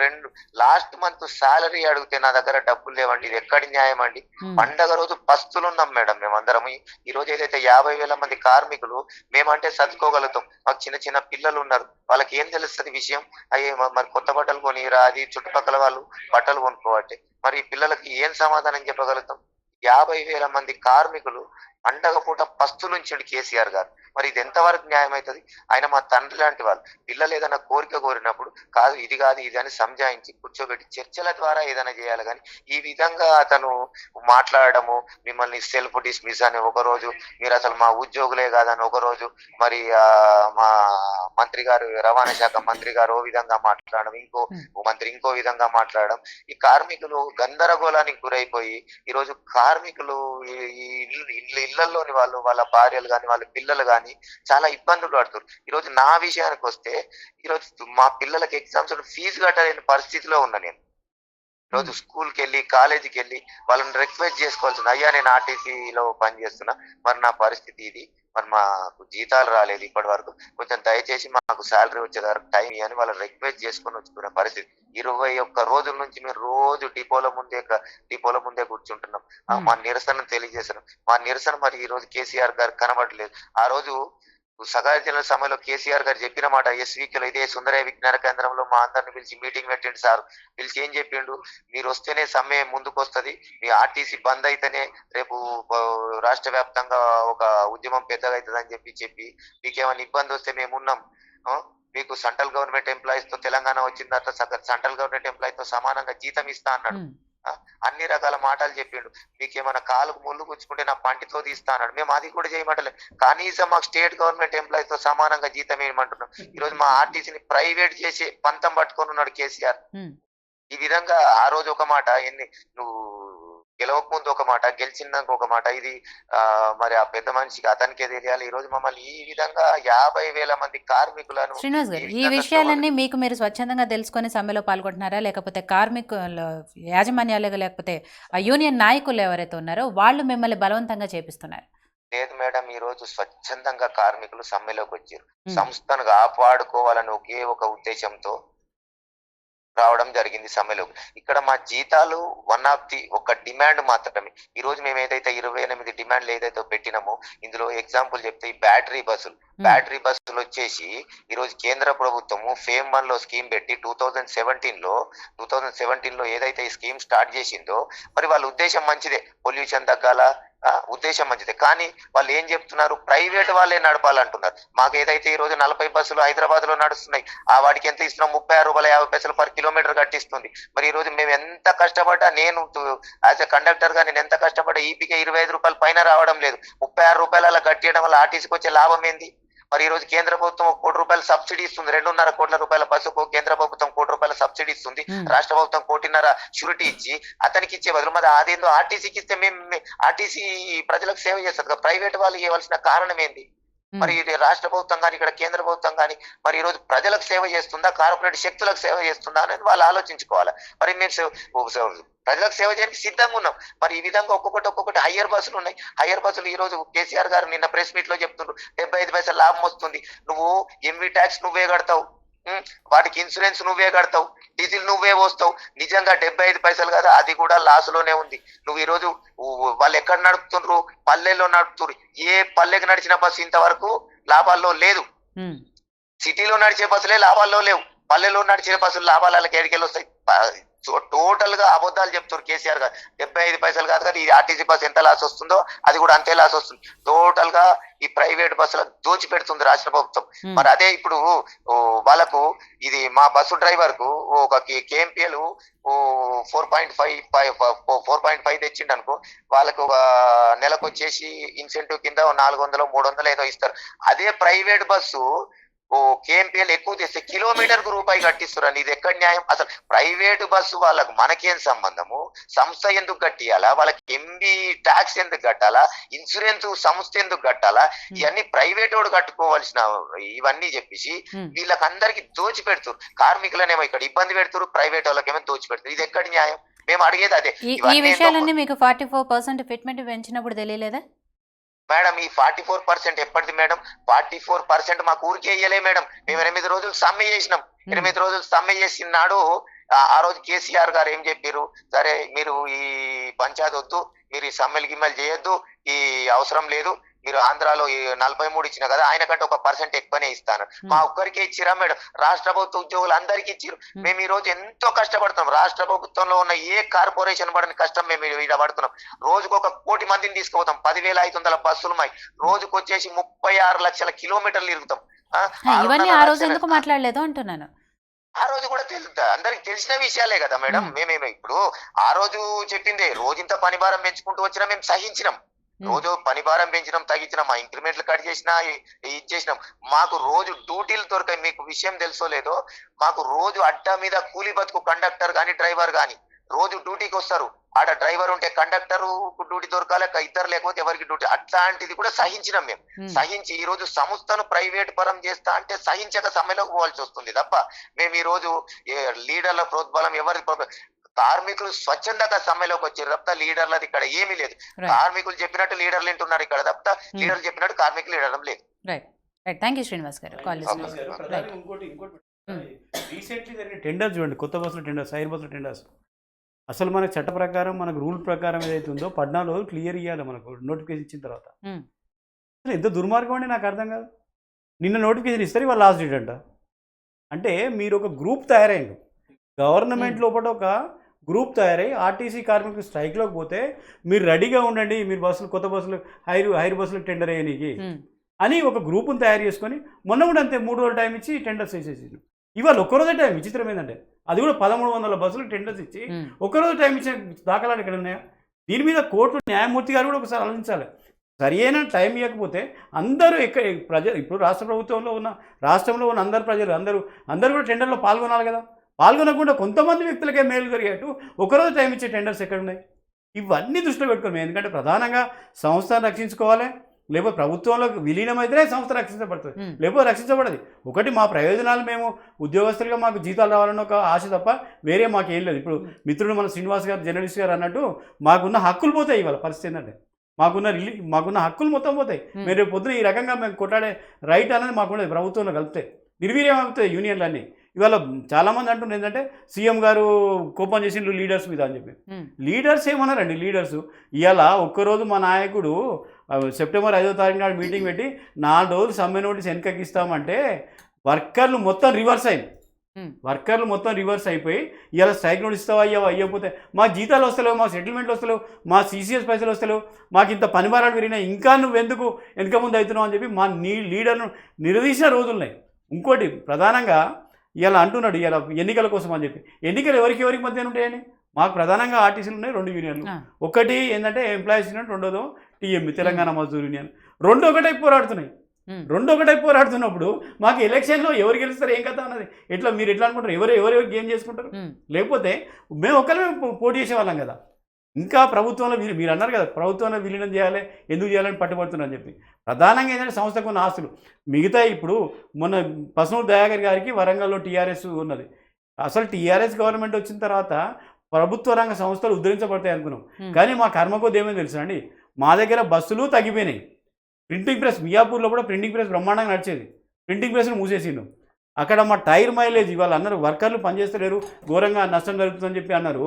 లాస్ట్ మంత్ శాలరీ అడిగితే నా దగ్గర డబ్బులు లేవండి, ఇది ఎక్కడి న్యాయం అండి? పండగ రోజు పస్తులు ఉన్నాం మేడం మేమందరం. ఈ రోజు ఏదైతే 50,000 మంది కార్మికులు మేమంటే సర్దుకోగలుగుతాం. మాకు చిన్న చిన్న పిల్లలు ఉన్నారు, వాళ్ళకి ఏం తెలుస్తుంది విషయం? అయ్యే మరి కొత్త బట్టలు కొనిరా, అది చుట్టుపక్కల వాళ్ళు బట్టలు కొనుక్కోవట్టే, మరి పిల్లలకి ఏం సమాధానం చెప్పగలుగుతాం? 50,000 మంది కార్మికులు పండగ పూట పస్తులుంచాడు కేసీఆర్ గారు. మరి ఇది ఎంతవరకు న్యాయం అవుతుంది? ఆయన మా తండ్రి లాంటి వాళ్ళు. పిల్లలు ఏదైనా కోరిక కోరినప్పుడు కాదు ఇది కాదు ఇది అని సంజాయించి కూర్చోబెట్టి చర్చల ద్వారా ఏదైనా చేయాలి. కానీ ఈ విధంగా అతను మాట్లాడము, మిమ్మల్ని సెల్ఫ్ డిస్మిస్ అని ఒకరోజు, మీరు అసలు మా ఉద్యోగులే కాదని ఒకరోజు, మరి మా మంత్రి గారు, రవాణా శాఖ మంత్రి గారు ఓ విధంగా మాట్లాడడం, ఇంకో మంత్రి ఇంకో విధంగా మాట్లాడడం, ఈ కార్మికులు గందరగోళానికి గురైపోయి ఈరోజు కార్మికులు ఇళ్లలోని వాళ్ళు, వాళ్ళ భార్యలు కానీ, వాళ్ళ పిల్లలు కానీ చాలా ఇబ్బందులు పడుతారు. ఈరోజు నా విషయానికి వస్తే ఈరోజు మా పిల్లలకి ఎగ్జామ్స్ ఫీజు కట్టలేని పరిస్థితిలో ఉన్నా నేను. రోజు స్కూల్కి వెళ్ళి కాలేజీకి వెళ్ళి వాళ్ళని రిక్వెస్ట్ చేసుకోవాల్సింది, అయ్యా నేను ఆర్టీసీలో పనిచేస్తున్నా, మరి నా పరిస్థితి ఇది, మరి మాకు జీతాలు రాలేదు ఇప్పటి వరకు, కొంచెం దయచేసి మాకు శాలరీ వచ్చేదానికి టైం అని వాళ్ళని రిక్వెస్ట్ చేసుకొని వచ్చుకునే పరిస్థితి. 21 రోజుల నుంచి మేము రోజు డిపోల ముందే కూర్చుంటున్నాం. మా నిరసన తెలియజేస్తున్నాం. మా నిరసన మరి ఈ రోజు కేసీఆర్ గారు కనబడలేదు. ఆ రోజు సగాయ జిల్లా సమయంలో కేసీఆర్ గారు చెప్పిన మాట ఎస్వీకేలో ఇదే సుందరయ్య విజ్ఞాన కేంద్రంలో మా అందరిని పిలిచి మీటింగ్ పెట్టిండు సార్. పిలిచి ఏం చెప్పిండు, మీరు వస్తేనే సమ్మె ముందుకు వస్తుంది, మీ ఆర్టీసీ బంద్ అయితేనే రేపు రాష్ట్ర వ్యాప్తంగా ఒక ఉద్యమం పెద్దగా అవుతుంది అని చెప్పి మీకేమైనా ఇబ్బంది వస్తే మేమున్నాం, మీకు సెంట్రల్ గవర్నమెంట్ ఎంప్లాయీస్ తో తెలంగాణ వచ్చిన తర్వాత సెంట్రల్ గవర్నమెంట్ ఎంప్లాయీస్ తో సమానంగా జీతం ఇస్తా అన్నాడు. అన్ని రకాల మాటలు చెప్పిండు. మీకేమైనా కాలుకు ముళ్ళు గుచ్చుకుంటే నా పంటితో తీస్తా అన్నాడు. మేము అది కూడా చేయమంటలేదు. కనీసం మాకు స్టేట్ గవర్నమెంట్ ఎంప్లాయీస్ తో సమానంగా జీతం వేయమంటున్నాం. ఈ రోజు మా ఆర్టీసీని ప్రైవేట్ చేసి పంతం పట్టుకొని ఉన్నాడు కేసీఆర్. ఈ విధంగా ఆ రోజు ఒక మాట, నువ్వు గెలవక ముందు ఒక మాట, గెలిచినాక ఒక మాట, ఇది మరి ఆ పెద్ద మనిషికి అతనికే తెలియాలి. ఈ రోజు మమ్మల్ని ఈ విధంగా 50,000 మంది కార్మికులను. శ్రీనివాస్ గారు, ఈ విషయాలన్నీ మీకు మీరు స్వచ్ఛందంగా తెలుసుకొని సమ్మెలో పాల్గొంటున్నారా, లేకపోతే కార్మికుల యాజమాన్యాలు లేకపోతే ఆ యూనియన్ నాయకులు ఎవరైతే ఉన్నారో వాళ్ళు మిమ్మల్ని బలవంతంగా చేపిస్తున్నారు? లేదు మేడం, ఈ రోజు స్వచ్ఛందంగా కార్మికులు సమ్మెలోకి వచ్చారు. సంస్థను కాపాడుకోవాలని ఒకే ఒక ఉద్దేశంతో రావడం జరిగింది సమ్మెలో. ఇక్కడ మా జీతాలు ఒక డిమాండ్ మాత్రమే. ఈ రోజు మేము ఏదైతే 28 డిమాండ్లు ఏదైతే పెట్టినామో ఇందులో ఎగ్జాంపుల్ చెప్తే, ఈ బ్యాటరీ బస్సులు వచ్చేసి ఈ రోజు కేంద్ర ప్రభుత్వము ఫేమ్ 1 లో స్కీమ్ పెట్టి 2017 లో ఏదైతే ఈ స్కీమ్ స్టార్ట్ చేసిందో, మరి వాళ్ళ ఉద్దేశం మంచిదే, పొల్యూషన్ తగ్గాల ఉద్దేశం మంచిదే. కానీ వాళ్ళు ఏం చెప్తున్నారు, ప్రైవేట్ వాళ్ళే నడపాలంటున్నారు. మాకు ఏదైతే ఈ రోజు 40 బస్సులు హైదరాబాద్ లో నడుస్తున్నాయి, ఆ వాడికి ఎంత ఇస్తున్నాం, 36.50 పర్ కిలోమీటర్ కట్టిస్తుంది. మరి ఈ రోజు మేము ఎంత కష్టపడ్డా, నేను యాజ్ ఎ కండక్టర్ గా నేను ఎంత కష్టపడ్డా ఈపీకే 25 రూపాయలు పైన రావడం లేదు. 36 రూపాయలు అలా కట్టేయడం వల్ల ఆర్టీసీకి వచ్చే లాభం ఏంది? మరి ఈ రోజు కేంద్ర ప్రభుత్వం 1 కోటి రూపాయలు సబ్సిడీ ఇస్తుంది. 2.5 కోట్ల రూపాయల బస్సుకు కేంద్ర ప్రభుత్వం 1 కోటి రూపాయల సబ్సిడీ ఇస్తుంది. రాష్ట్ర ప్రభుత్వం 1.5 కోటి షూరిటీ ఇచ్చి అతనికి ఇచ్చే బదులు మరి అదేందో ఆర్టీసీకి ఇస్తే మేము ఆర్టీసీ ప్రజలకు సేవ చేస్తుంది కదా, ప్రైవేట్ వాళ్ళు ఇవ్వాల్సిన కారణం ఏంది? మరి రాష్ట్ర ప్రభుత్వం కానీ ఇక్కడ కేంద్ర ప్రభుత్వం కానీ మరి ఈ రోజు ప్రజలకు సేవ చేస్తుందా, కార్పొరేట్ శక్తులకు సేవ చేస్తుందా అనేది వాళ్ళు ఆలోచించుకోవాలి. మరి మేము ప్రజలకు సేవ చేయడానికి సిద్ధంగా ఉన్నాం. మరి ఈ విధంగా ఒక్కొక్కటి హయ్యర్ బస్సులు ఉన్నాయి. హయ్యర్ బస్సులు ఈ రోజు కేసీఆర్ గారు నిన్న ప్రెస్ మీట్ లో చెప్తుండ్రు 75 పైసలు లాభం వస్తుంది, నువ్వు ఎంవి ట్యాక్స్ నువ్వే కడతావు, వాటికి ఇన్సూరెన్స్ నువ్వే కడతావు, డీజిల్ నువ్వే పోస్తావు. నిజంగా 75 పైసలు కదా, అది కూడా లాస్ లోనే ఉంది. నువ్వు ఈరోజు వాళ్ళు ఎక్కడ నడుపుతుండ్రు? పల్లెల్లో నడుపుతున్నారు. ఏ పల్లెకి నడిచిన బస్సు ఇంతవరకు లాభాల్లో లేదు. సిటీలో నడిచే బస్సులే లాభాల్లో లేవు. పల్లెలో నడిచే బస్సులు లాభాలకి ఎడికెళ్ళి వస్తాయి. టోటల్ గా అబద్ధాలు చెప్తారు కేసీఆర్ గారు. 75 పైసలు కాదు కదా, ఈ ఆర్టీసీ బస్సు ఎంత లాస్ వస్తుందో అది కూడా అంతే లాస్ వస్తుంది. టోటల్ గా ఈ ప్రైవేట్ బస్సులకు దోచి పెడుతుంది రాష్ట్ర ప్రభుత్వం. మరి అదే ఇప్పుడు వాళ్ళకు ఇది మా బస్సు డ్రైవర్ కు ఒక కేఎంపీఎల్ 4.5 తెచ్చిండు అనుకో, వాళ్ళకు ఒక నెలకు వచ్చేసి ఇన్సెంటివ్ కింద 400 300 ఏదో ఇస్తారు. అదే ప్రైవేట్ బస్సు కేఎంపీఎల్ ఎక్కువ తెస్తే కిలోమీటర్ కు రూపాయి కట్టిస్తున్నారు. ఇది ఎక్కడ న్యాయం? అసలు ప్రైవేటు బస్సు వాళ్ళకు మనకేం సంబంధము? సంస్థ ఎందుకు కట్టియాలా? వాళ్ళకి ఎంబీ ట్యాక్స్ ఎందుకు కట్టాలా? ఇన్సూరెన్స్ సంస్థ ఎందుకు కట్టాలా? ఇవన్నీ ప్రైవేట్ వాడు కట్టుకోవాల్సిన ఇవన్నీ చెప్పేసి వీళ్ళకందరికి దోచి పెడుతున్నారు. కార్మికులనేమో ఇక్కడ ఇబ్బంది పెడుతున్నారు, ప్రైవేట్ వాళ్ళకేమో దోచి పెడుతున్నారు. ఇది ఎక్కడ న్యాయం? మేము అడిగేది అదే. ఈ విషయాలన్నీ మీకు 44% ఫిట్మెంట్ పెంచినప్పుడు తెలియలేదా మేడం? ఈ 44% ఎప్పటిది మేడం? 44% మాకు ఊరికే ఇయ్యలే మేడం. మేము 8 రోజులు సమ్మె చేసినాం. 8 రోజులు సమ్మె చేసిన నాడు ఆ రోజు కేసీఆర్ గారు ఏం చెప్పారు? సరే మీరు ఈ పంచాయతీ వద్దు, మీరు ఈ సమ్మెలు గిమ్మలు చేయొద్దు, ఈ అవసరం లేదు, మీరు ఆంధ్రాలో 43 ఇచ్చిన కదా, ఆయన కంటే 1% ఎక్కువనే ఇస్తాను. మా ఒక్కరికే ఇచ్చిరా మేడం? రాష్ట్ర ప్రభుత్వ ఉద్యోగులు అందరికీ ఇచ్చిరు. మేము ఈ రోజు ఎంతో కష్టపడుతున్నాం. రాష్ట్ర ప్రభుత్వంలో ఉన్న ఏ కార్పొరేషన్ పడని కష్టం మేము ఇక్కడ పడుతున్నాం. రోజుకు 1 కోటి మందిని తీసుకుపోతాం. 10,500 బస్సులు మాయి. రోజుకు వచ్చేసి 36 లక్షల కిలోమీటర్లు తిరుగుతాం. ఇవన్నీ ఆ రోజు ఎందుకు మాట్లాడలేదు అంటున్నాను. ఆ రోజు కూడా అందరికి తెలిసిన విషయాలే కదా మేడం. మేమేమో ఇప్పుడు ఆ రోజు చెప్పిందే, రోజు ఇంత పని భారం పెంచుకుంటూ వచ్చినా మేము సహించినాం. రోజు పని భారం పెంచినాం, తగ్గించినాం, మా ఇంక్రిమెంట్లు కట్ చేసినా ఇచ్చేసినాం. మాకు రోజు డ్యూటీలు దొరకాయి. మీకు విషయం తెలుసో లేదో, మాకు రోజు అడ్డా మీద కూలీ బతుకు కండక్టర్ గాని డ్రైవర్ గాని రోజు డ్యూటీకి వస్తారు. ఆడ డ్రైవర్ ఉంటే కండక్టర్ డ్యూటీ దొరకాలి, ఇద్దరు లేకపోతే ఎవరికి డ్యూటీ. అట్లాంటిది కూడా సహించినాం మేము. సహించి ఈ రోజు సంస్థను ప్రైవేట్ పరం చేస్తా అంటే సహించక సమ్మెలోకి పోవాల్సి వస్తుంది తప్ప మేము ఈ రోజు లీడర్ల ప్రోద్బలం ఎవరి కార్మికులు స్వచ్ఛందంగా సమ్మెలోకి వచ్చారు తప్ప లీడర్లది ఇక్కడ ఏమీ లేదు. కార్మికులు చెప్పినట్టు లీడర్లు వింటున్నారు ఇక్కడ తప్ప లీడర్లు చెప్పినట్టు కార్మికులు వినడం లేదు. థ్యాంక్ యూ శ్రీనివాస్ గారు. ఇంకోటి రీసెంట్లీ జరిగిన టెండర్ చూడండి, కొత్త బస్సుల టెండర్స్, హైర్ బస్సుల టెండర్స్. అసలు మనకు చట్ట ప్రకారం, మనకు రూల్ ప్రకారం ఏదైతే ఉందో 14 రోజులు క్లియర్ ఇవ్వాలి మనకు నోటిఫికేషన్ ఇచ్చిన తర్వాత. అసలు ఎంత దుర్మార్గం అండి, నాకు అర్థం కాదు. నిన్న నోటిఫికేషన్ ఇస్తారు, ఇవాళ లాస్ట్ డేట్ అంట. అంటే మీరు ఒక గ్రూప్ తయారైండు, గవర్నమెంట్ లోపల ఒక గ్రూప్ తయారై ఆర్టీసీ కార్మికులు స్ట్రైక్లోకి పోతే మీరు రెడీగా ఉండండి, మీరు బస్సులు కొత్త బస్సులు హైర్ బస్సులకు టెండర్ అయ్యడానికి అని ఒక గ్రూపును తయారు చేసుకొని మొన్న కూడా అంతే 3 రోజులు టైం ఇచ్చి టెండర్స్ వేసేసి ఇవాళ ఒక్కరోజే టైం. విచిత్రం ఏంటంటే అది కూడా 1300 బస్సులు టెండర్స్ ఇచ్చి ఒక్కరోజు టైం ఇచ్చిన దాఖలాలు ఇక్కడ ఉన్నాయా? దీని మీద కోర్టు న్యాయమూర్తి గారు కూడా ఒకసారి ఆలోచించాలి. సరి అయిన టైం ఇవ్వకపోతే అందరూ ఇప్పుడు రాష్ట్ర ప్రభుత్వంలో ఉన్న రాష్ట్రంలో ఉన్న అందరు ప్రజలు అందరూ కూడా టెండర్లో పాల్గొనాలి కదా. పాల్గొనకుండా కొంతమంది వ్యక్తులకే మేలు జరిగేట్టు ఒకరోజు టైం ఇచ్చే టెండర్స్ ఎక్కడ ఉన్నాయి? ఇవన్నీ దృష్టిలో పెట్టుకోవాలి. ఎందుకంటే ప్రధానంగా సంస్థను రక్షించుకోవాలి, లేకపోతే ప్రభుత్వంలో విలీనమైతేనే సంస్థ రక్షించబడుతుంది, లేకపోతే రక్షించబడదు. ఒకటి మా ప్రయోజనాలు, మేము ఉద్యోగస్తులుగా మాకు జీతాలు రావాలని ఒక ఆశ తప్ప వేరే మాకేం లేదు. ఇప్పుడు మిత్రుడు మన శ్రీనివాస్ గారు, జర్నలిస్ట్ గారు అన్నట్టు మాకున్న హక్కులు పోతాయి. ఇవాళ పరిస్థితి ఏంటంటే మాకున్న హక్కులు మొత్తం పోతాయి. మీరు రేపు పొద్దున ఈ రకంగా మేము కొట్టాడే రైట్ అనేది మాకున్నది. ప్రభుత్వంలో కలిపితే నిర్వీర్యం అవుతాయి యూనియన్లన్నీ. ఇవాళ చాలామంది అంటున్నారు ఏంటంటే సీఎం గారు కోపం చేసిండ్రు లీడర్స్ మీద అని చెప్పి. లీడర్స్ ఏమన్నారండి? లీడర్స్ ఇవాళ ఒక్కరోజు మా నాయకుడు సెప్టెంబర్ 5వ తారీఖు నాడు మీటింగ్ పెట్టి 4 రోజులు సమ్మె నోటీస్ వెనకకి ఇస్తామంటే వర్కర్లు మొత్తం రివర్స్ అయిపోయి ఇవాళ స్ట్రైక్ నోటీస్ ఇస్తావా అయ్యకపోతే మా జీతాలు వస్తలేవు, మా సెటిల్మెంట్లు వస్తలేవు, మా CCS పైసలు వస్తలేవు, మాకు ఇంత పని భారాలు పెరిగినాయి, ఇంకా నువ్వు ఎందుకు వెనక ముందు అవుతున్నావు అని చెప్పి మా లీడర్ను నిలదీసిన రోజులున్నాయి. ఇంకోటి ప్రధానంగా ఇలా అంటున్నాడు, ఇలా ఎన్నికల కోసం అని చెప్పి. ఎన్నికలు ఎవరికి మధ్య ఉంటాయని? మాకు ప్రధానంగా ఆర్టీసీలు ఉన్నాయి 2 యూనియన్లు. ఒకటి ఏంటంటే ఎంప్లాయీస్ యూనియన్, రెండోదో TMU తెలంగాణ మజ్దూర్ యూనియన్. రెండు ఒకటే పోరాడుతున్నప్పుడు మాకు ఎలక్షన్లో ఎవరు గెలుస్తారు ఏం కథ అన్నది మీరు ఎట్లా అనుకుంటారు? ఎవరు గేమ్ చేసుకుంటారు? లేకపోతే మేము ఒకళ్ళమే పోటీ చేసేవాళ్ళం కదా. ఇంకా ప్రభుత్వంలో మీరు అన్నారు కదా, ప్రభుత్వంలో విలీనం చేయాలి, ఎందుకు చేయాలని పట్టుబడుతున్నారని చెప్పి. ప్రధానంగా ఏంటంటే సంస్థకు ఉన్న ఆస్తులు మిగతా. ఇప్పుడు మొన్న పసునూరు దయాకర్ గారికి వరంగల్లో TRS ఉన్నది. అసలు TRS గవర్నమెంట్ వచ్చిన తర్వాత ప్రభుత్వ రంగ సంస్థలు ఉద్ధరించబడతాయి అనుకున్నాం. కానీ మా కర్మకోది ఏమేమి తెలుసా అండి, మా దగ్గర బస్సులు తగ్గిపోయినాయి. ప్రింటింగ్ ప్రెస్ మియాపూర్లో కూడా ప్రింటింగ్ ప్రెస్ బ్రహ్మాండంగా నడిచేది, ప్రింటింగ్ ప్రెస్ను మూసేసిండు. అక్కడ మా టైర్ మైలేజ్ ఇవాళ అన్నారు వర్కర్లు పనిచేస్తలేరు, ఘోరంగా నష్టం జరుగుతుందని చెప్పి అన్నారు.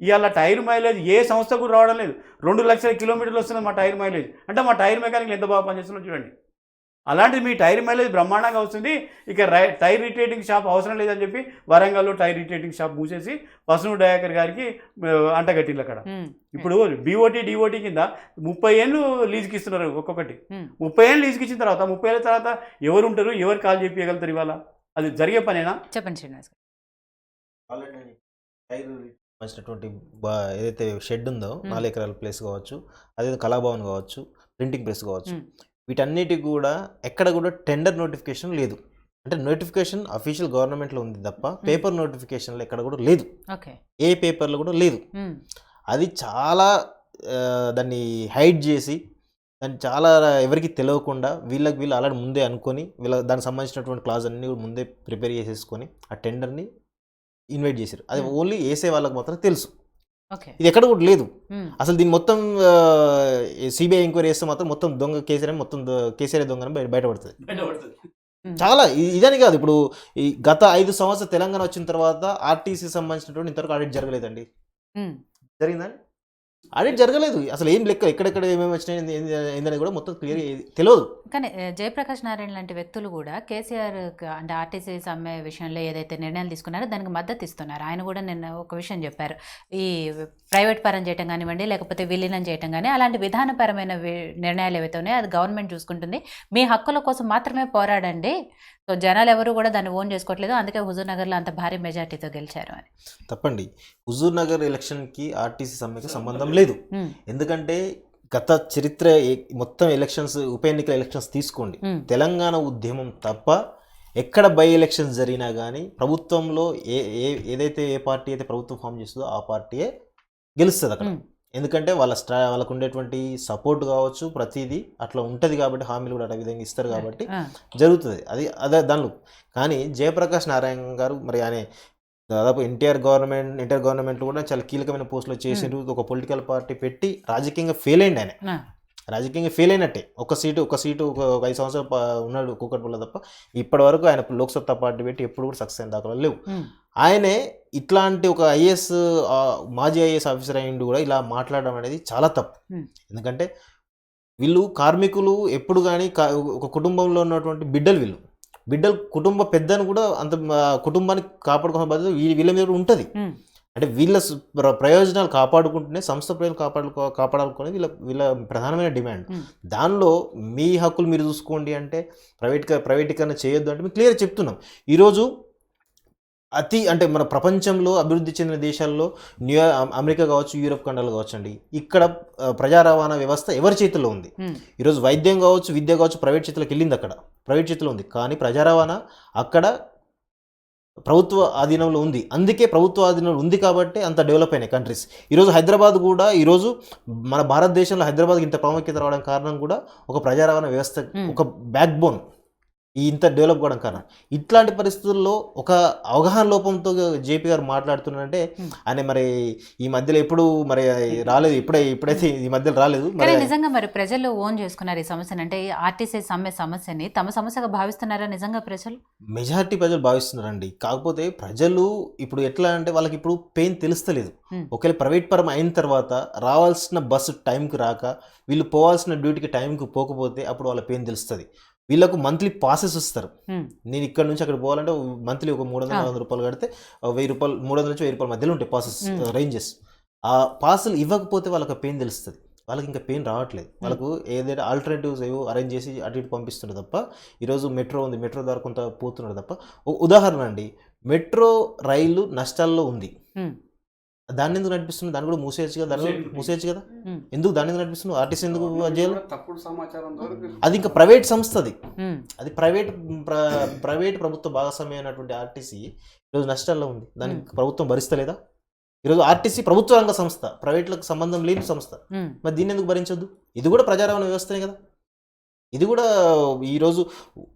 ఇవాళ టైర్ మైలేజ్ ఏ సంస్థకు రావడం లేదు. 2 లక్షల కిలోమీటర్లు వస్తుంది మా టైర్ మైలేజ్. అంటే మా టైర్ మెకానిక్లు ఎంత బాగా పనిచేస్తున్నారో చూడండి. అలాంటి మీ టైర్ మైలేజ్ బ్రహ్మాండంగా వస్తుంది. ఇక టైర్ రిటేటింగ్ షాప్ అవసరం లేదని చెప్పి వరంగల్లో టైర్ రిటేటింగ్ షాప్ మూసేసి పసును డయాకర్ గారికి అంటగట్టిల్లు అక్కడ. ఇప్పుడు డిఓటీ కింద 30 ఏళ్ళు లీజుకి ఇస్తున్నారు ఒక్కొక్కటి. 30 ఏళ్ళు లీజుకి ఇచ్చిన తర్వాత 30 ఏళ్ళ తర్వాత ఎవరు ఉంటారు, ఎవరు కాల్ చెప్పగలుగుతారు? ఇవాళ అది జరిగే పనేనా? చెప్పండి శ్రీనివాస్ గారు. ఆల్రెడీ టైర్ మంచినటువంటి ఏదైతే షెడ్ ఉందో 4 ఎకరాల ప్లేస్ కావచ్చు, అదే కళాభవన్ కావచ్చు, ప్రింటింగ్ ప్రెస్ కావచ్చు, వీటన్నిటికి కూడా ఎక్కడ కూడా టెండర్ నోటిఫికేషన్ లేదు. అంటే నోటిఫికేషన్ అఫీషియల్ గవర్నమెంట్లో ఉంది తప్ప పేపర్ నోటిఫికేషన్లో ఎక్కడ కూడా లేదు. ఏ పేపర్లో కూడా లేదు. అది చాలా దాన్ని హైడ్ చేసి దాన్ని చాలా ఎవరికి తెలియకుండా వీళ్ళు ఆల్రెడీ ముందే అనుకొని దానికి సంబంధించినటువంటి క్లాజ్ అన్నీ కూడా ముందే ప్రిపేర్ చేసేసుకొని ఆ టెండర్ని ఇన్వైట్ చేశారు. అది ఓన్లీ వేసే వాళ్ళకి మాత్రం తెలుసు. ఇది ఎక్కడ కూడా లేదు. అసలు దీన్ని మొత్తం సిబిఐ ఎంక్వైరీ చేస్తే మాత్రం మొత్తం దొంగ కేసీఆర్ దొంగ బయటపడుతుంది. చాలా ఇదని కాదు. ఇప్పుడు ఈ గత 5 సంవత్సరాలు తెలంగాణ వచ్చిన తర్వాత ఆర్టీసీ సంబంధించినటువంటి ఇంతవరకు ఆడిట్ జరగలేదండి. జరిగిందండి? ఆడిట్ జరగలేదు. అసలు ఏం లెక్క ఎక్కడెక్కడ ఏమేమి వచ్చినాయి ఏందని కూడా మొత్తం క్లియర్ తెలియదు. కానీ జయప్రకాష్ నారాయణ లాంటి వ్యక్తులు కూడా కేసీఆర్ అంటే ఆర్టీసీ సమ్మె విషయంలో ఏదైతే నిర్ణయాలు తీసుకున్నారో దానికి మద్దతు ఇస్తున్నారు. ఆయన కూడా నిన్న ఒక విషయం చెప్పారు. ఈ ప్రైవేట్ పరం చేయటం కానివ్వండి, లేకపోతే విలీనం చేయటం కానీ అలాంటి విధానపరమైన నిర్ణయాలు ఏవైతే ఉన్నాయో అది గవర్నమెంట్ చూసుకుంటుంది. మీ హక్కుల కోసం మాత్రమే పోరాడండి. సో జనాలు ఎవరు కూడా దాన్ని ఓన్ చేసుకోవట్లేదు, అందుకే హుజూర్ నగర్లో అంత భారీ మెజార్టీతో గెలిచారు అని. తప్పండి. హుజూర్ నగర్ ఎలక్షన్కి ఆర్టీసీ సమ్మెకి సంబంధం లేదు. ఎందుకంటే గత చరిత్ర మొత్తం ఎలక్షన్స్, ఉప ఎన్నికల ఎలక్షన్స్ తీసుకోండి, తెలంగాణ ఉద్యమం తప్ప ఎక్కడ బై ఎలక్షన్స్ జరిగినా కానీ ప్రభుత్వంలో ఏదైతే ఏ పార్టీ అయితే ప్రభుత్వం ఫామ్ చేస్తుందో ఆ పార్టీయే గెలుస్తుంది అక్కడ. ఎందుకంటే వాళ్ళకు ఉండేటువంటి సపోర్ట్ కావచ్చు, ప్రతిదీ అట్లా ఉంటుంది కాబట్టి, హామీలు కూడా అట్లా విధంగా ఇస్తారు కాబట్టి జరుగుతుంది. అదే దానిలో. కానీ జయప్రకాష్ నారాయణ గారు మరి ఆయన దాదాపు ఎన్టీఆర్ గవర్నమెంట్లో కూడా చాలా కీలకమైన పోస్టులు చేసిండ్రు. ఒక పొలిటికల్ పార్టీ పెట్టి రాజకీయంగా ఫెయిల్ అయింది. ఆయన రాజకీయంగా ఫెయిల్ అయినట్టే. ఒక సీటు ఒక 5 సంవత్సరాలు ఉన్నాడు కూకట్పల్లిలో తప్ప ఇప్పటి వరకు ఆయన లోక్సత్తా పార్టీ పెట్టి ఎప్పుడు కూడా సక్సెస్ అయిన దాఖలు లేవు. ఆయనే ఇట్లాంటి ఒక మాజీ ఐఏఎస్ ఆఫీసర్ అయ్యిండు కూడా ఇలా మాట్లాడడం అనేది చాలా తప్పు. ఎందుకంటే వీళ్ళు కార్మికులు ఎప్పుడు కానీ ఒక కుటుంబంలో ఉన్నటువంటి బిడ్డలు కుటుంబ పెద్దను కూడా అంత కుటుంబాన్ని కాపాడుకునే బాధ్యత వీళ్ళ మీద ఉంటుంది. అంటే వీళ్ళ ప్రయోజనాలు కాపాడుకుంటూనే సంస్థ ప్రయోజనాలు కాపాడాలనుకునే వీళ్ళ ప్రధానమైన డిమాండ్. దానిలో మీ హక్కులు మీరు చూసుకోండి అంటే ప్రైవేటీకరణ చేయొద్దు అంటే మేము క్లియర్ చెప్తున్నాం. ఈరోజు అంటే మన ప్రపంచంలో అభివృద్ధి చెందిన దేశాల్లో అమెరికా కావచ్చు, యూరోప్ ఖండాలు కావచ్చు అండి, ఇక్కడ ప్రజా రవాణా వ్యవస్థ ఎవరి చేతిలో ఉంది? ఈరోజు వైద్యం కావచ్చు, విద్య కావచ్చు ప్రైవేట్ చేతిలోకి వెళ్ళింది, అక్కడ ప్రైవేట్ చేతిలో ఉంది. కానీ ప్రజా రవాణా అక్కడ ప్రభుత్వ ఆధీనంలో ఉంది. అందుకే ప్రభుత్వ ఆధీనంలో ఉంది కాబట్టి అంత డెవలప్ అయినాయి కంట్రీస్. ఈరోజు హైదరాబాద్ కూడా ఈరోజు మన భారతదేశంలో హైదరాబాద్కి ఇంత ప్రాముఖ్యత రావడానికి కారణం కూడా ఒక ప్రజా రవాణా వ్యవస్థ, ఒక బ్యాక్ బోన్ ఇంత డెవలప్ కావడం కారణం. ఇట్లాంటి పరిస్థితుల్లో ఒక అవగాహన లోపంతో జేపీ గారు మాట్లాడుతున్నారంటే ఆయన మరి ఈ మధ్యలో ఎప్పుడు మరి రాలేదు, ఇప్పుడైతే ఈ మధ్యలో రాలేదు. నిజంగా మరి ప్రజలు ఓన్ చేసుకున్నారు ఈ సమస్యను, అంటే ఆర్టీసీ సమ్మె సమస్యని తమ సమస్యగా భావిస్తున్నారా నిజంగా ప్రజలు? మెజారిటీ ప్రజలు భావిస్తున్నారండి. కాకపోతే ప్రజలు ఇప్పుడు ఎట్లా అంటే వాళ్ళకి ఇప్పుడు పెయిన్ తెలుస్తలేదు. ఒకవేళ ప్రైవేట్ పరం అయిన తర్వాత రావాల్సిన బస్సు టైంకి రాక వీళ్ళు పోవాల్సిన డ్యూటీకి టైంకి పోకపోతే అప్పుడు వాళ్ళ పెయిన్ తెలుస్తుంది. వీళ్ళకు మంత్లీ పాసెస్ ఇస్తారు. నేను ఇక్కడ నుంచి అక్కడ పోవాలంటే మంత్లీ ఒక 300-400 రూపాయలు కడితే 1000 రూపాయలు, 300 నుంచి 1000 రూపాయల మధ్యలో ఉంటాయి పాసెస్ రేంజెస్. ఆ పాసులు ఇవ్వకపోతే వాళ్ళకి పెయిన్ తెలుస్తుంది. వాళ్ళకి ఇంకా పెయిన్ రావట్లేదు. వాళ్ళకు ఏదైనా ఆల్టర్నేటివ్స్ ఏవో అరేంజ్ చేసి అటు ఇటు పంపిస్తున్నారు తప్ప, ఈరోజు మెట్రో ఉంది, మెట్రో ద్వారా కొంత పోతున్నారు తప్ప. ఉదాహరణ అండి, మెట్రో రైలు నష్టాల్లో ఉంది, దాన్ని ఎందుకు నడిపిస్తుంది? దాన్ని కూడా మూసేయచ్చు కదా. ఎందుకు దాన్ని ఎందుకు నడిపిస్తుంది? ఆర్టీసీ ఎందుకు చేయాలి? తప్పుడు సమాచారం అది ఇంకా ప్రైవేట్ సంస్థ. అది ప్రైవేట్ ప్రభుత్వ భాగస్వామ్యం అయినటువంటి ఆర్టీసీ ఈరోజు నష్టాల్లో ఉంది. దానికి ప్రభుత్వం భరిస్తలేదా? ఈరోజు ఆర్టీసీ ప్రభుత్వ రంగ సంస్థ, ప్రైవేట్లకు సంబంధం లేని సంస్థ. మరి దీన్ని ఎందుకు భరించొద్దు? ఇది కూడా ప్రజారవాణా వ్యవస్థనే కదా. ఇది కూడా ఈరోజు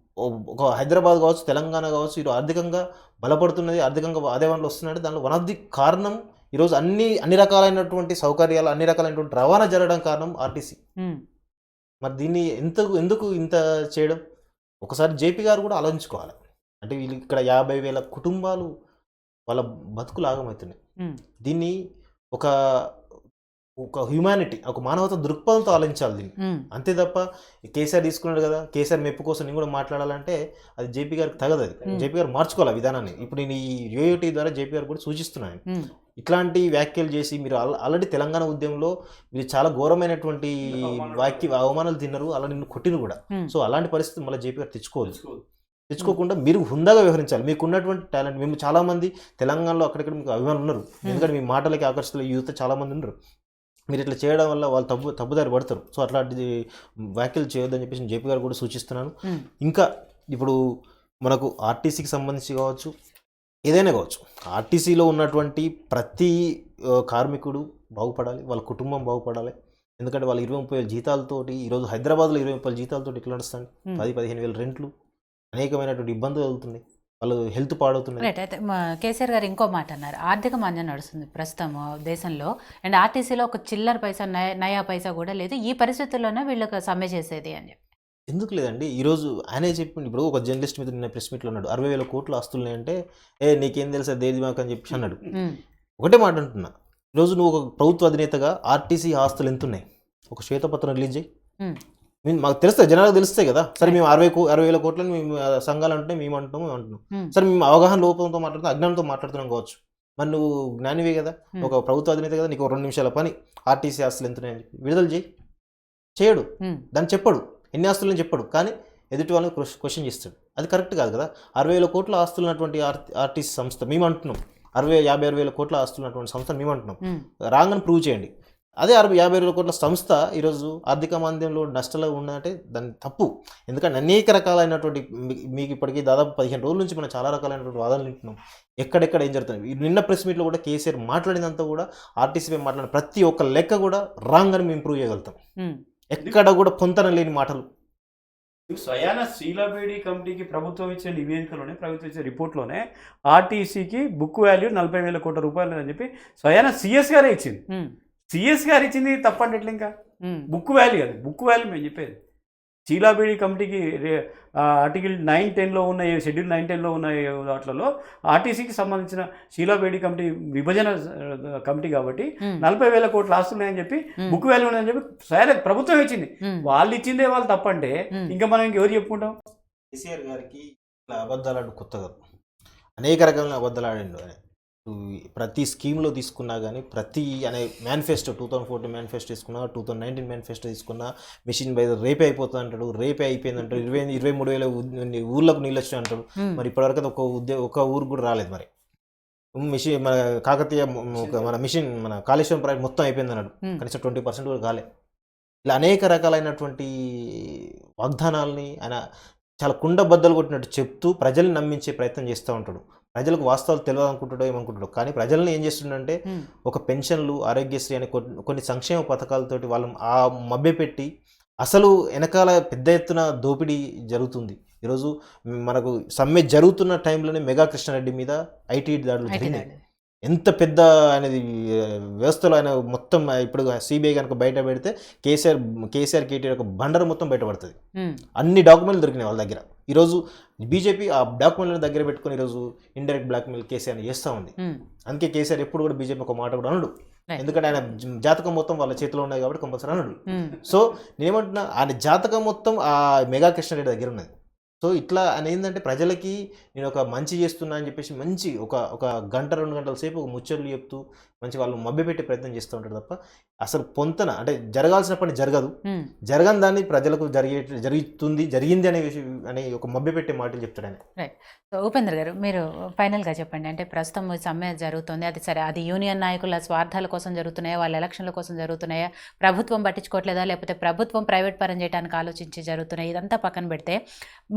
ఒక హైదరాబాద్ కావచ్చు, తెలంగాణ కావచ్చు, ఈరోజు ఆర్థికంగా బలపడుతున్నది, ఆర్థికంగా ఆదాయంలో వస్తున్నది. దానిలో వన్ ఆఫ్ ది కారణం ఈరోజు అన్ని రకాలైనటువంటి సౌకర్యాలు, అన్ని రకాలైనటువంటి రవాణా జరగడం కారణం ఆర్టీసీ. మరి దీన్ని ఎందుకు ఇంత చేయడం? ఒకసారి జేపీ గారు కూడా ఆలోచించుకోవాలి. అంటే వీళ్ళు ఇక్కడ 50,000 కుటుంబాలు వాళ్ళ బతుకులు ఆగమవుతున్నాయి. దీన్ని ఒక ఒక హ్యూమానిటీ, ఒక మానవత దృక్పథంతో ఆలోచించాలి దీన్ని. అంతే తప్ప కేసీఆర్ తీసుకున్నాడు కదా, కేసీఆర్ మెప్పు కోసం నేను కూడా మాట్లాడాలంటే అది జేపీ గారికి తగదు. అది జేపీ గారు మార్చుకోవాలి విధానాన్ని. ఇప్పుడు నేను ఈ యూఏటీ ద్వారా జేపీ గారు కూడా సూచిస్తున్నాను, ఇట్లాంటి వ్యాఖ్యలు చేసి మీరు ఆల్రెడీ తెలంగాణ ఉద్యమంలో మీరు చాలా ఘోరమైనటువంటి అవమానాలు తిన్నారు, అలా నిన్ను కొట్టిన కూడా. సో అలాంటి పరిస్థితి మళ్ళీ జేపీ గారు తెచ్చుకోకుండా మీరు హుందాగా వ్యవహరించాలి. మీకు ఉన్నటువంటి టాలెంట్, మేము చాలామంది తెలంగాణలో అక్కడక్కడ మీకు అభిమానులు ఉన్నారు, ఎందుకంటే మీ మాటలకి ఆకర్షితుల యూత్ చాలామంది ఉన్నారు. మీరు ఇట్లా చేయడం వల్ల వాళ్ళు తప్పుదారి పడతారు. సో అట్లాంటి వ్యాఖ్యలు చేయొద్దని చెప్పేసి జేపీ గారు కూడా సూచిస్తున్నాను. ఇంకా ఇప్పుడు మనకు ఆర్టీసీకి సంబంధించి కావచ్చు, ఏదైనా కావచ్చు, ఆర్టీసీలో ఉన్నటువంటి ప్రతి కార్మికుడు బాగుపడాలి, వాళ్ళ కుటుంబం బాగుపడాలి. ఎందుకంటే వాళ్ళు 20-30 జీతాలతోటి ఈరోజు హైదరాబాద్లో 20-30 జీతాలతో ఎట్లా నడుస్తాయి? 10-15 వేల రెంట్లు, అనేకమైనటువంటి ఇబ్బందులు కలుగుతున్నాయి, వాళ్ళు హెల్త్ పాడవుతున్నాయి. రైట్. అయితే కేసీఆర్ గారు ఇంకో మాట అన్నారు, ఆర్థిక మాంద్యం నడుస్తుంది ప్రస్తుతం దేశంలో, అండ్ ఆర్టీసీలో ఒక చిల్లర పైసా నయా పైసా కూడా లేదు, ఈ పరిస్థితుల్లోనే వీళ్ళకి సమ్మె చేసేది అని చెప్పి. ఎందుకు లేదండి, ఈరోజు ఆయనే చెప్పింది. ఇప్పుడు ఒక జర్నలిస్ట్ మీద నిన్న ప్రెస్ మీట్లో అన్నాడు 60,000 కోట్ల ఆస్తులు అంటే నీకేం తెలుసా దేది మాకు అని చెప్పి అన్నాడు. ఒకటే మాట అంటున్నా, ఈరోజు నువ్వు ఒక ప్రభుత్వ అధినేతగా ఆర్టీసీ ఆస్తులు ఎంత ఉన్నాయి ఒక శ్వేతపత్రం రిలీజ్ చేయి. మాకు తెలుస్తాయి, జనాలకు తెలుస్తాయి కదా. సరే మేము 60,000 కోట్లని మేము సంఘాలు అంటే మేము అంటున్నాం. సరే మేము అవగాహన లోపంతో మాట్లాడుతున్నాం, అజ్ఞానంతో మాట్లాడుతున్నాం కావచ్చు. మరి నువ్వు జ్ఞానివే కదా, ఒక ప్రభుత్వ అధినేత కదా, నీకు 2 నిమిషాల పని ఆర్టీసీ ఆస్తులు ఎంతున్నాయని చెప్పి విడుదల చేయడు, దాన్ని చెప్పడు, ఎన్ని ఆస్తులని చెప్పడు, కానీ ఎదుటి వాళ్ళని క్వశ్చన్ చేస్తాడు. అది కరెక్ట్ కాదు కదా. 60,000 కోట్ల ఆస్తులు ఉన్నటువంటి ఆర్టీసీ సంస్థ మేము అంటున్నాం, 50,000 కోట్ల ఆస్తులు ఉన్నటువంటి సంస్థ మేము అంటున్నాం, రాంగ్ అని ప్రూవ్ చేయండి. అదే 50,000 కోట్ల సంస్థ ఈరోజు ఆర్థిక మాంద్యంలో నష్టాలు ఉన్నదంటే దాన్ని తప్పు. ఎందుకంటే అనేక రకాలైనటువంటి మీకు ఇప్పటికీ దాదాపు 15 రోజుల నుంచి మనం చాలా రకాలైనటువంటి వాదనలు వింటున్నాం, ఎక్కడెక్కడ ఏం జరుగుతుంది. నిన్న ప్రెస్ మీట్లో కూడా కేసీఆర్ మాట్లాడినంత కూడా ఆర్టీసీపై మాట్లాడిన ప్రతి ఒక్క లెక్క కూడా రాంగ్ అని మేము ప్రూవ్ చేయగలుగుతాం. ఎక్కడ కూడా పొంతన లేని మాటలు. స్వయాన శీలాబేడి కమిటీకి ప్రభుత్వం ఇచ్చే నివేదికలోనే, ప్రభుత్వం ఇచ్చే రిపోర్ట్లోనే ఆర్టీసీకి బుక్ వాల్యూ 40,000 కోట్ల రూపాయలు అని చెప్పి స్వయాన సిఎస్ గారే ఇచ్చింది. సిఎస్ గారు ఇచ్చింది తప్పండి ఎట్లా? ఇంకా బుక్ వాల్యూ అది, బుక్ వాల్యూ మేము చెప్పేది. శీలాబేడి కమిటీకి ఆర్టికల్ 9-10లో ఉన్న, షెడ్యూల్ 9-10లో ఉన్న వాటిలో ఆర్టీసీకి సంబంధించిన శీలాబేడి కమిటీ విభజన కమిటీ కాబట్టి 40,000 కోట్ల ఆస్తున్నాయని చెప్పి బుక్ వాల్యూ ఉన్నాయని చెప్పి సరే ప్రభుత్వం ఇచ్చింది. వాళ్ళు ఇచ్చిందే వాళ్ళు తప్పంటే ఇంకా మనం ఇంకెవరు చెప్పుకుంటాం? కేసీఆర్ గారికి ఇట్లా అబద్ధాలు కొత్తగా అనేక రకాల అబద్ధాలు ఆడిండు. ప్రతి స్కీమ్లో తీసుకున్నా కానీ, ప్రతి అనే మేనిఫెస్టో 2014 మేనిఫెస్టో తీసుకున్నా, 2019 మేనిఫెస్టో తీసుకున్నా, మిషన్ బై రేపే అయిపోతుంది అంటాడు, రేపే అయిపోయింది అంటాడు, 23,000 ఊర్లకు నీళ్ళు వచ్చాయి అంటాడు. మరి ఇప్పటివరకు ఒక ఊరు కూడా రాలేదు. మరి మిషన్ మన కాకతీయ మన కాళేశ్వరం ప్రాజెక్ట్ మొత్తం అయిపోయింది అన్నాడు, కనీసం 20% కూడా కాలే. ఇలా అనేక రకాలైనటువంటి వాగ్దానాలని ఆయన చాలా కుండబద్దలు కొట్టినట్టు చెప్తూ ప్రజల్ని నమ్మించే ప్రయత్నం చేస్తూ ఉంటాడు. ప్రజలకు వాస్తవాలు తెలియదు అనుకుంటాడో ఏమనుకుంటాడో, కానీ ప్రజల్ని ఏం చేస్తుండంటే ఒక పెన్షన్లు, ఆరోగ్యశ్రీ అనే కొన్ని సంక్షేమ పథకాలతోటి వాళ్ళని ఆ మభ్యపెట్టి అసలు వెనకాల పెద్ద ఎత్తున దోపిడీ జరుగుతుంది. ఈరోజు మనకు సమ్మె జరుగుతున్న టైంలోనే మెగా కృష్ణారెడ్డి మీద ఐటీ దాడులు జరిగినాయి. ఎంత పెద్ద అనేది వ్యవస్థలో ఆయన మొత్తం ఇప్పుడు సిబిఐ కనుక బయట పెడితే కేసీఆర్ కేటీఆర్ ఒక బండర్ మొత్తం బయటపడుతుంది. అన్ని డాక్యుమెంట్లు దొరికినాయి వాళ్ళ దగ్గర. ఈరోజు బీజేపీ ఆ డాక్యుమెంట్లను దగ్గర పెట్టుకుని ఈరోజు ఇండైరెక్ట్ బ్లాక్మెయిల్ కేసీఆర్ చేస్తూ ఉంది. అందుకే కేసీఆర్ ఎప్పుడు కూడా బీజేపీ ఒక మాట కూడా అనడు, ఎందుకంటే ఆయన జాతకం మొత్తం వాళ్ళ చేతిలో ఉన్నాయి కాబట్టి కంపల్సరీ అనడు. సో నేనేమంటున్నా, ఆయన జాతకం మొత్తం ఆ మెగా కృష్ణారెడ్డి దగ్గర ఉన్నది. సో ఇట్లా ఆయన ఏంటంటే ప్రజలకి నేను ఒక మంచి చేస్తున్నా అని చెప్పేసి మంచి ఒక గంట 2 గంటల సేపు ఒక ముచ్చట్లు చెప్తూ మంచి వాళ్ళు మభ్యపెట్టే ప్రయత్నం చేస్తూ ఉంటాడు తప్ప అసలు పొంతన అంటే జరగాల్సిన పని జరగదు, జరగని దాన్ని ప్రజలకు జరిగింది అనే విషయం అని ఒక మభ్యపెట్టే మాటలు చెప్తాడు ఆయన. రైట్. సో ఉపేంద్ర గారు, మీరు ఫైనల్గా చెప్పండి, అంటే ప్రస్తుతం సమ్మె జరుగుతుంది, అది సరే అది యూనియన్ నాయకుల స్వార్థాల కోసం జరుగుతున్నాయా, వాళ్ళ ఎలక్షన్ల కోసం జరుగుతున్నాయా, ప్రభుత్వం పట్టించుకోవట్లేదా, లేకపోతే ప్రభుత్వం ప్రైవేట్ పరం చేయడానికి ఆలోచించి జరుగుతున్నాయి, ఇదంతా పక్కన పెడితే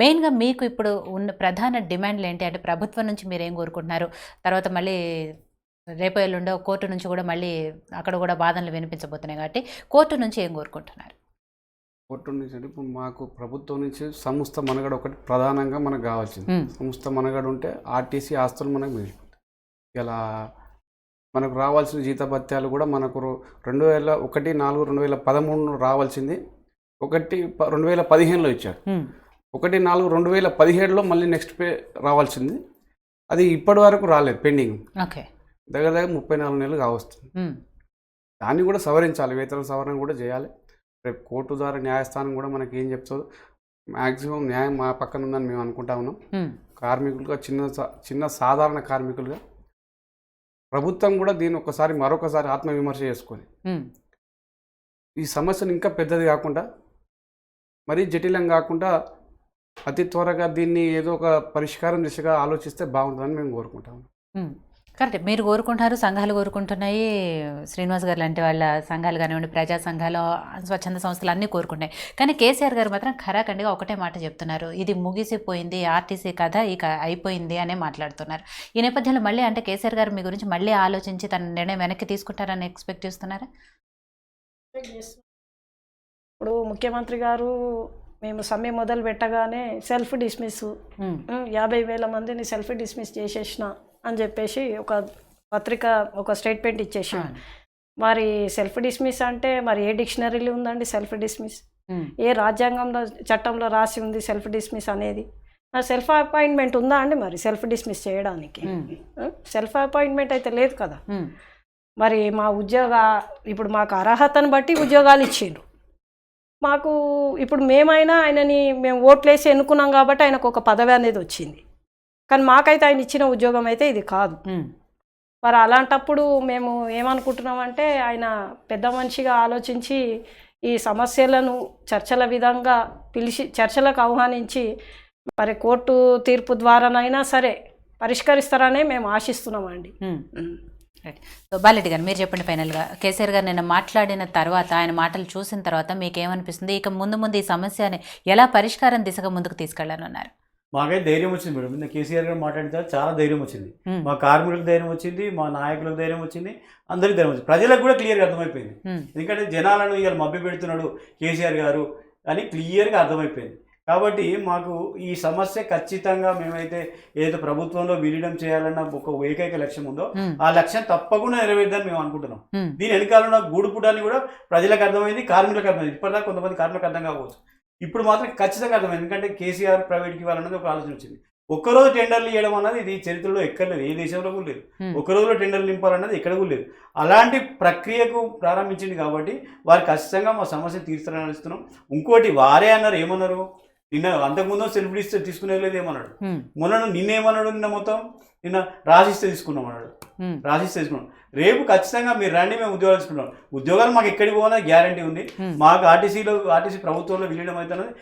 మెయిన్గా మీకు ఇప్పుడు ఉన్న ప్రధాన డిమాండ్లు ఏంటి? అంటే ప్రభుత్వం నుంచి మీరు ఏం కోరుకుంటున్నారు? తర్వాత మళ్ళీ రేపు ఎల్లుండో కోర్టు నుంచి కూడా మళ్ళీ అక్కడ కూడా వాదనలు వినిపించబోతున్నాయి కాబట్టి కోర్టు నుంచి ఏం కోరుకుంటున్నారు? కోర్టు నుంచి అంటే ఇప్పుడు మాకు ప్రభుత్వం నుంచి సంస్థ మనగడ ఒకటి ప్రధానంగా మనకు కావాల్సింది. సంస్థ మనగడ ఉంటే ఆర్టీసీ ఆస్తులు మనకు మిగిలిపోతాయి. ఇలా మనకు రావాల్సిన జీతభత్యాలు కూడా మనకు 2001-4-2013 రావాల్సింది 2015లో ఇచ్చారు. 1/4/2017లో మళ్ళీ నెక్స్ట్ పే రావాల్సింది, అది ఇప్పటి వరకు రాలేదు, పెండింగ్. ఓకే. దగ్గర 34 నెలలు కావస్తుంది. దాన్ని కూడా సవరించాలి, వేతన సవరణ కూడా చేయాలి. రేపు కోర్టు ద్వారా న్యాయస్థానం కూడా మనకి ఏం చెప్తుందో మ్యాక్సిమం న్యాయం మా పక్కన ఉందని మేము అనుకుంటా ఉన్నాం. కార్మికులుగా చిన్న సాధారణ కార్మికులుగా ప్రభుత్వం కూడా దీన్ని మరొకసారి ఆత్మవిమర్శ చేసుకొని ఈ సమస్యను ఇంకా పెద్దది కాకుండా, మరీ జటిలం కాకుండా, అతి త్వరగా దీన్ని ఏదో ఒక పరిష్కారం దిశగా ఆలోచిస్తే బాగుంటుందని మేము కోరుకుంటాము. కరెక్ట్. మీరు కోరుకుంటున్నారు, సంఘాలు కోరుకుంటున్నాయి, శ్రీనివాస్ గారు లాంటి వాళ్ళ సంఘాలు కానివ్వండి, ప్రజా సంఘాలు, స్వచ్ఛంద సంస్థలు అన్నీ కోరుకుంటున్నాయి. కానీ కేసీఆర్ గారు మాత్రం ఖరాఖండిగా ఒకటే మాట చెప్తున్నారు, ఇది ముగిసిపోయింది, ఆర్టీసీ కథ ఇక అయిపోయింది అనే మాట్లాడుతున్నారు. ఈ నేపథ్యంలో మళ్ళీ అంటే కేసీఆర్ గారు మీ గురించి మళ్ళీ ఆలోచించి తన నిర్ణయం వెనక్కి తీసుకుంటారని ఎక్స్పెక్ట్ చేస్తున్నారా? ఇప్పుడు ముఖ్యమంత్రి గారు మేము సమ్మె మొదలు పెట్టగానే సెల్ఫ్ డిస్మిస్ 50,000 మందిని సెల్ఫ్ డిస్మిస్ చేసేసిన అని చెప్పేసి ఒక స్టేట్మెంట్ ఇచ్చేసి, మరి సెల్ఫ్ డిస్మిస్ అంటే మరి ఏ డిక్షనరీలో ఉందండి సెల్ఫ్ డిస్మిస్? ఏ రాజ్యాంగంలో చట్టంలో రాసి ఉంది సెల్ఫ్ డిస్మిస్ అనేది? సెల్ఫ్ అపాయింట్మెంట్ ఉందా అండి మరి సెల్ఫ్ డిస్మిస్ చేయడానికి? సెల్ఫ్ అపాయింట్మెంట్ అయితే లేదు కదా. మరి మా ఇప్పుడు మాకు అర్హతను బట్టి ఉద్యోగాలు ఇచ్చిండ్రు. మాకు ఇప్పుడు మేము ఓట్లేసి ఎన్నుకున్నాం కాబట్టి ఆయనకు ఒక పదవి అనేది వచ్చింది. కానీ మాకైతే ఆయన ఇచ్చిన ఉద్యోగం అయితే ఇది కాదు. మరి అలాంటప్పుడు మేము ఏమనుకుంటున్నామంటే, ఆయన పెద్ద మనిషిగా ఆలోచించి ఈ సమస్యలను చర్చల విధంగా పిలిచి చర్చలకు ఆహ్వానించి మరి కోర్టు తీర్పు ద్వారానైనా సరే పరిష్కరిస్తారనే మేము ఆశిస్తున్నామండి. రైట్. సో బాలరెడ్డి గారు మీరు చెప్పండి, ఫైనల్గా కేసీఆర్ గారు నిన్న మాట్లాడిన తర్వాత, ఆయన మాటలు చూసిన తర్వాత మీకు ఏమనిపిస్తుంది? ఇక ముందు ఈ సమస్యని ఎలా పరిష్కారం దిశగా ముందుకు తీసుకెళ్ళాలన్నారు? మాకైతే ధైర్యం వచ్చింది మేడం. నిన్న కేసీఆర్ గారు మాట్లాడిన తర్వాత చాలా ధైర్యం వచ్చింది. మా కార్మికులకు ధైర్యం వచ్చింది, మా నాయకులకు ధైర్యం వచ్చింది, అందరికీ ధైర్యం వచ్చింది, ప్రజలకు కూడా క్లియర్గా అర్థమైపోయింది. ఎందుకంటే జనాలను ఇవాళ మభ్య పెడుతున్నాడు కేసీఆర్ గారు అని క్లియర్గా అర్థమైపోయింది. కాబట్టి మాకు ఈ సమస్య ఖచ్చితంగా మేమైతే ఏదైతే ప్రభుత్వంలో విలీనం చేయాలన్న ఒక ఏకైక లక్ష్యం ఉందో ఆ లక్ష్యం తప్పకుండా నెరవేర్దని మేము అనుకుంటున్నాం. దీని వెనకాల ఉన్న గూడుపుటాన్ని కూడా ప్రజలకు అర్థమైంది, కార్మికులకు అర్థమైంది. ఇప్పటిదాకా కొంతమంది కార్మికులకు అర్థం కావచ్చు, ఇప్పుడు మాత్రం ఖచ్చితంగా అర్థమైంది. ఎందుకంటే కేసీఆర్ ప్రైవేట్కి ఇవ్వాలన్నది ఒక ఆలోచన వచ్చింది. ఒక్కరోజు టెండర్లు ఇవ్వడం అన్నది ఇది చరిత్రలో ఎక్కర్లేదు, ఏ దేశంలో కూడా లేదు. ఒక్కరోజులో టెండర్లు నింపాలన్నది ఎక్కడ కూడా లేదు. అలాంటి ప్రక్రియకు ప్రారంభించింది కాబట్టి వారు ఖచ్చితంగా మా సమస్యను తీర్చాలని అనిస్తున్నాం. ఇంకోటి వారే అన్నారు, ఏమన్నారు, నిన్న అంతకుముందు సెల్ఫ్ డిస్టర్ తీసుకునే లేదు ఏమన్నాడు, నిన్నేమన్నాడు, నిన్న రాసిస్తే తీసుకున్నాం అన్నాడు. రాసిస్తే తీసుకున్నాం. రేపు ఖచ్చితంగా మీరు రండి, మేము ఉద్యోగాలు తీసుకుంటాం. ఉద్యోగాలు మాకు ఎక్కడికి పోవాలని గ్యారంటీ ఉంది. మాకు ఆర్టీసీ ప్రభుత్వంలో విలీనం అవుతున్నది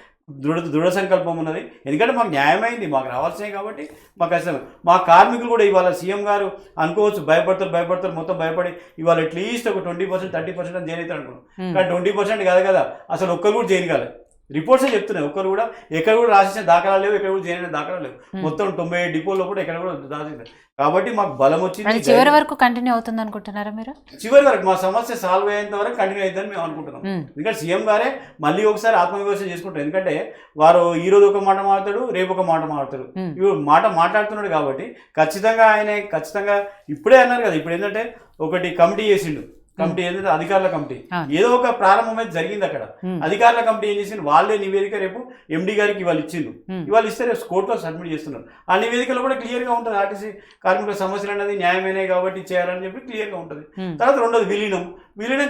దృఢ సంకల్పం ఉన్నది. ఎందుకంటే మాకు న్యాయమైంది, మాకు రావాల్సినవి కాబట్టి మాకు ఖచ్చితంగా. మా కార్మికులు కూడా ఇవాళ సీఎం గారు అనుకోవచ్చు భయపడతారు, మొత్తం భయపడి ఇవాళ అట్లీస్ట్ ఒక 20%, 30% అని జైన్ అవుతారు అనుకున్నాం. కానీ 20% కాదు కదా, అసలు ఒక్కరు కూడా జైన్ కాలేదు. రిపోర్ట్సే చెప్తున్నాయి, ఒక్కరు కూడా ఎక్కడ కూడా రాసిన దాఖలాలు లేవు, ఎక్కడ కూడా జైన్ అయిన దాఖలాలు లేవు. మొత్తం 90 డిపోలో కూడా ఎక్కడ కూడా రాసింది. కాబట్టి మాకు బలం వచ్చింది. చివరి వరకు కంటిన్యూ అవుతుంది అనుకుంటున్నారా మీరు? చివరి వరకు మా సమస్య సాల్వ్ అయ్యేంత వరకు కంటిన్యూ అవుతుందని మేము అనుకుంటున్నాం. ఎందుకంటే సీఎం గారే మళ్ళీ ఒకసారి ఆత్మవిమర్శ చేసుకుంటారు. ఎందుకంటే వారు ఈ రోజు ఒక మాట మాట్లాడతాడు, రేపు ఒక మాట మాట్లాడతాడు. ఇప్పుడు మాట్లాడుతున్నాడు కాబట్టి ఖచ్చితంగా ఇప్పుడే అన్నారు కదా, ఇప్పుడు ఏంటంటే ఒకటి కమిటీ చేసిండు. కమిటీ ఏంటంటే అధికారుల కమిటీ, ఏదో ఒక ప్రారంభం అయితే జరిగింది అక్కడ. అధికారుల కమిటీ ఏం చేసింది, వాళ్ళే నివేదిక రేపు ఎండి గారికి ఇవాళ ఇచ్చిండు. ఇవాళ ఇస్తే రేపు కోర్టులో సబ్మిట్ చేస్తున్నారు. ఆ నివేదికలో కూడా క్లియర్గా ఉంటుంది ఆర్టీసీ కార్మికుల సమస్యలు అనేది న్యాయమైనవి కాబట్టి చేయాలని చెప్పి క్లియర్గా ఉంటుంది. తర్వాత రెండోది విలీనం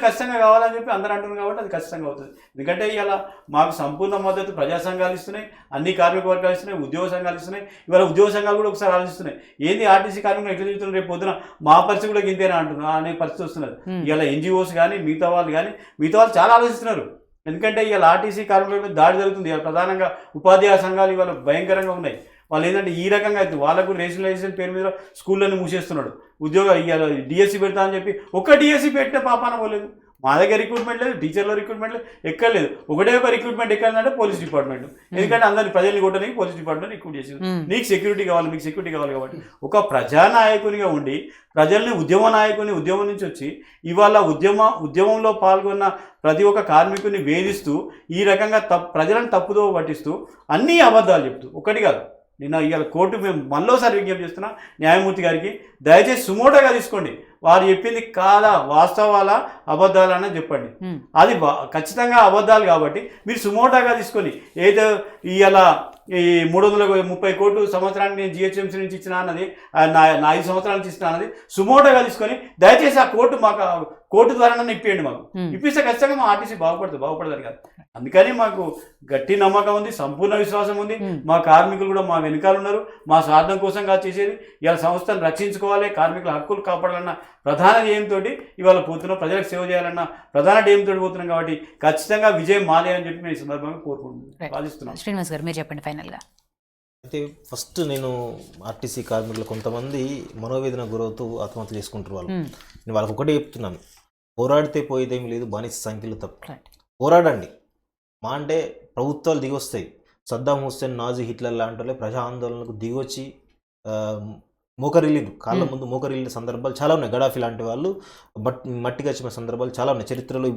ఖచ్చితంగా కావాలని చెప్పి అందరూ అంటున్నారు కాబట్టి అది ఖచ్చితంగా అవుతుంది. ఎందుకంటే ఇలా మాకు సంపూర్ణ మద్దతు ప్రజా సంఘాలు ఇస్తున్నాయి, అన్ని కార్మిక వర్గాలు ఇస్తున్నాయి, ఉద్యోగ సంఘాలు ఇస్తున్నాయి. ఇవాళ ఉద్యోగ సంఘాలు కూడా ఒకసారి ఆలోచిస్తున్నాయి, ఏంది ఆర్టీసీ కార్మికులు ఎట్లా చెప్తున్నారు, రేపు పొద్దున మా పరిస్థితి కూడా ఇంతేనా అంటున్నారు అనే పరిస్థితి వస్తున్నది. ఇలా ఎన్జిఓస్ కానీ మిగతా వాళ్ళు చాలా ఆలోచిస్తున్నారు. ఎందుకంటే ఇవాళ ఆర్టీసీ కార్మికుల మీద దాడి జరుగుతుంది. ఇవాళ ప్రధానంగా ఉపాధ్యాయ సంఘాలు ఇవాళ భయంకరంగా ఉన్నాయి. వాళ్ళు ఏంటంటే ఈ రకంగా అయితే వాళ్ళకు రేషనలైజేషన్ పేరు మీద స్కూళ్ళని మూసేస్తున్నాడు. ఉద్యోగాలు ఇవాళ డిఎస్సి పెడతా అని చెప్పి ఒక్క డిఎస్సి పెట్టిన పాపాన పోలేదు. మా దగ్గర రిక్రూట్మెంట్ లేదు, టీచర్ల రిక్రూట్మెంట్ లేదు, ఎక్కడ లేదు. ఒకటే ఒక రిక్రూట్మెంట్ ఎక్కడంటే పోలీస్ డిపార్ట్మెంట్. ఎందుకంటే అందరినీ ప్రజల్ని కొట్టడానికి పోలీస్ డిపార్ట్మెంట్ రిక్రూట్ చేసింది. మీకు సెక్యూరిటీ కావాలి కాబట్టి ఒక ప్రజానాయకునిగా ఉండి ప్రజల్ని ఉద్యమం నుంచి వచ్చి ఇవాళ ఉద్యమంలో పాల్గొన్న ప్రతి ఒక్క కార్మికుని వేధిస్తూ ఈ రకంగా ప్రజలను తప్పుదో పట్టిస్తూ అన్నీ అబద్ధాలు చెప్తూ ఒకటి కాదు. నిన్న ఇవాళ కోర్టు మేము మళ్ళోసారి విజ్ఞప్తి చేస్తున్నా న్యాయమూర్తి గారికి, దయచేసి సుమోటోగా తీసుకోండి. వారు చెప్పింది కాదా, వాస్తవాలా, అబద్ధాలన్నా చెప్పండి. అది ఖచ్చితంగా అబద్ధాలు కాబట్టి మీరు సుమోటోగా తీసుకొని ఏదో ఇవాళ ఈ 330 కోట్లు సంవత్సరానికి నేను జిహెచ్ఎంసీ నుంచి ఇచ్చిన అన్నది నా 5 సంవత్సరాల నుంచి ఇచ్చిన అన్నది సుమోటోగా తీసుకొని దయచేసి ఆ కోర్టు ద్వారా ఇప్పియండి మాకు. ఇప్పిస్తే ఖచ్చితంగా మా ఆర్టీసీ బాగుపడదని కాదు. అందుకని మాకు గట్టి నమ్మకం ఉంది, సంపూర్ణ విశ్వాసం ఉంది. మా కార్మికులు కూడా మా వెనకాల ఉన్నారు. మా స్వార్థం కోసం కాదు చేసేది, ఇవాళ సంస్థను రక్షించుకోవాలి, కార్మికుల హక్కులు కాపాడాలన్న ప్రధాన ధ్యేయంతో ఇవాళ పోతున్నాం, ప్రజలకు సేవ చేయాలన్న ప్రధాన ధ్యేయంతో పోతున్నాం. కాబట్టి ఖచ్చితంగా విజయం మాదే అని చెప్పి మేము ఈ సందర్భంగా కోరుకుంటున్నాం, వాదిస్తున్నాం. శ్రీనివాస్ గారు మీరు చెప్పండి ఫైనల్గా. అయితే ఫస్ట్ నేను ఆర్టీసీ కార్మికులు కొంతమంది మనోవేదన గురవుతూ ఆత్మహత్య చేసుకుంటారు వాళ్ళు. నేను వాళ్ళకి ఒకటే చెప్తున్నాను, పోరాడితే పోయేదేమి లేదు, బానిస సంఖ్యలు తప్పు. పోరాడండి. మా అంటే ప్రభుత్వాలు దిగొస్తాయి. సద్దాం హుస్సేన్, నాజీ, హిట్లర్ లాంటి వాళ్ళే ప్రజా ఆందోళనకు దిగొచ్చి మోకరిల్లిండ్రు, కాళ్ళ ముందు మోకరిల్లిన సందర్భాలు చాలా ఉన్నాయి. గడాఫీ లాంటి వాళ్ళు మట్టిగా వచ్చిన సందర్భాలు చాలా ఉన్నాయి చరిత్రలో.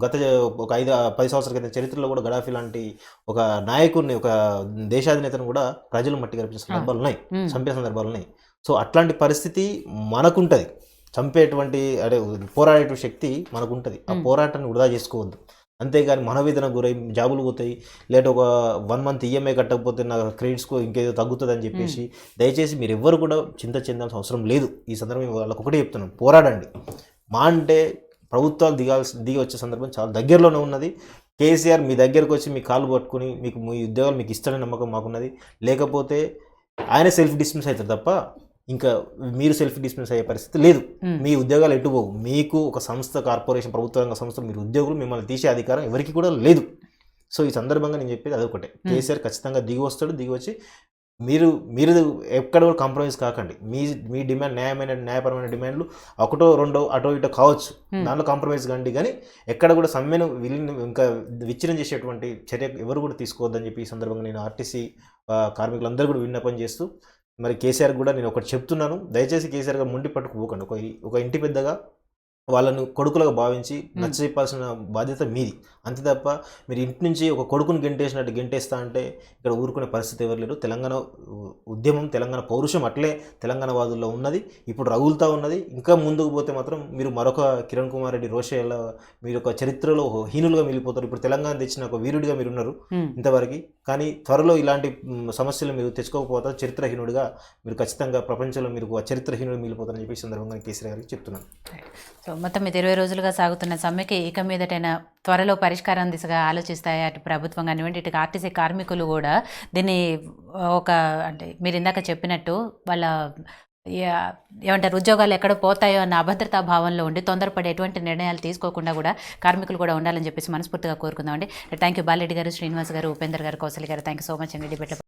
గత ఒక 5-10 సంవత్సరాల క్రితం చరిత్రలో కూడా గడాఫీ లాంటి ఒక నాయకుడిని, ఒక దేశాధినేతను కూడా ప్రజలు మట్టి గడిపిన సందర్భాలు ఉన్నాయి, చంపే సందర్భాలు ఉన్నాయి. సో అట్లాంటి పరిస్థితి మనకుంటుంది. చంపేటువంటి పోరాడేటువంటి శక్తి మనకుంటుంది. ఆ పోరాటాన్ని వృధా చేసుకోవద్దు. అంతేగాని మనోవేదన గురై జాబులు పోతాయి, లేదా ఒక 1 మంత్ ఈఎంఐ కట్టకపోతే నా క్రెడిట్స్కు ఇంకేదో తగ్గుతుంది అని చెప్పేసి దయచేసి మీరు ఎవ్వరు కూడా చింత చెందాల్సిన అవసరం లేదు. ఈ సందర్భం వాళ్ళకి ఒకటే చెప్తున్నాను, పోరాడండి. మా అంటే ప్రభుత్వాలు దిగి వచ్చే సందర్భం చాలా దగ్గరలోనే ఉన్నది. కేసీఆర్ మీ దగ్గరకు వచ్చి మీ కాళ్ళు పట్టుకుని మీకు మీ ఉద్యోగాలు మీకు ఇస్తారనే నమ్మకం మాకున్నది. లేకపోతే ఆయన సెల్ఫ్ డిస్మిస్ అవుతారు తప్ప ఇంకా మీరు సెల్ఫ్ డిస్మిస్ అయ్యే పరిస్థితి లేదు. మీ ఉద్యోగాలు ఎటుపోవు. మీకు ఒక సంస్థ, కార్పొరేషన్, ప్రభుత్వ రంగ సంస్థ, మీరు ఉద్యోగులు, మిమ్మల్ని తీసే అధికారం ఎవరికి కూడా లేదు. సో ఈ సందర్భంగా నేను చెప్పేది అదొకటే, కేసీఆర్ ఖచ్చితంగా దిగి వస్తాడు. దిగి వచ్చి మీరు ఎక్కడ కూడా కాంప్రమైజ్ కాకండి. మీ డిమాండ్ న్యాయపరమైన డిమాండ్లు 1-2 అటో ఇటో కావచ్చు, దానిలో కాంప్రమైజ్ కండి. కానీ ఎక్కడ కూడా సమ్మెను ఇంకా విచ్ఛిన్నం చేసేటువంటి చర్య ఎవరు కూడా తీసుకోవద్దని చెప్పి ఈ సందర్భంగా నేను ఆర్టీసీ కార్మికులందరూ కూడా విన్నపం చేస్తూ, మరి కేసీఆర్ కూడా నేను ఒకటి చెప్తున్నాను, దయచేసి కేసీఆర్ గారు ముండి పట్టుకుపోకండి. ఒక ఇంటి పెద్దగా వాళ్ళను కొడుకులుగా భావించి నచ్చ చెప్పాల్సిన బాధ్యత మీది. అంతే తప్ప మీరు ఇంటి నుంచి ఒక కొడుకుని గెంటేసినట్టు గెంటేస్తా అంటే ఇక్కడ ఊరుకునే పరిస్థితి ఎవరు లేరు. తెలంగాణ ఉద్యమం, తెలంగాణ పౌరుషం అట్లే తెలంగాణ వాదుల్లో ఉన్నది, ఇప్పుడు రగులుతూ ఉన్నది. ఇంకా ముందుకు పోతే మాత్రం మీరు మరొక కిరణ్ కుమార్ రెడ్డి, రోషయ్య, మీరు ఒక చరిత్రలో హీనులుగా మిగిలిపోతారు. ఇప్పుడు తెలంగాణ తెచ్చిన ఒక వీరుడిగా మీరు ఉన్నారు ఇంతవరకు, కానీ త్వరలో ఇలాంటి సమస్యలు మీరు తెచ్చుకోకపోతారు. చరిత్రహీనుడిగా మీరు ఖచ్చితంగా ప్రపంచంలో మీరు చరిత్రహీనుడు మిగిలిపోతారని చెప్పి సందర్భంగా కేసీఆర్ గారికి చెప్తున్నాను. సో మొత్తం మీద 20 రోజులుగా సాగుతున్న సమ్మెకి ఇక మీదటైనా త్వరలో పరిష్కారం దిశగా ఆలోచిస్తాయి అటు ప్రభుత్వం కానివ్వండి, ఇటు ఆర్టీసీ కార్మికులు కూడా దీన్ని అంటే మీరు ఇందాక చెప్పినట్టు వాళ్ళ ఏమంటారు ఉద్యోగాలు ఎక్కడ పోతాయో అన్న అభద్రతా భావంలో ఉండి తొందరపడి ఎటువంటి నిర్ణయాలు తీసుకోకుండా కూడా కార్మికులు కూడా ఉండాలని చెప్పేసి మనస్ఫూర్తిగా కోరుకుందామండి. థ్యాంక్ యూ బాలరెడ్డి గారు, శ్రీనివాస్ గారు, ఉపేందర్ గారు, కౌశల్ గారు, థ్యాంక్ యూ సో మచ్ అండి డిబేట్